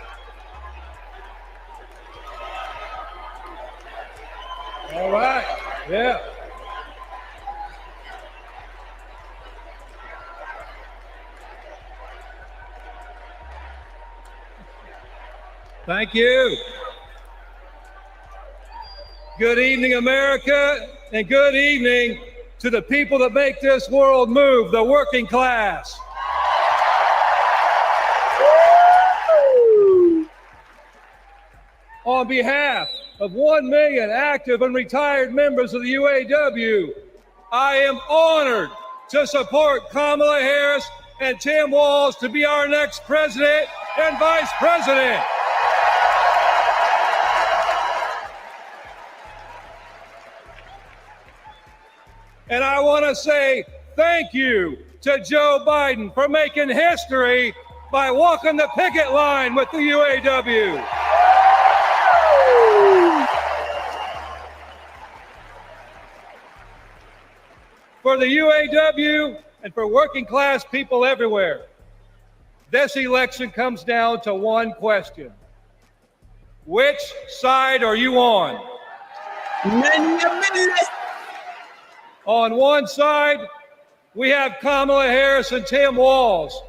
All right. Yeah. Thank you. Good evening, America, and good evening to the people that make this world move, the working class. On behalf of 1 million active and retired members of the UAW, I am honored to support Kamala Harris and Tim Walz to be our next president and vice president. And I want to say thank you to Joe Biden for making history by walking the picket line with the UAW. For the UAW and for working class people everywhere, this election comes down to one question. Which side are you on? On one side, we have Kamala Harris and Tim Walz,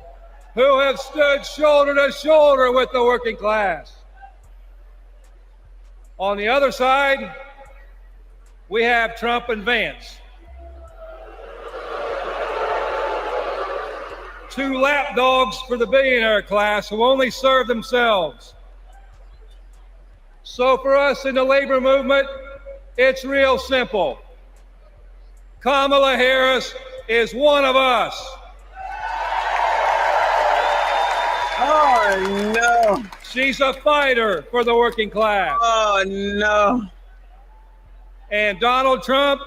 who have stood shoulder to shoulder with the working class. On the other side, we have Trump and Vance, two lapdogs for the billionaire class who only serve themselves. So for us in the labor movement, it's real simple. Kamala Harris is one of us.
Oh, no.
She's a fighter for the working class.
Oh, no.
And Donald Trump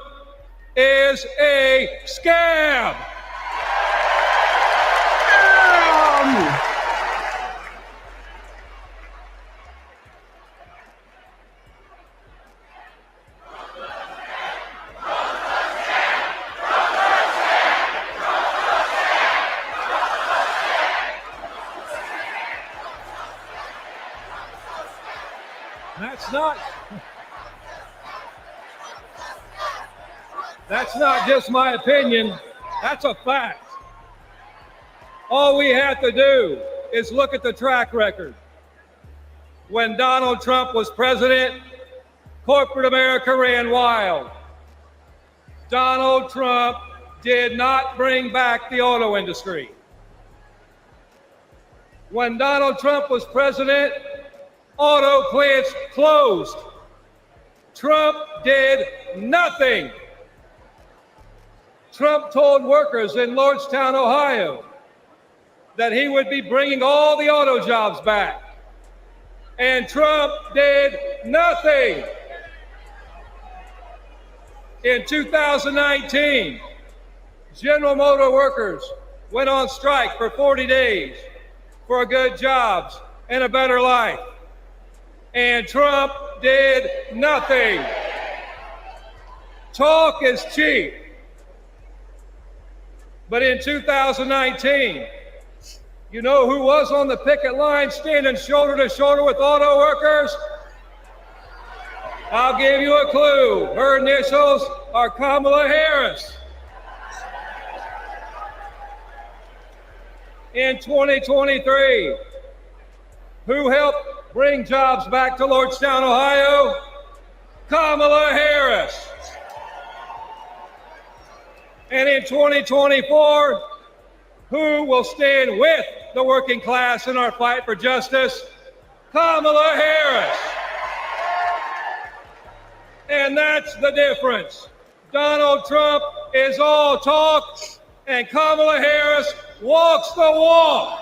is a scam. That's not just my opinion, that's a fact. All we have to do is look at the track record. When Donald Trump was president, corporate America ran wild. Donald Trump did not bring back the auto industry. When Donald Trump was president, auto plants closed. Trump did nothing. Trump told workers in Lordstown, Ohio, that he would be bringing all the auto jobs back. And Trump did nothing. In 2019, General Motor workers went on strike for 40 days for good jobs and a better life. And Trump did nothing. Talk is cheap. But in 2019, you know who was on the picket line standing shoulder to shoulder with auto workers? I'll give you a clue. Her initials are Kamala Harris. In 2023, who helped bring jobs back to Lordstown, Ohio? Kamala Harris. And in 2024, who will stand with the working class in our fight for justice? Kamala Harris. And that's the difference. Donald Trump is all talk, and Kamala Harris walks the walk.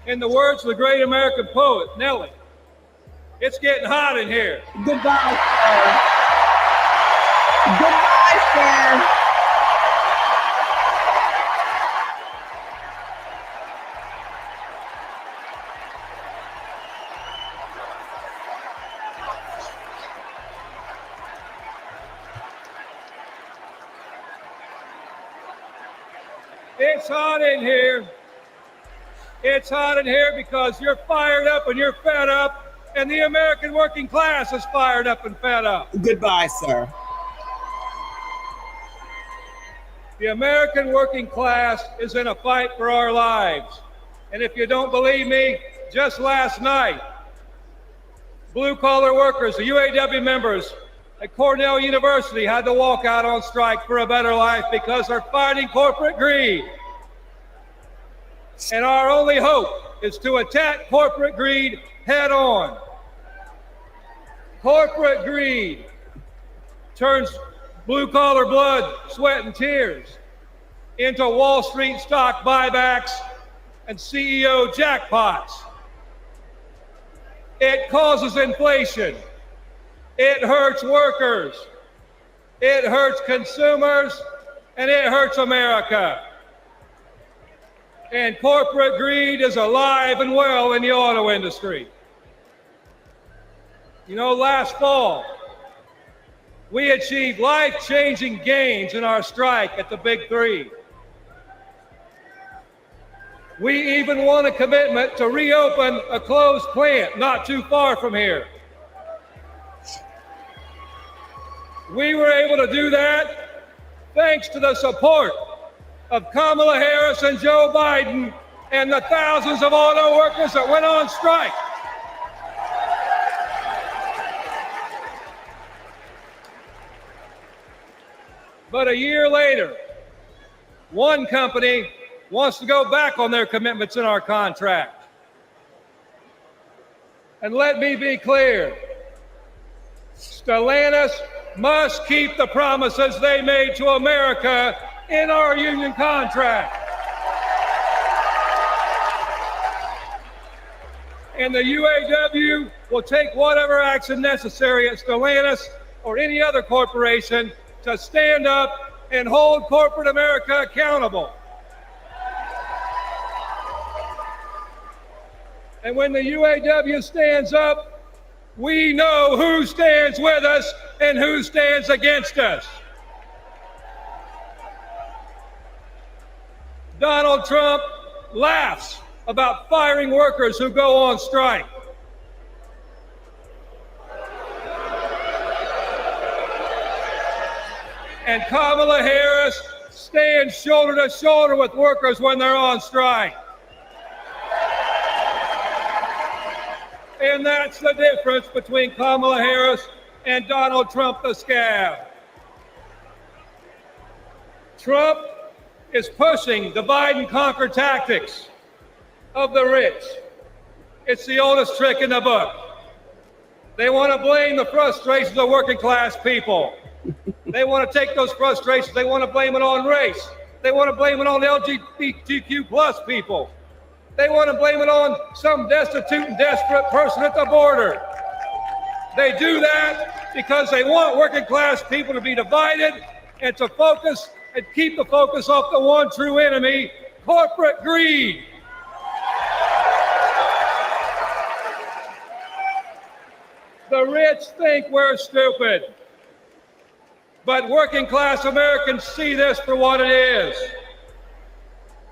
In the words of the great American poet, Nellie, it's getting hot in here.
Goodbye, sir. Goodbye, sir.
It's hot in here. It's hot in here because you're fired up and you're fed up, and the American working class is fired up and fed up.
Goodbye, sir.
The American working class is in a fight for our lives. And if you don't believe me, just last night, blue-collar workers, the UAW members at Cornell University had to walk out on strike for a better life because they're fighting corporate greed. And our only hope is to attack corporate greed head on. Corporate greed turns blue-collar blood, sweat, and tears into Wall Street stock buybacks and CEO jackpots. It causes inflation. It hurts workers. It hurts consumers, and it hurts America. And corporate greed is alive and well in the auto industry. You know, last fall, we achieved life-changing gains in our strike at the Big Three. We even won a commitment to reopen a closed plant not too far from here. We were able to do that thanks to the support of Kamala Harris and Joe Biden and the thousands of auto workers that went on strike. But a year later, one company wants to go back on their commitments in our contract. And let me be clear, Stellantis must keep the promises they made to America in our union contract. And the UAW will take whatever action necessary at Stellantis or any other corporation to stand up and hold corporate America accountable. And when the UAW stands up, we know who stands with us and who stands against us. Donald Trump laughs about firing workers who go on strike. And Kamala Harris stands shoulder to shoulder with workers when they're on strike. And that's the difference between Kamala Harris and Donald Trump the scab. Trump is pushing divide and conquer tactics of the rich. It's the oldest trick in the book. They want to blame the frustrations of working class people. They want to take those frustrations, they want to blame it on race. They want to blame it on LGBTQ plus people. They want to blame it on some destitute and desperate person at the border. They do that because they want working class people to be divided and to focus and keep the focus off the one true enemy, corporate greed. The rich think we're stupid, but working class Americans see this for what it is.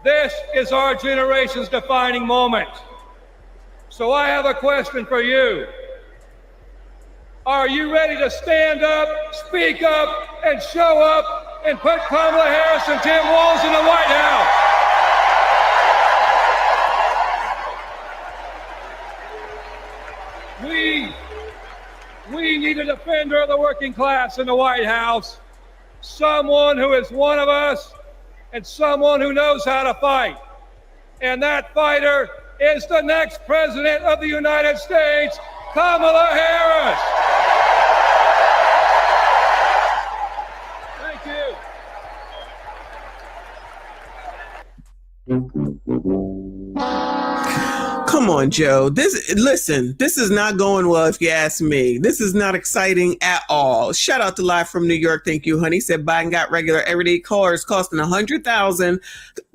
This is our generation's defining moment. So I have a question for you. Are you ready to stand up, speak up, and show up and put Kamala Harris and Tim Walz in the White House? We need a defender of the working class in the White House, someone who is one of us and someone who knows how to fight. And that fighter is the next president of the United States, Kamala Harris. you.
Come on, Joe. This is not going well if you ask me. This is not exciting at all. Shout out to Live from New York. Thank you, honey. Said Biden got regular everyday cars costing $100,000.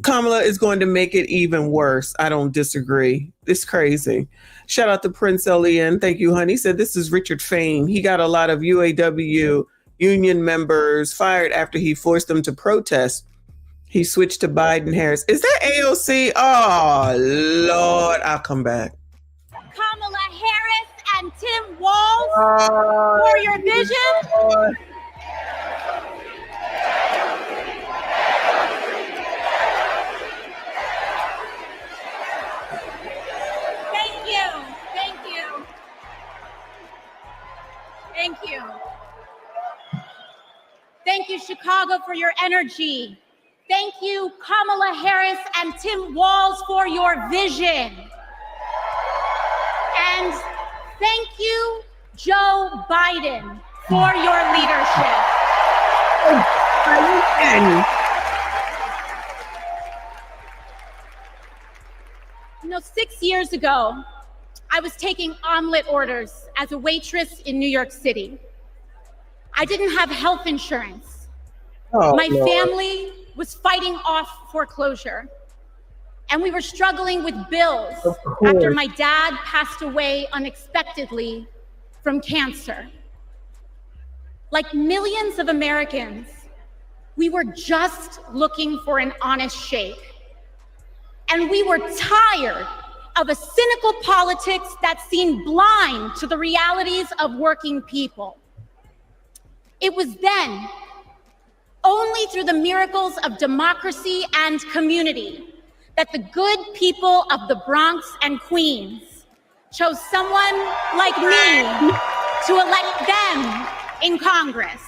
Kamala is going to make it even worse. I don't disagree. It's crazy. Shout out to Prince Elian. Thank you, honey. Said this is Richard Fain. He got a lot of UAW union members fired after he forced them to protest. He switched to Biden Harris. Is that AOC? Oh, Lord. I'll come back.
Kamala Harris and Tim Walz for your vision. Thank you. Thank you. Thank you. Thank you, Chicago, for your energy. Thank you, Kamala Harris and Tim Walz, for your vision. And thank you, Joe Biden, for your leadership. You know, 6 years ago, I was taking omelet orders as a waitress in New York City. I didn't have health insurance. My family was fighting off foreclosure. And we were struggling with bills after my dad passed away unexpectedly from cancer. Like millions of Americans, we were just looking for an honest shake. And we were tired of a cynical politics that seemed blind to the realities of working people. It was then, only through the miracles of democracy and community, that the good people of the Bronx and Queens chose someone like me to elect them in Congress.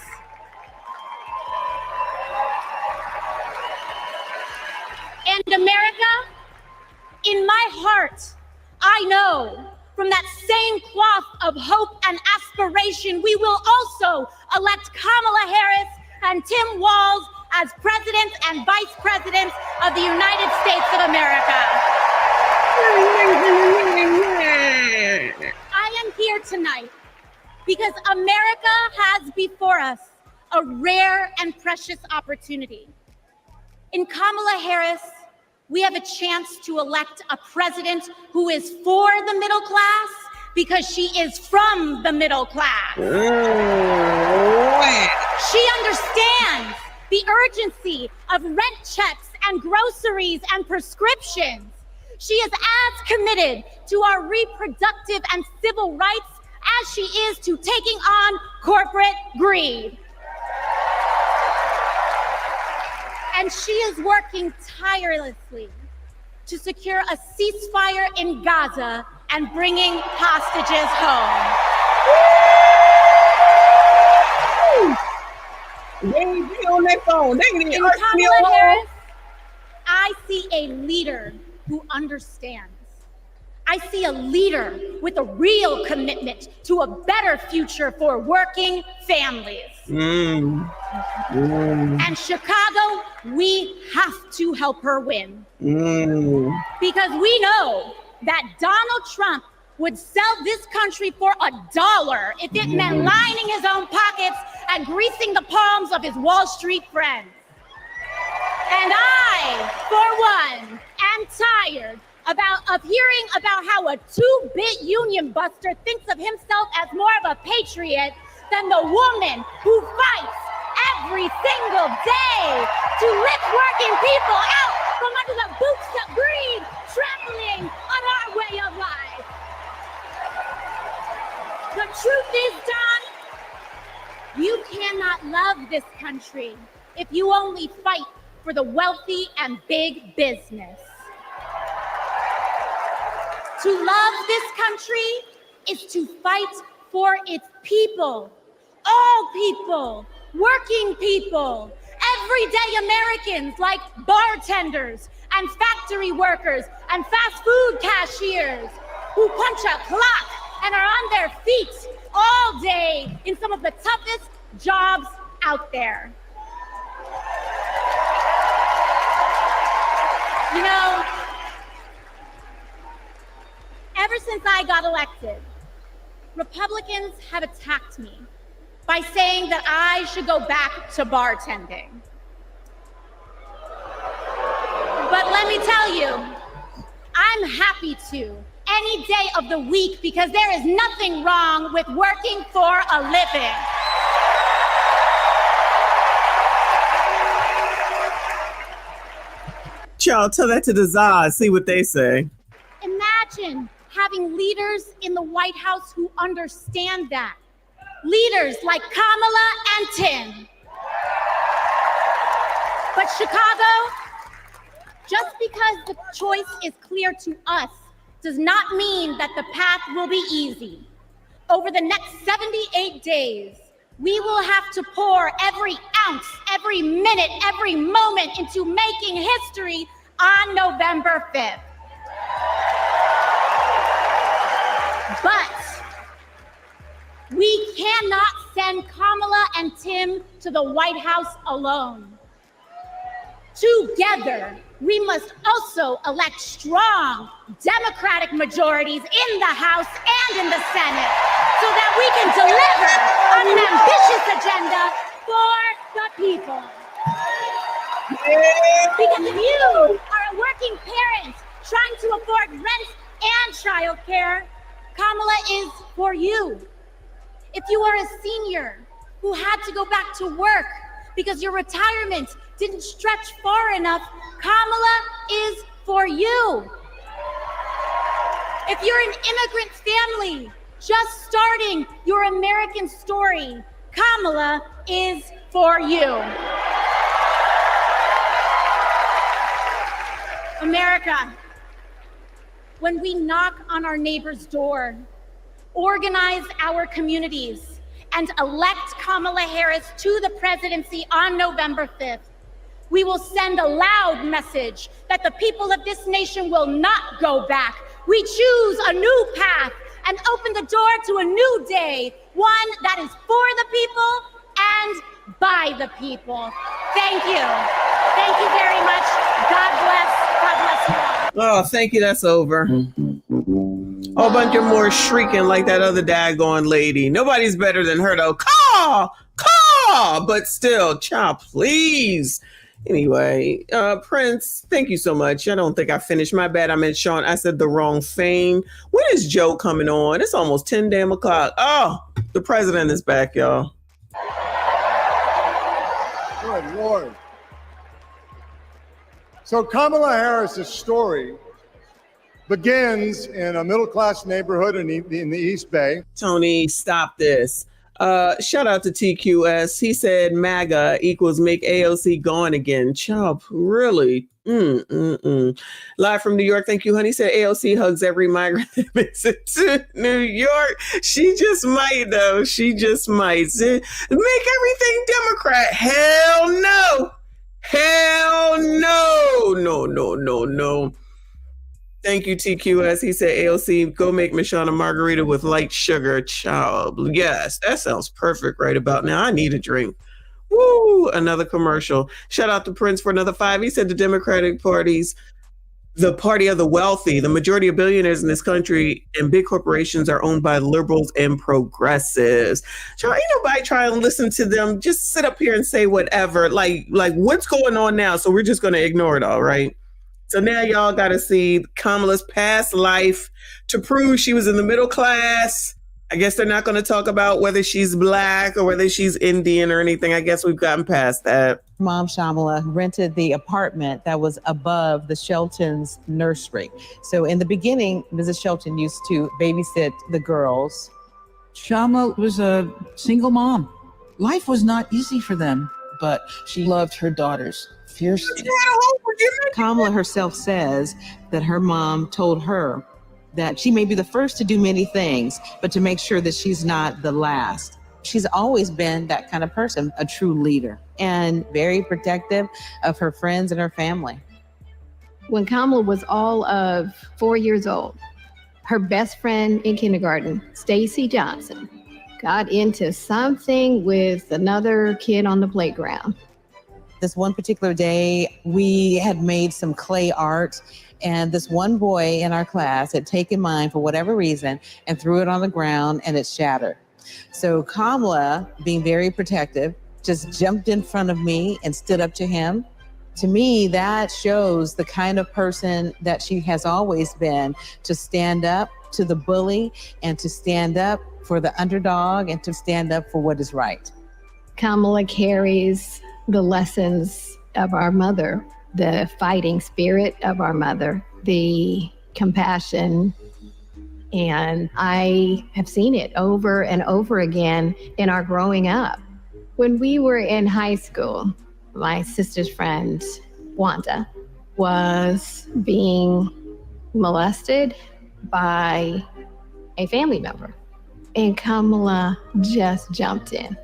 And America, in my heart, I know from that same cloth of hope and aspiration, we will also elect Kamala Harris and Tim Walz as presidents and vice presidents of the United States of America. I am here tonight because America has before us a rare and precious opportunity. In Kamala Harris, we have a chance to elect a president who is for the middle class because she is from the middle class. She understands the urgency of rent checks and groceries and prescriptions. She is as committed to our reproductive and civil rights as she is to taking on corporate greed. And she is working tirelessly to secure a ceasefire in Gaza and bringing hostages home.
On that phone.
In Kamala Harris, I see a leader who understands. I see a leader with a real commitment to a better future for working families. And Chicago, we have to help her win. Because we know that Donald Trump would sell this country for $1 if it meant lining his own pockets and greasing the palms of his Wall Street friends. And I, for one, am tired of hearing about how a two-bit union buster thinks of himself as more of a patriot than the woman who fights every single day to lift working people out from under the boots of greed, trampling on our way of life. The truth is, Don, you cannot love this country if you only fight for the wealthy and big business. To love this country is to fight for its people, all people, working people, everyday Americans like bartenders and factory workers and fast food cashiers who punch a clock and are on their feet all day in some of the toughest jobs out there. got elected, Republicans have attacked me by saying that I should go back to bartending. But let me tell you, I'm happy to any day of the week because there is nothing wrong with working for a living.
Y'all tell that to the Zaz, see what they say.
Imagine having leaders in the White House who understand that. Leaders like Kamala and Tim. But Chicago, just because the choice is clear to us does not mean that the path will be easy. Over the next 78 days, we will have to pour every ounce, every minute, every moment into making history on November 5th. But we cannot send Kamala and Tim to the White House alone. Together, we must also elect strong Democratic majorities in the House and in the Senate so that we can deliver on an ambitious agenda for the people. Because if you are a working parent trying to afford rent and childcare, Kamala is for you. If you are a senior who had to go back to work because your retirement didn't stretch far enough, Kamala is for you. If you're an immigrant family just starting your American story, Kamala is for you. America, when we knock on our neighbor's door, organize our communities, and elect Kamala Harris to the presidency on November 5th, we will send a loud message that the people of this nation will not go back. We choose a new path and open the door to a new day, one that is for the people and by the people. Thank you. Thank you very much. God bless. God bless you all.
Oh, thank you. That's over. A whole bunch of more shrieking like that other daggone lady. Nobody's better than her, though. Caw! But still, child, please. Anyway, Prince, thank you so much. I don't think I finished. My bad. I meant Sean. I said the wrong thing. When is Joe coming on? It's almost 10 damn o'clock. Oh, the president is back, y'all.
Good Lord. So Kamala Harris's story begins in a middle-class neighborhood in the East Bay.
Tony, stop this. Shout out to TQS. He said MAGA equals make AOC gone again. Chop, really? Live from New York. Thank you, honey. Said AOC hugs every migrant that makes it to New York. She just might, though. She just might. Make everything Democrat. Hell no. Hell no. No. Thank you, TQS. He said, AOC, go make Michonne a margarita with light sugar. Child. Yes, that sounds perfect right about now. I need a drink. Woo, another commercial. Shout out to Prince for another 5. He said the Democratic Party's the party of the wealthy. The majority of billionaires in this country and big corporations are owned by liberals and progressives. So ain't nobody trying to listen to them. Just sit up here and say whatever. Like what's going on now? So we're just going to ignore it all, right? So now y'all got to see Kamala's past life to prove she was in the middle class. I guess they're not going to talk about whether she's black or whether she's Indian or anything. I guess we've gotten past that.
Mom Shamala rented the apartment that was above the Shelton's nursery. So in the beginning, Mrs. Shelton used to babysit the girls.
Shama was a single mom. Life was not easy for them, but she loved her daughters fiercely.
Kamala herself says that her mom told her that she may be the first to do many things, but to make sure that she's not the last. She's always been that kind of person, a true leader, and very protective of her friends and her family.
When Kamala was all of 4 years old, her best friend in kindergarten, Stacy Johnson, got into something with another kid on the playground.
This one particular day, we had made some clay art, and this one boy in our class had taken mine for whatever reason and threw it on the ground, and it shattered. So Kamala, being very protective, just jumped in front of me and stood up to him. To me, that shows the kind of person that she has always been, to stand up to the bully and to stand up for the underdog and to stand up for what is right.
Kamala carries the lessons of our mother, the fighting spirit of our mother, the compassion. And I have seen it over and over again in our growing up. When we were in high school, my sister's friend, Wanda, was being molested by a family member. And Kamala just jumped in.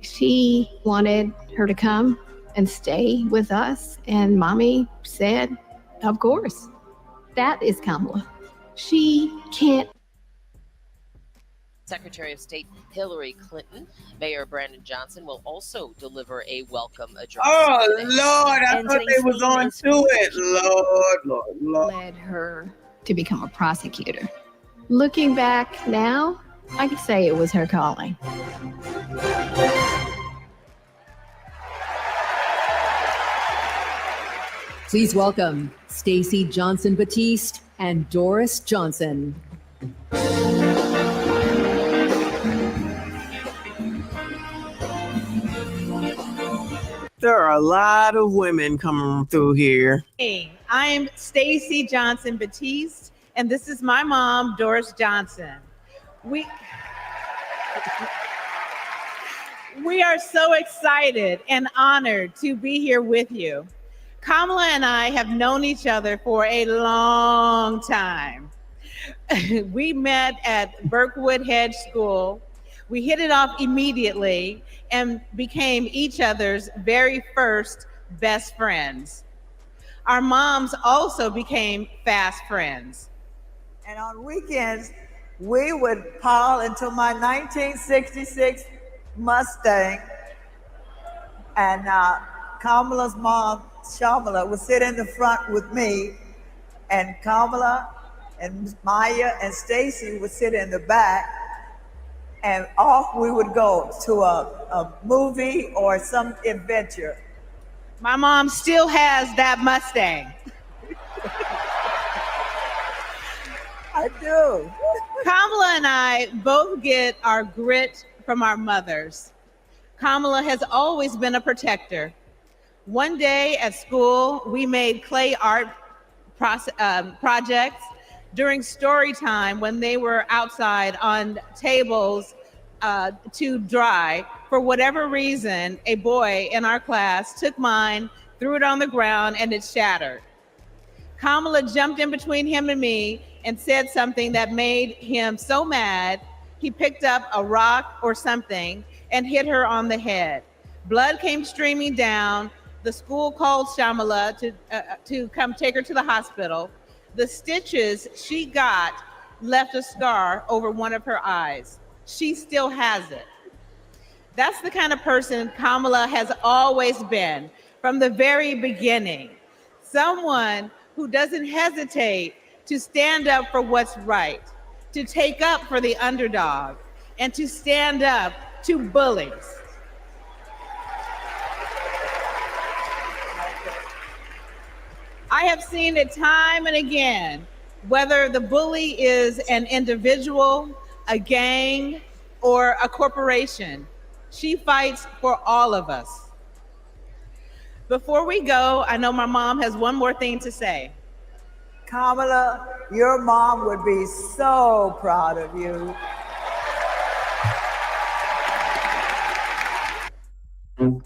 She wanted her to come and stay with us. And Mommy said, of course. That is Kamala. She can't.
Secretary of State Hillary Clinton, Mayor Brandon Johnson will also deliver a welcome address.
Oh,
today.
Lord, I
And
thought they was on to it. Lord.
Led her to become a prosecutor. Looking back now, I could say it was her calling.
Please welcome Stacey Johnson Batiste and Doris Johnson.
There are a lot of women coming through here.
Hey, I'm Stacey Johnson Batiste, and this is my mom, Doris Johnson. We are so excited and honored to be here with you. Kamala and I have known each other for a long time. We met at Berkwood Hedge School. We hit it off immediately and became each other's very first best friends. Our moms also became fast friends.
And on weekends, we would pile into my 1966 Mustang, and Kamala's mom, Shamala, would sit in the front with me, and Kamala and Maya and Stacy would sit in the back, and off we would go to a movie or some adventure.
My mom still has that Mustang.
I do.
Kamala and I both get our grit from our mothers. Kamala has always been a protector. One day at school, we made clay art projects during story time when they were outside on tables to dry. For whatever reason, a boy in our class took mine, threw it on the ground, and it shattered. Kamala jumped in between him and me and said something that made him so mad, he picked up a rock or something and hit her on the head. Blood came streaming down. The school called Shamala to come take her to the hospital. The stitches she got left a scar over one of her eyes. She still has it. That's the kind of person Kamala has always been from the very beginning. Someone who doesn't hesitate to stand up for what's right, to take up for the underdog, and to stand up to bullies. I have seen it time and again, whether the bully is an individual, a gang, or a corporation. She fights for all of us. Before we go, I know my mom has one more thing to say.
Kamala, your mom would be so proud of you.
Oh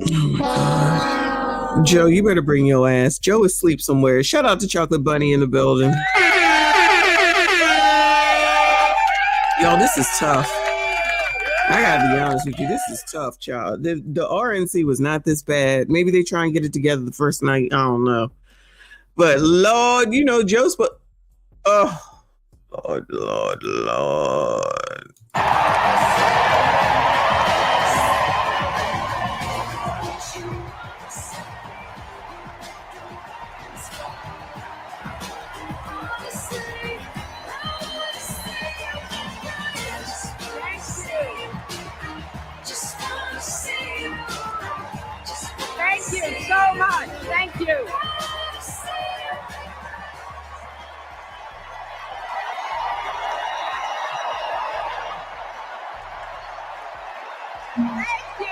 my God. Joe, you better bring your ass. Joe is asleep somewhere. Shout out to Chocolate Bunny in the building. Yo, this is tough. I gotta be honest with you. This is tough, child. The RNC was not this bad. Maybe they try and get it together the first night. I don't know. But Lord, you know, Joe's, but oh, Lord.
you so much. Thank you. Thank you.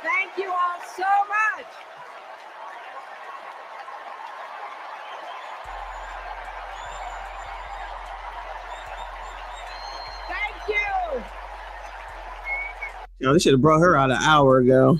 Thank you all so much. Thank you.
You know, they should have brought her out an hour ago.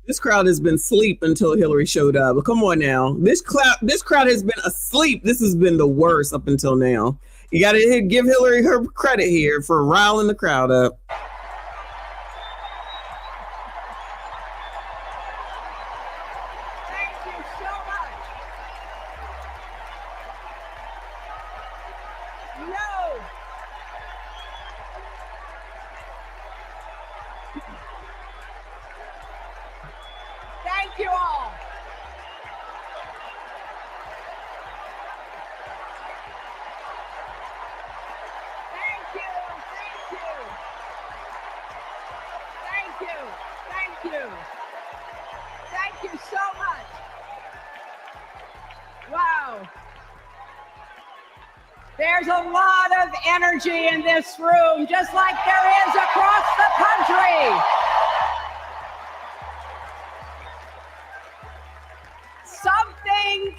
This crowd has been asleep until Hillary showed up. But come on now. This crowd has been asleep. This has been the worst up until now. You got to give Hillary her credit here for riling the crowd up.
Thank you so much. No. Thank you all. Thank you. Thank you. Thank you. Thank you. Thank you so much. Wow. There's a lot of energy in this room, just like there is across the country.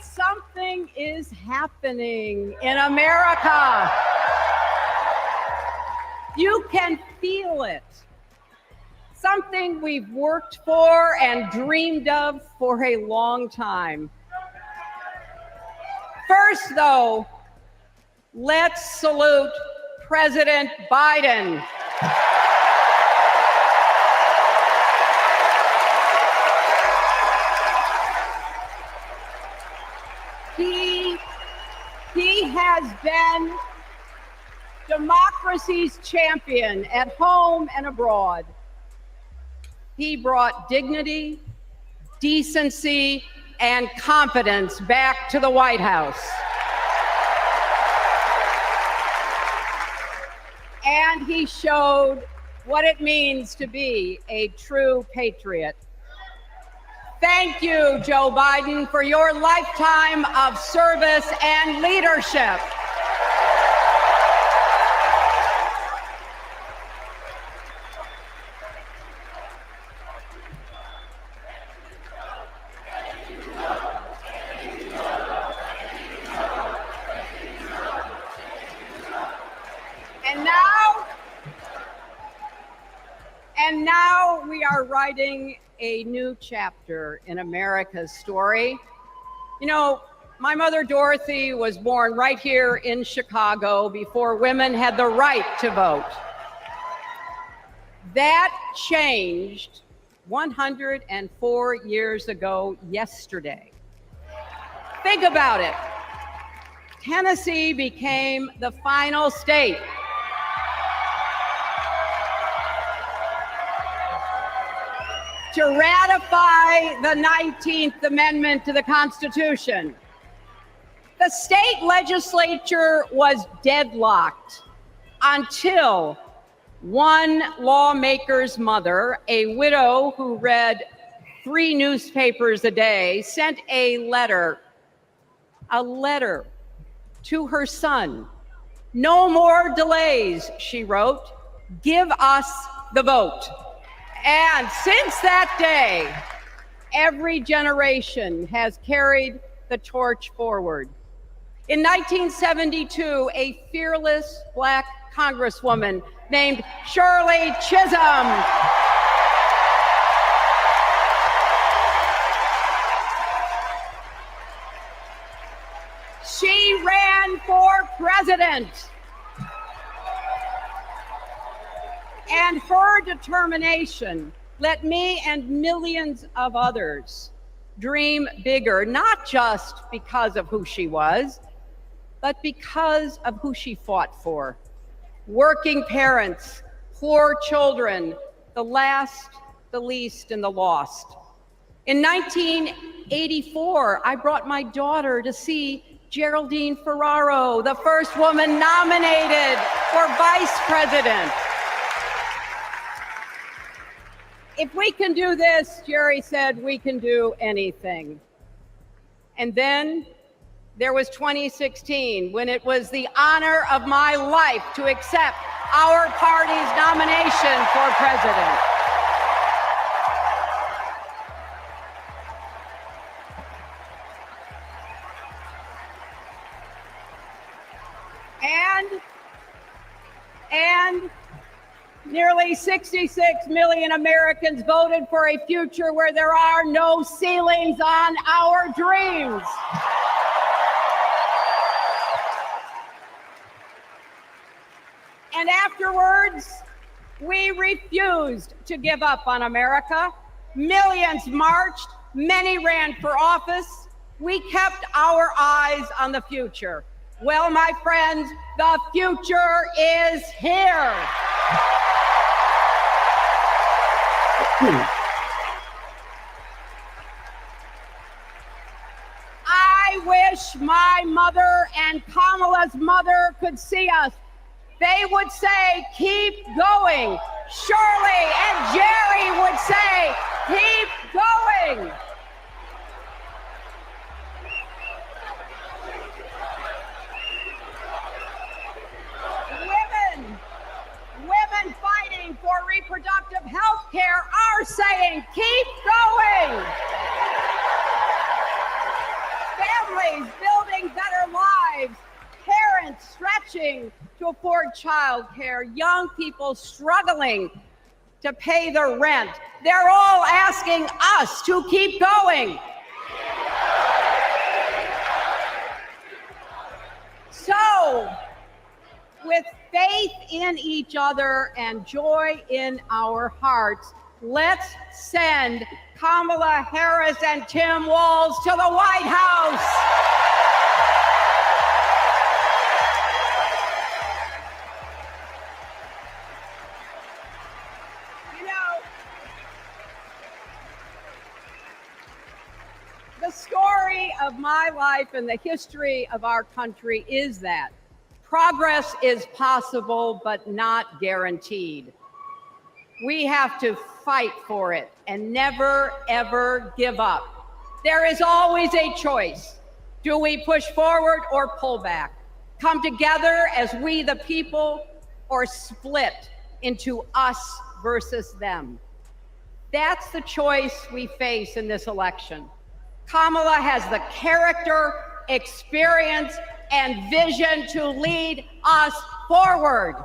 Something is happening in America. You can feel it. Something we've worked for and dreamed of for a long time. First, though, let's salute President Biden. He has been democracy's champion at home and abroad. He brought dignity, decency, and confidence back to the White House. And he showed what it means to be a true patriot. Thank you, Joe Biden, for your lifetime of service and leadership. And now we are writing a new chapter in America's story. You know, my mother Dorothy was born right here in Chicago before women had the right to vote. That changed 104 years ago yesterday. Think about it. Tennessee became the final state to ratify the 19th Amendment to the Constitution. The state legislature was deadlocked until one lawmaker's mother, a widow who read 3 newspapers a day, sent a letter to her son. "No more delays," she wrote. "Give us the vote." And since that day, every generation has carried the torch forward. In 1972, a fearless Black Congresswoman named Shirley Chisholm she ran for president. And her determination let me and millions of others dream bigger, not just because of who she was, but because of who she fought for. Working parents, poor children, the last, the least, and the lost.
In 1984, I brought my daughter to see Geraldine Ferraro, the first woman nominated for vice president. If we can do this, Jerry said, we can do anything. And then there was 2016, when it was the honor of my life to accept our party's nomination for president. And nearly 66 million Americans voted for a future where there are no ceilings on our dreams. And afterwards, we refused to give up on America. Millions marched, many ran for office. We kept our eyes on the future. Well, my friends, the future is here. I wish my mother and Kamala's mother could see us. They would say, keep going. Shirley and Jerry would say, keep going. Women fighting for reproductive health care are saying, keep going. Families building better lives, parents stretching to afford childcare, young people struggling to pay their rent. They're all asking us to keep going. So, with faith in each other and joy in our hearts, let's send Kamala Harris and Tim Walz to the White House. You know, the story of my life and the history of our country is that progress is possible, but not guaranteed. We have to fight for it and never, ever give up. There is always a choice. Do we push forward or pull back? Come together as we the people, or split into us versus them? That's the choice we face in this election. Kamala has the character, experience, and vision to lead us forward.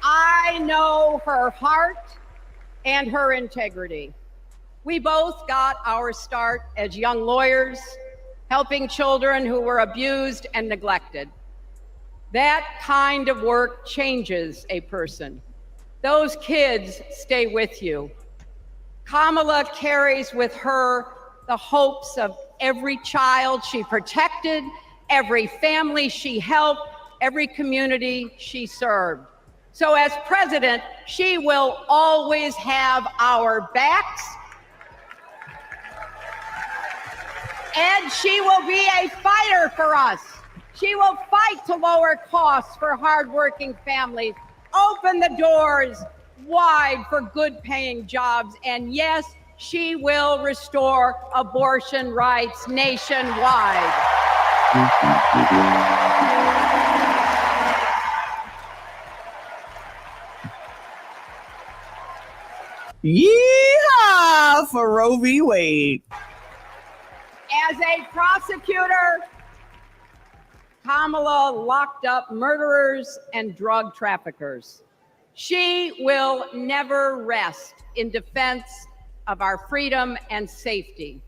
I know her heart and her integrity. We both got our start as young lawyers, helping children who were abused and neglected. That kind of work changes a person. Those kids stay with you. Kamala carries with her the hopes of every child she protected, every family she helped, every community she served. So as president, she will always have our backs, and she will be a fighter for us. She will fight to lower costs for hardworking families, open the doors wide for good-paying jobs, and yes, she will restore abortion rights nationwide.
Yeehaw for Roe v. Wade.
As a prosecutor, Kamala locked up murderers and drug traffickers. She will never rest in defense of our freedom and safety.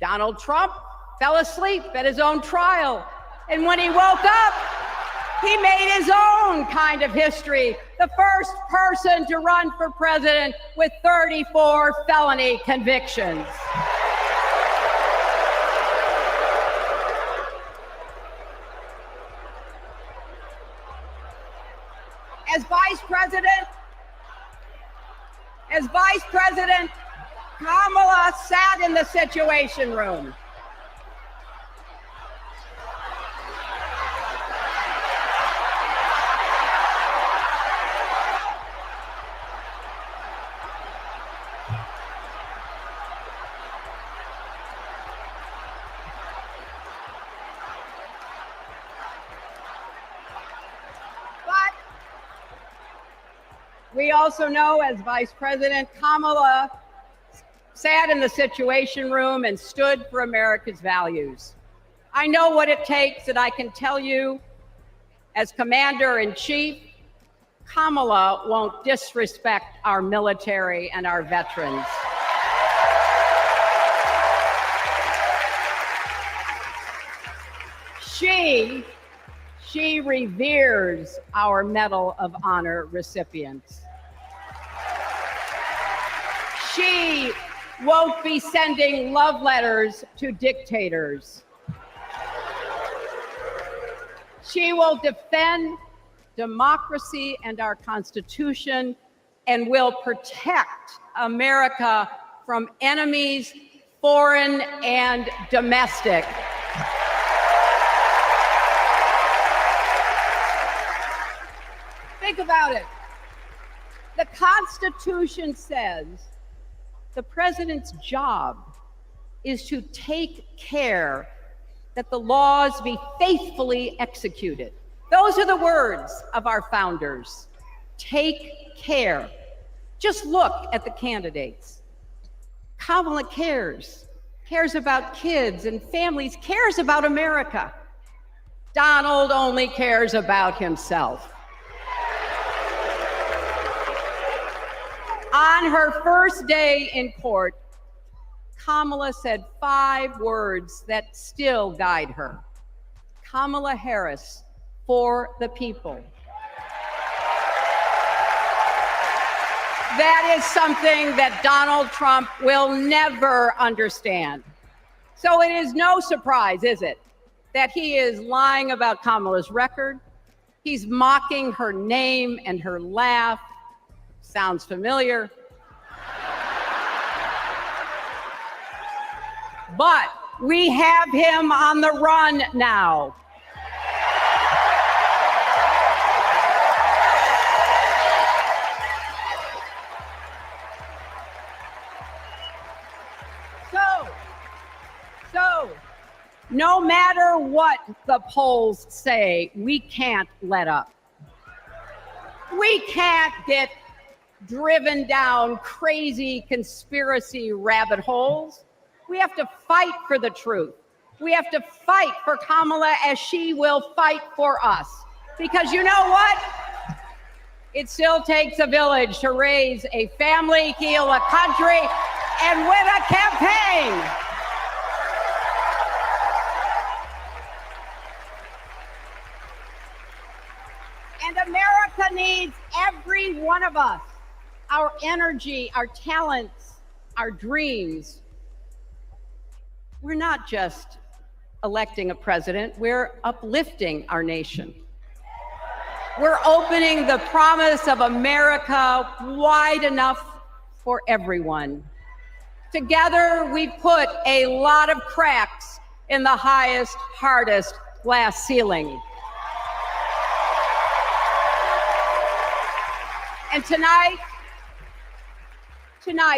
Donald Trump fell asleep at his own trial, and when he woke up, he made his own kind of history. The first person to run for president with 34 felony convictions.
Vice President, Kamala sat in the Situation Room. We also know, as Vice President, Kamala sat in the Situation Room and stood for America's values. I know what it takes, and I can tell you, as Commander-in-Chief, Kamala won't disrespect our military and our veterans. She reveres our Medal of Honor recipients. She won't be sending love letters to dictators. She will defend democracy and our Constitution and will protect America from enemies, foreign and domestic. Think about it. The Constitution says the president's job is to take care that the laws be faithfully executed. Those are the words of our founders. Take care. Just look at the candidates. Kamala cares about kids and families, cares about America. Donald only cares about himself. On her first day in court, Kamala said 5 words that still guide her. Kamala Harris, for the people. That is something that Donald Trump will never understand. So it is no surprise, is it, that he is lying about Kamala's record. He's mocking her name and her laugh. Sounds familiar. But we have him on the run now. So, no matter what the polls say, we can't let up. We can't get driven down crazy conspiracy rabbit holes. We have to fight for the truth. We have to fight for Kamala as she will fight for us. Because you know what? It still takes a village to raise a family, heal a country, and win a campaign. And America needs every one of us. Our energy, our talents, our dreams. We're not just electing a president, we're uplifting our nation. We're opening the promise of America wide enough for everyone. Together, we put a lot of cracks in the highest, hardest glass ceiling. And tonight,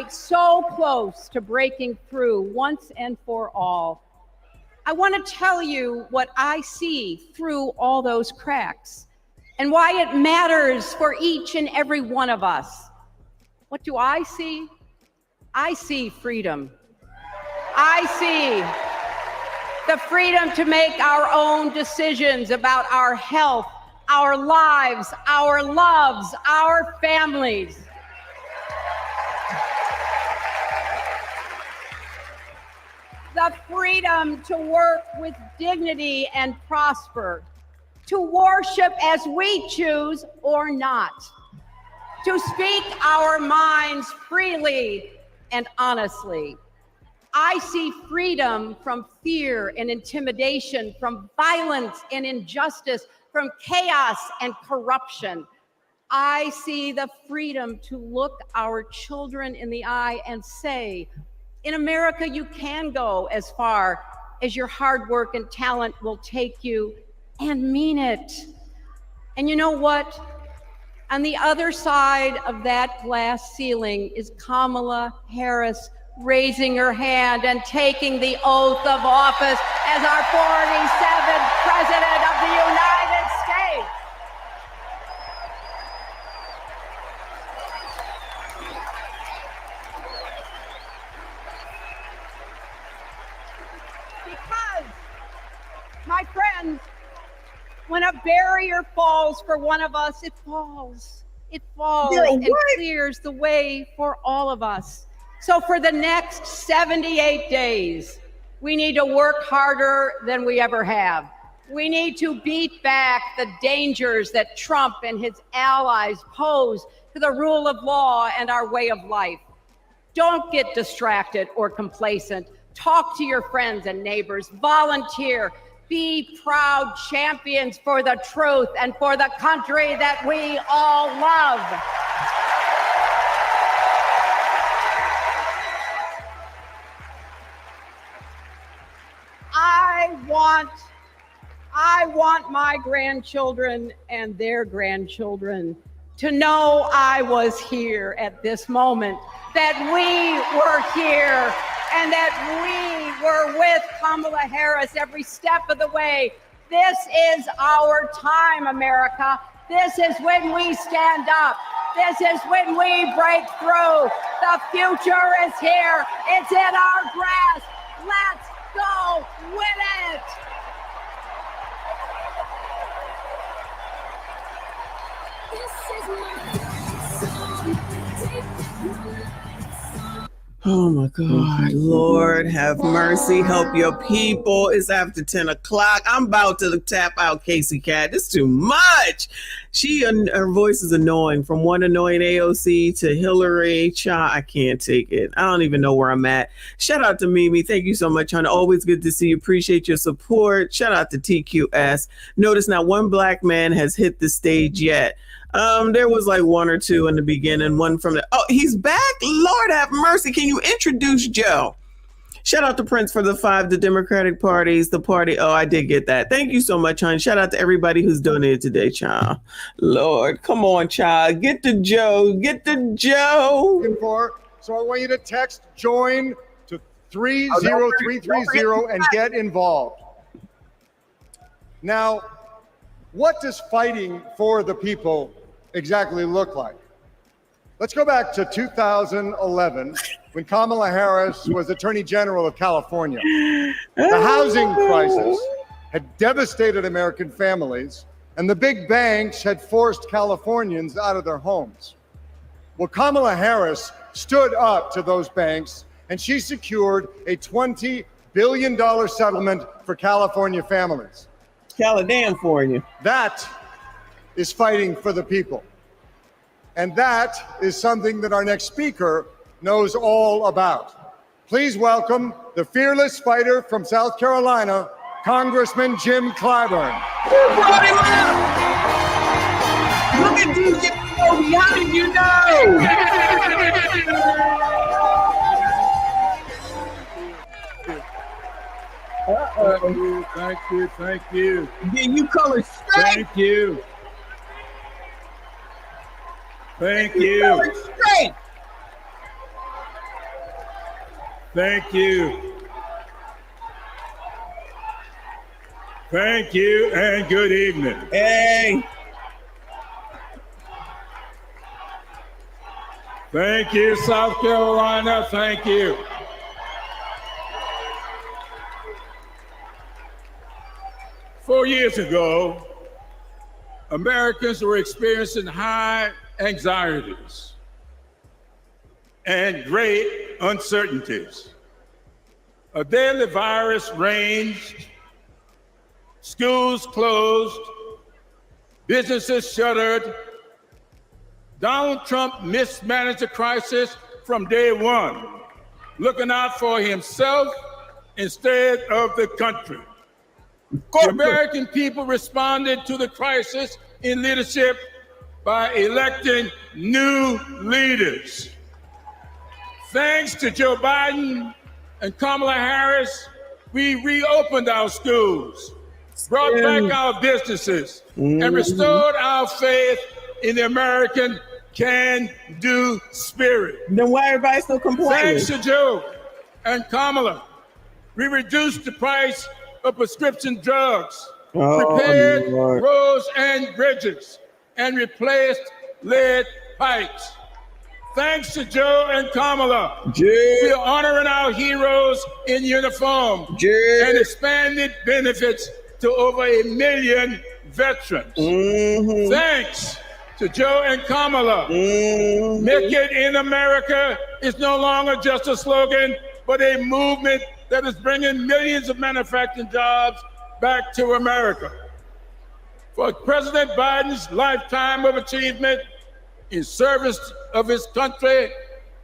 so close to breaking through once and for all, I want to tell you what I see through all those cracks and why it matters for each and every one of us. What do I see? I see freedom. I see the freedom to make our own decisions about our health, our lives, our loves, our families. The freedom to work with dignity and prosper, to worship as we choose or not, to speak our minds freely and honestly. I see freedom from fear and intimidation, from violence and injustice, from chaos and corruption.
I see the freedom to look our children in the eye and say, in America, you can go as far as your hard work and talent will take you, and mean it. And you know what? On the other side of that glass ceiling is Kamala Harris raising her hand and taking the oath of office as our 47th President of the United States. Because, my friends, when a barrier falls for one of us, it falls. It falls and clears the way for all of us. So for the next 78 days, we need to work harder than we ever have. We need to beat back the dangers that Trump and his allies pose to the rule of law and our way of life. Don't get distracted or complacent. Talk to your friends and neighbors. Volunteer. Be proud champions for the truth and for the country that we all love. I want my grandchildren and their grandchildren to know I was here at this moment, that we were here, and that we were with Kamala Harris every step of the way. This is our time, America. This is when we stand up. This is when we break through. The future is here. It's in our grasp. Let's go win it.
Oh my God, Lord have mercy, help your people. It's after 10 o'clock. I'm about to tap out Casey Cat. It's too much. Her voice is annoying, from one annoying AOC to Hillary. I can't take it. I don't even know where I'm at. Shout out to Mimi. Thank you so much, hon. Always good to see you. Appreciate your support. Shout out to TQS. Notice not one black man has hit the stage yet. There was like one or two in the beginning, one from the, oh, he's back? Lord have mercy. Can you introduce Joe? Shout out to Prince for the 5, the Democratic parties, the party. Oh, I did get that. Thank you so much, hon. Shout out to everybody who's donated today, child. Lord, come on, child. Get to Joe. Get to Joe.
So I want you to text JOIN to 30330 and get involved. Now, what does fighting for the people exactly look like? Let's go back to 2011 when Kamala Harris was Attorney General of California. The housing crisis had devastated American families, and the big banks had forced Californians out of their homes. Well, Kamala Harris stood up to those banks, and she secured a $20 billion settlement for California families.
California.
That is fighting for the people. And that is something that our next speaker knows all about. Please welcome the fearless fighter from South Carolina, Congressman Jim Clyburn.
Look at DJ Kobe. How did you know?
Thank you.
Then you color straight.
Thank you.
Color straight.
Thank you. Thank you, and good evening.
Hey.
Thank you, South Carolina. Thank you. Four years ago, Americans were experiencing high anxieties and great uncertainties. A deadly virus raged, schools closed, businesses shuttered. Donald Trump mismanaged the crisis from day one, looking out for himself instead of the country. The American people responded to the crisis in leadership by electing new leaders. Thanks to Joe Biden and Kamala Harris, we reopened our schools, brought back our businesses, and restored our faith in the American can-do spirit.
Then why everybody still complaining?
Thanks to Joe and Kamala, we reduced the price of prescription drugs, repaired roads and bridges, and replaced lead pipes. Thanks to Joe and Kamala, we are honoring our heroes in uniform and expanded benefits to over 1 million veterans. Thanks to Joe and Kamala, Make It in America is no longer just a slogan, but a movement that is bringing millions of manufacturing jobs back to America. For President Biden's lifetime of achievement in service of his country,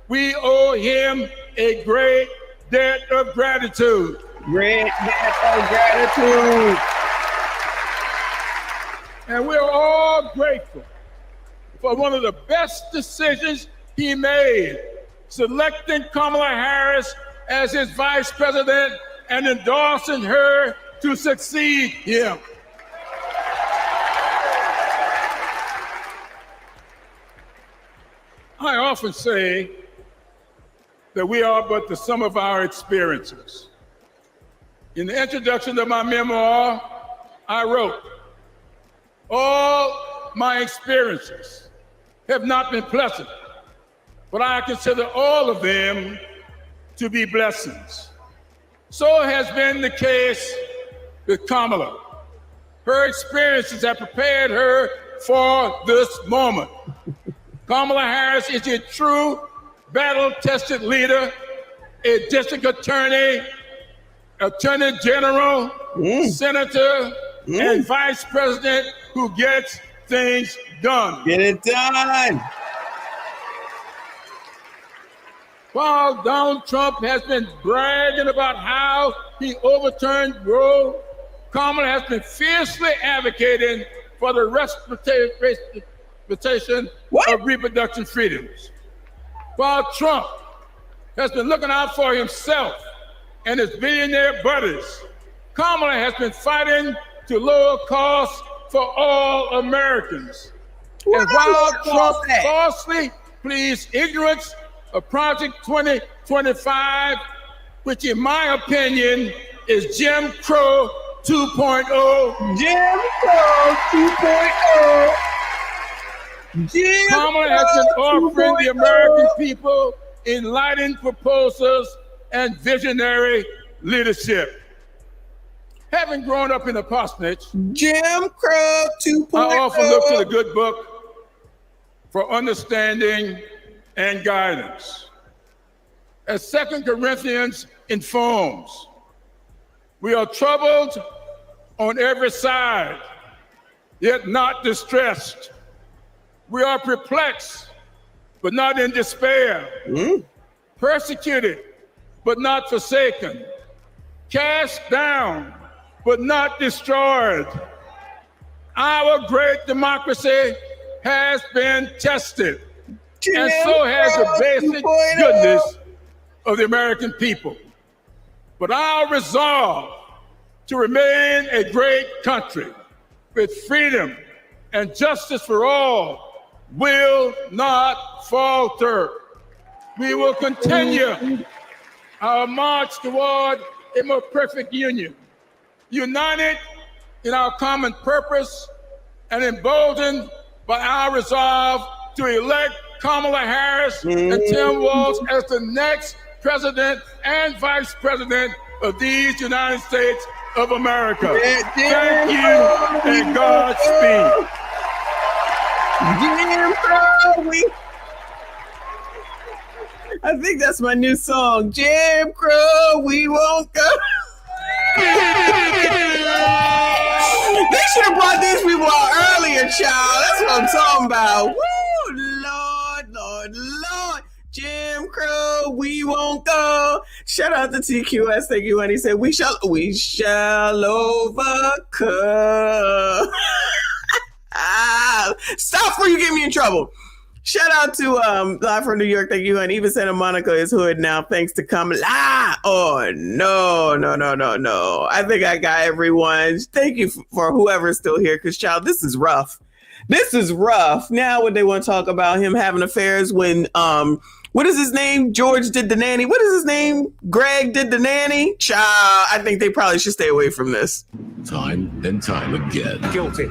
we owe him a great debt of gratitude.
Great debt of gratitude.
And we're all grateful for one of the best decisions he made, selecting Kamala Harris as his vice president and endorsing her to succeed him. I often say that we are but the sum of our experiences. In the introduction of my memoir, I wrote, all my experiences have not been pleasant, but I consider all of them to be blessings. So has been the case with Kamala. Her experiences have prepared her for this moment. Kamala Harris is a true battle-tested leader, a district attorney, attorney general, senator, and vice president who gets things done.
Get it done.
While Donald Trump has been bragging about how he overturned Roe, Kamala has been fiercely advocating for the restoration of reproduction freedoms. While Trump has been looking out for himself and his billionaire buddies, Kamala has been fighting to lower costs for all Americans. And while Trump falsely pleads ignorance of Project 2025, which in my opinion is Jim Crow 2.0.
Jim Crow 2.0.
Kamala has been offering the American people enlightened proposals and visionary leadership. Having grown up in a parsonage,
Jim Crow 2.0.
I often look to the good book for understanding and guidance. As 2 Corinthians informs, we are troubled on every side, yet not distressed. We are perplexed, but not in despair. Persecuted, but not forsaken. Cast down, but not destroyed. Our great democracy has been tested, and so has the basic goodness of the American people. But our resolve to remain a great country with freedom and justice for all will not falter. We will continue our march toward a more perfect union, united in our common purpose and emboldened by our resolve to elect Kamala Harris and Tim Walz as the next president and vice president of these United States of America. Thank you and Godspeed.
Jim Crow, I think that's my new song. Jim Crow, we won't go. They should have brought these people out earlier, child. That's what I'm talking about. Woo, Lord, Lord, Lord. Jim Crow, we won't go. Shout out to TQS. Thank you. And he said, we shall overcome. Stop before you get me in trouble. Shout out to Live from New York. Thank you, honey. Even Santa Monica is hood now, thanks to Kamala. Oh, no. I think I got everyone. Thank you for whoever's still here, because, child, this is rough. This is rough. Now when they want to talk about him having affairs when, what is his name? George did the nanny. What is his name? Greg did the nanny? Child, I think they probably should stay away from this.
Time and time again.
Guilty.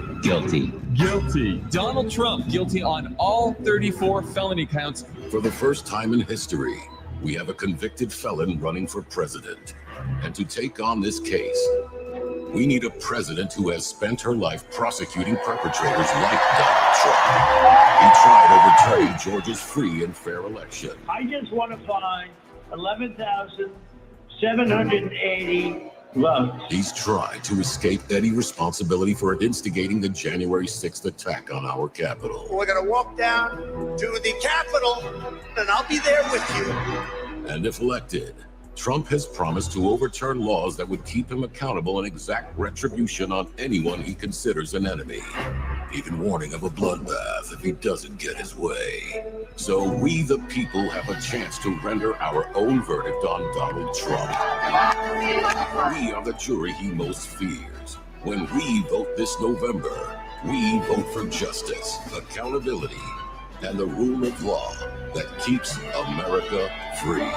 Donald Trump guilty on all 34 felony counts.
For the first time in history, we have a convicted felon running for president. And to take on this case, we need a president who has spent her life prosecuting perpetrators like Donald Trump. He tried overturning Georgia's free and fair election.
I just want to find 11,780 votes.
He's tried to escape any responsibility for instigating the January 6th attack on our Capitol.
We're going to walk down to the Capitol, and I'll be there with you.
And if elected, Trump has promised to overturn laws that would keep him accountable and exact retribution on anyone he considers an enemy, even warning of a bloodbath if he doesn't get his way. So we, the people, have a chance to render our own verdict on Donald Trump. We are the jury he most fears. When we vote this November, we vote for justice, accountability, and the rule of law that keeps America free.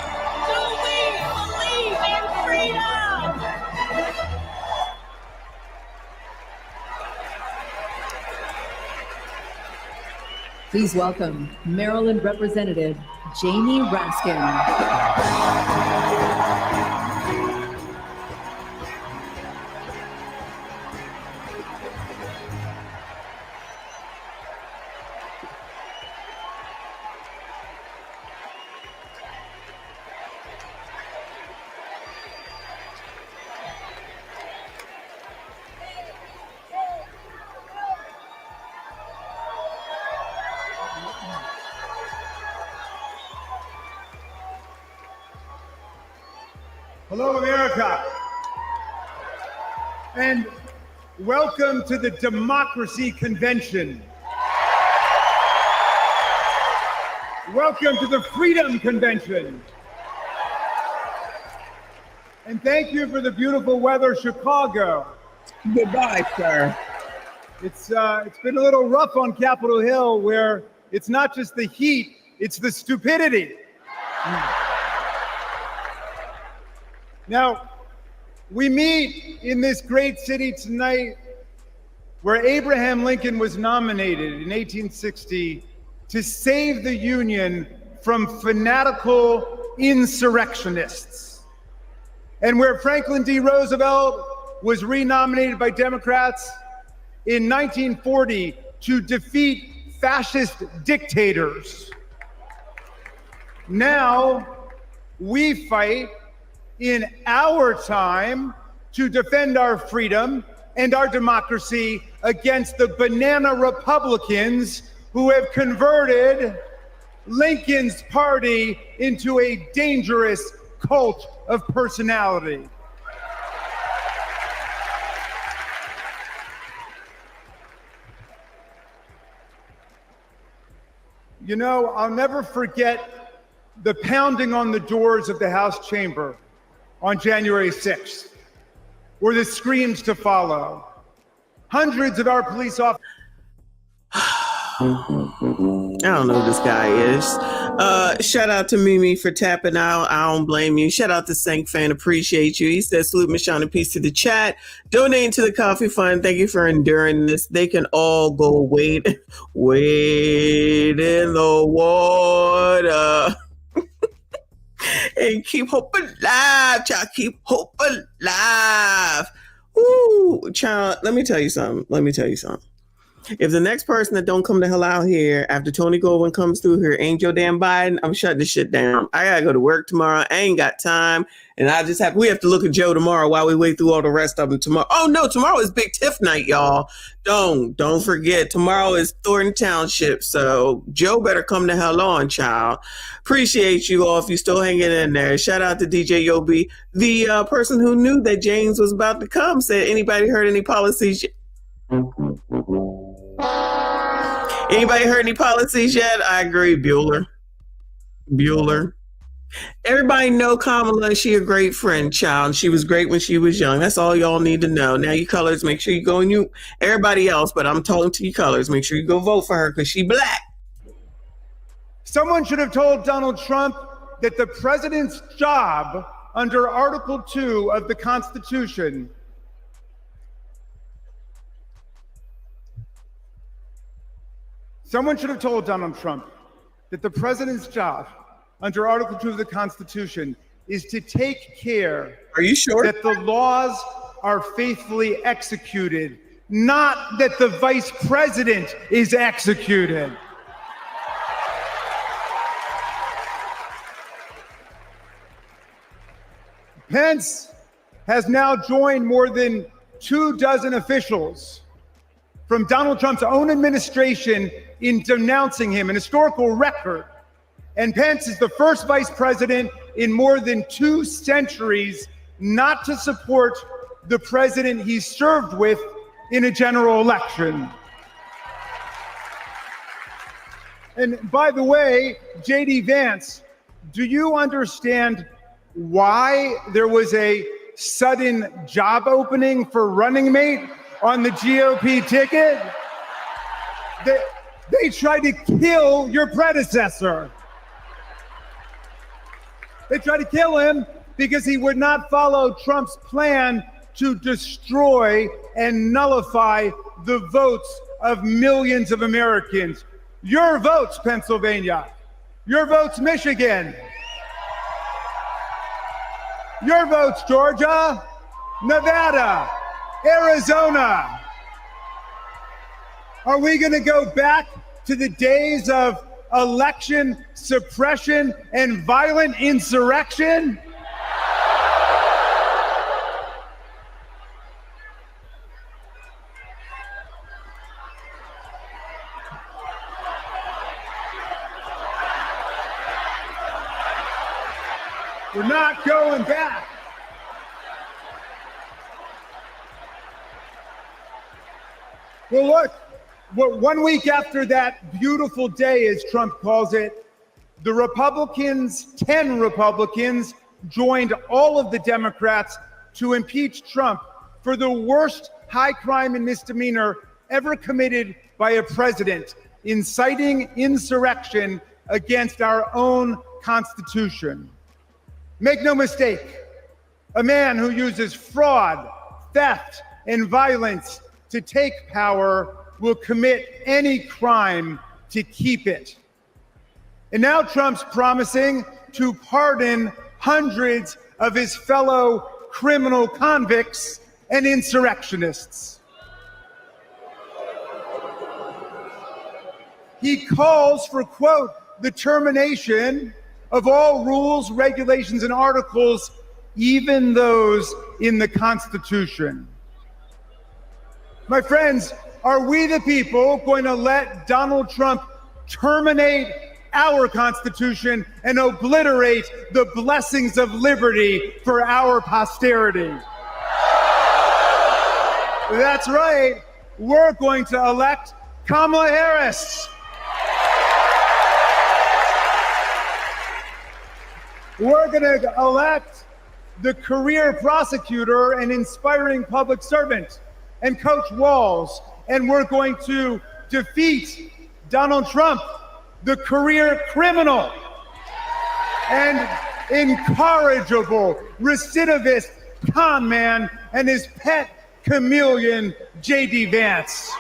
Believe in freedom!
Please welcome Maryland Representative Jamie Raskin.
Hello, America. And welcome to the Democracy Convention. Welcome to the Freedom Convention. And thank you for the beautiful weather, Chicago.
Goodbye, sir.
It's been a little rough on Capitol Hill, where it's not just the heat, it's the stupidity. Now, we meet in this great city tonight where Abraham Lincoln was nominated in 1860 to save the Union from fanatical insurrectionists, and where Franklin D. Roosevelt was renominated by Democrats in 1940 to defeat fascist dictators. Now, we fight in our time to defend our freedom and our democracy against the banana Republicans who have converted Lincoln's party into a dangerous cult of personality. You know, I'll never forget the pounding on the doors of the House chamber on January 6th, or the screams to follow. Hundreds of our police officers.
I don't know who this guy is. Shout out to Mimi for tapping out. I don't blame you. Shout out to Sank Fan. Appreciate you. He says, salute Michonne and peace to the chat. Donating to the coffee fund. Thank you for enduring this. They can all go wait in the water. And keep hope alive, child. Keep hope alive. Ooh, child, let me tell you something. If the next person that don't come the hell out here after Tony Goldwyn comes through here ain't Joe damn Biden, I'm shutting this shit down. I gotta go to work tomorrow. I ain't got time. And we have to look at Joe tomorrow while we wait through all the rest of them tomorrow. Oh no, tomorrow is Big Tiff night, y'all. Don't forget, tomorrow is Thornton Township. So Joe better come the hell on, child. Appreciate you all if you still hanging in there. Shout out to DJ Yobi. The person who knew that James was about to come said, anybody heard any policies? Anybody heard any policies yet? I agree, Bueller. Everybody know Kamala, and she a great friend, child. She was great when she was young. That's all y'all need to know. Now you colors, make sure you go and you everybody else, but I'm talking to you colors. Make sure you go vote for her because she black.
Someone should have told Donald Trump that the president's job under Article 2 of the Constitution Someone should have told Donald Trump that the president's job under Article 2 of the Constitution is to take care
Are you sure?
that the laws are faithfully executed, not that the vice president is executed. Pence has now joined more than 24 officials from Donald Trump's own administration in denouncing him, an historical record. And Pence is the first vice president in more than 2 centuries not to support the president he served with in a general election. And by the way, J.D. Vance, do you understand why there was a sudden job opening for running mate on the GOP ticket? They tried to kill your predecessor. They tried to kill him because he would not follow Trump's plan to destroy and nullify the votes of millions of Americans. Your votes, Pennsylvania. Your votes, Michigan. Your votes, Georgia, Nevada, Arizona. Are we going to go back to the days of election suppression and violent insurrection? We're not going back. Well, look, 1 week after that beautiful day, as Trump calls it, the Republicans, 10 Republicans, joined all of the Democrats to impeach Trump for the worst high crime and misdemeanor ever committed by a president, inciting insurrection against our own Constitution. Make no mistake, a man who uses fraud, theft, and violence to take power will commit any crime to keep it. And now Trump's promising to pardon hundreds of his fellow criminal convicts and insurrectionists. He calls for, quote, the termination of all rules, regulations, and articles, even those in the Constitution. My friends, are we the people going to let Donald Trump terminate our Constitution and obliterate the blessings of liberty for our posterity? That's right. We're going to elect Kamala Harris. We're going to elect the career prosecutor and inspiring public servant and Coach Walls. And we're going to defeat Donald Trump, the career criminal and incorrigible recidivist con man, and his pet chameleon, J.D. Vance.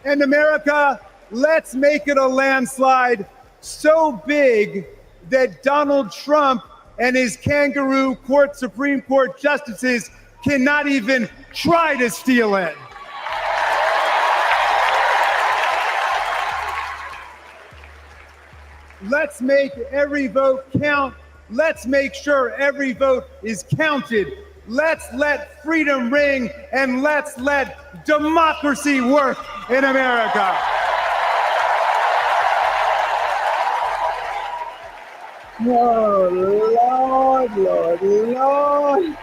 And America, let's make it a landslide so big that Donald Trump and his kangaroo court Supreme Court justices cannot even try to steal it. Let's make every vote count. Let's make sure every vote is counted. Let's let freedom ring, and let's let democracy work in America. Oh, Lord, Lord, Lord.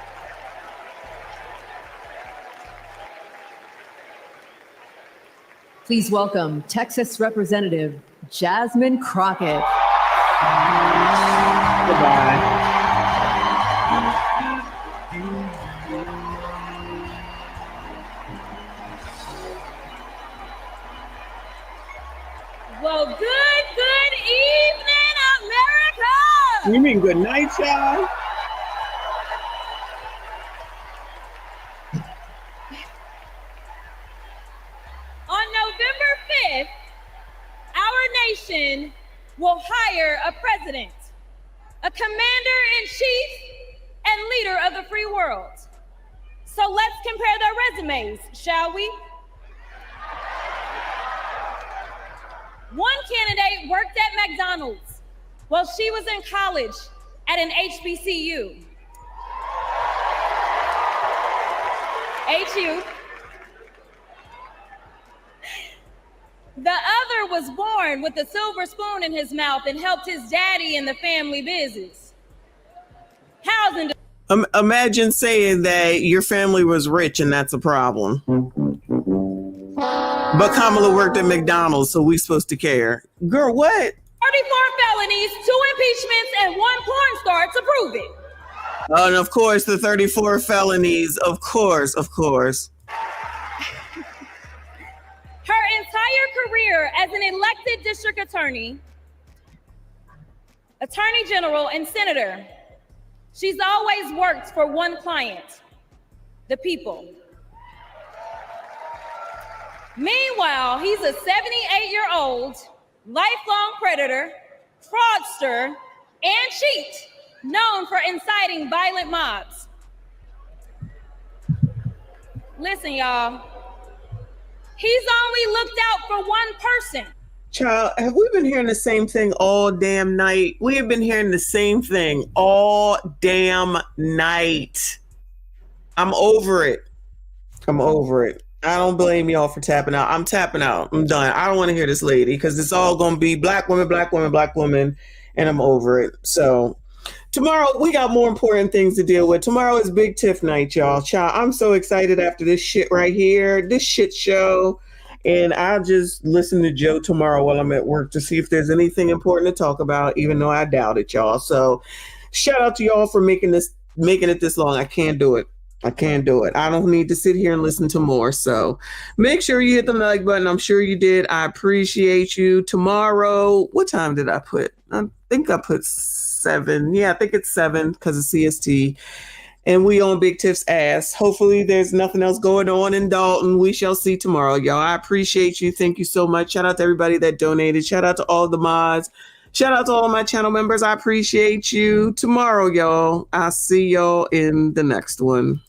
Please welcome Texas Representative Jasmine Crockett.
Goodbye.
Well, good evening, America!
You mean good night, y'all?
On November 5th, our nation will hire a president, a commander-in-chief, and leader of the free world. So let's compare their resumes, shall we? One candidate worked at McDonald's while she was in college at an HBCU. HU. The other was born with a silver spoon in his mouth and helped his daddy in the family business. Housing.
Imagine saying that your family was rich and that's a problem. But Kamala worked at McDonald's, so we supposed to care. Girl, what?
34 felonies, 2 impeachments, and 1 porn star to prove it.
And of course, the 34 felonies. Of course.
Her entire career as an elected district attorney, attorney general, and senator, she's always worked for one client, the people. Meanwhile, he's a 78-year-old, lifelong predator, fraudster, and cheat, known for inciting violent mobs. Listen, y'all, he's only looked out for one person.
Child, have we been hearing the same thing all damn night? We have been hearing the same thing all damn night. I'm over it. I don't blame y'all for tapping out. I'm tapping out. I'm done. I don't want to hear this lady because it's all going to be black women, and I'm over it. So tomorrow we got more important things to deal with. Tomorrow is Big Tiff night, y'all. Child, I'm so excited after this shit right here, this shit show. And I'll just listen to Joe tomorrow while I'm at work to see if there's anything important to talk about, even though I doubt it, y'all. So shout out to y'all for making it this long. I can't do it. I don't need to sit here and listen to more. So make sure you hit the like button. I'm sure you did. I appreciate you. Tomorrow, what time did I put? I think I put 7. Yeah, I think it's 7 because of CST. And we on Big Tiff's ass. Hopefully there's nothing else going on in Dalton. We shall see tomorrow, y'all. I appreciate you. Thank you so much. Shout out to everybody that donated. Shout out to all the mods. Shout out to all of my channel members. I appreciate you. Tomorrow, y'all. I'll see y'all in the next one.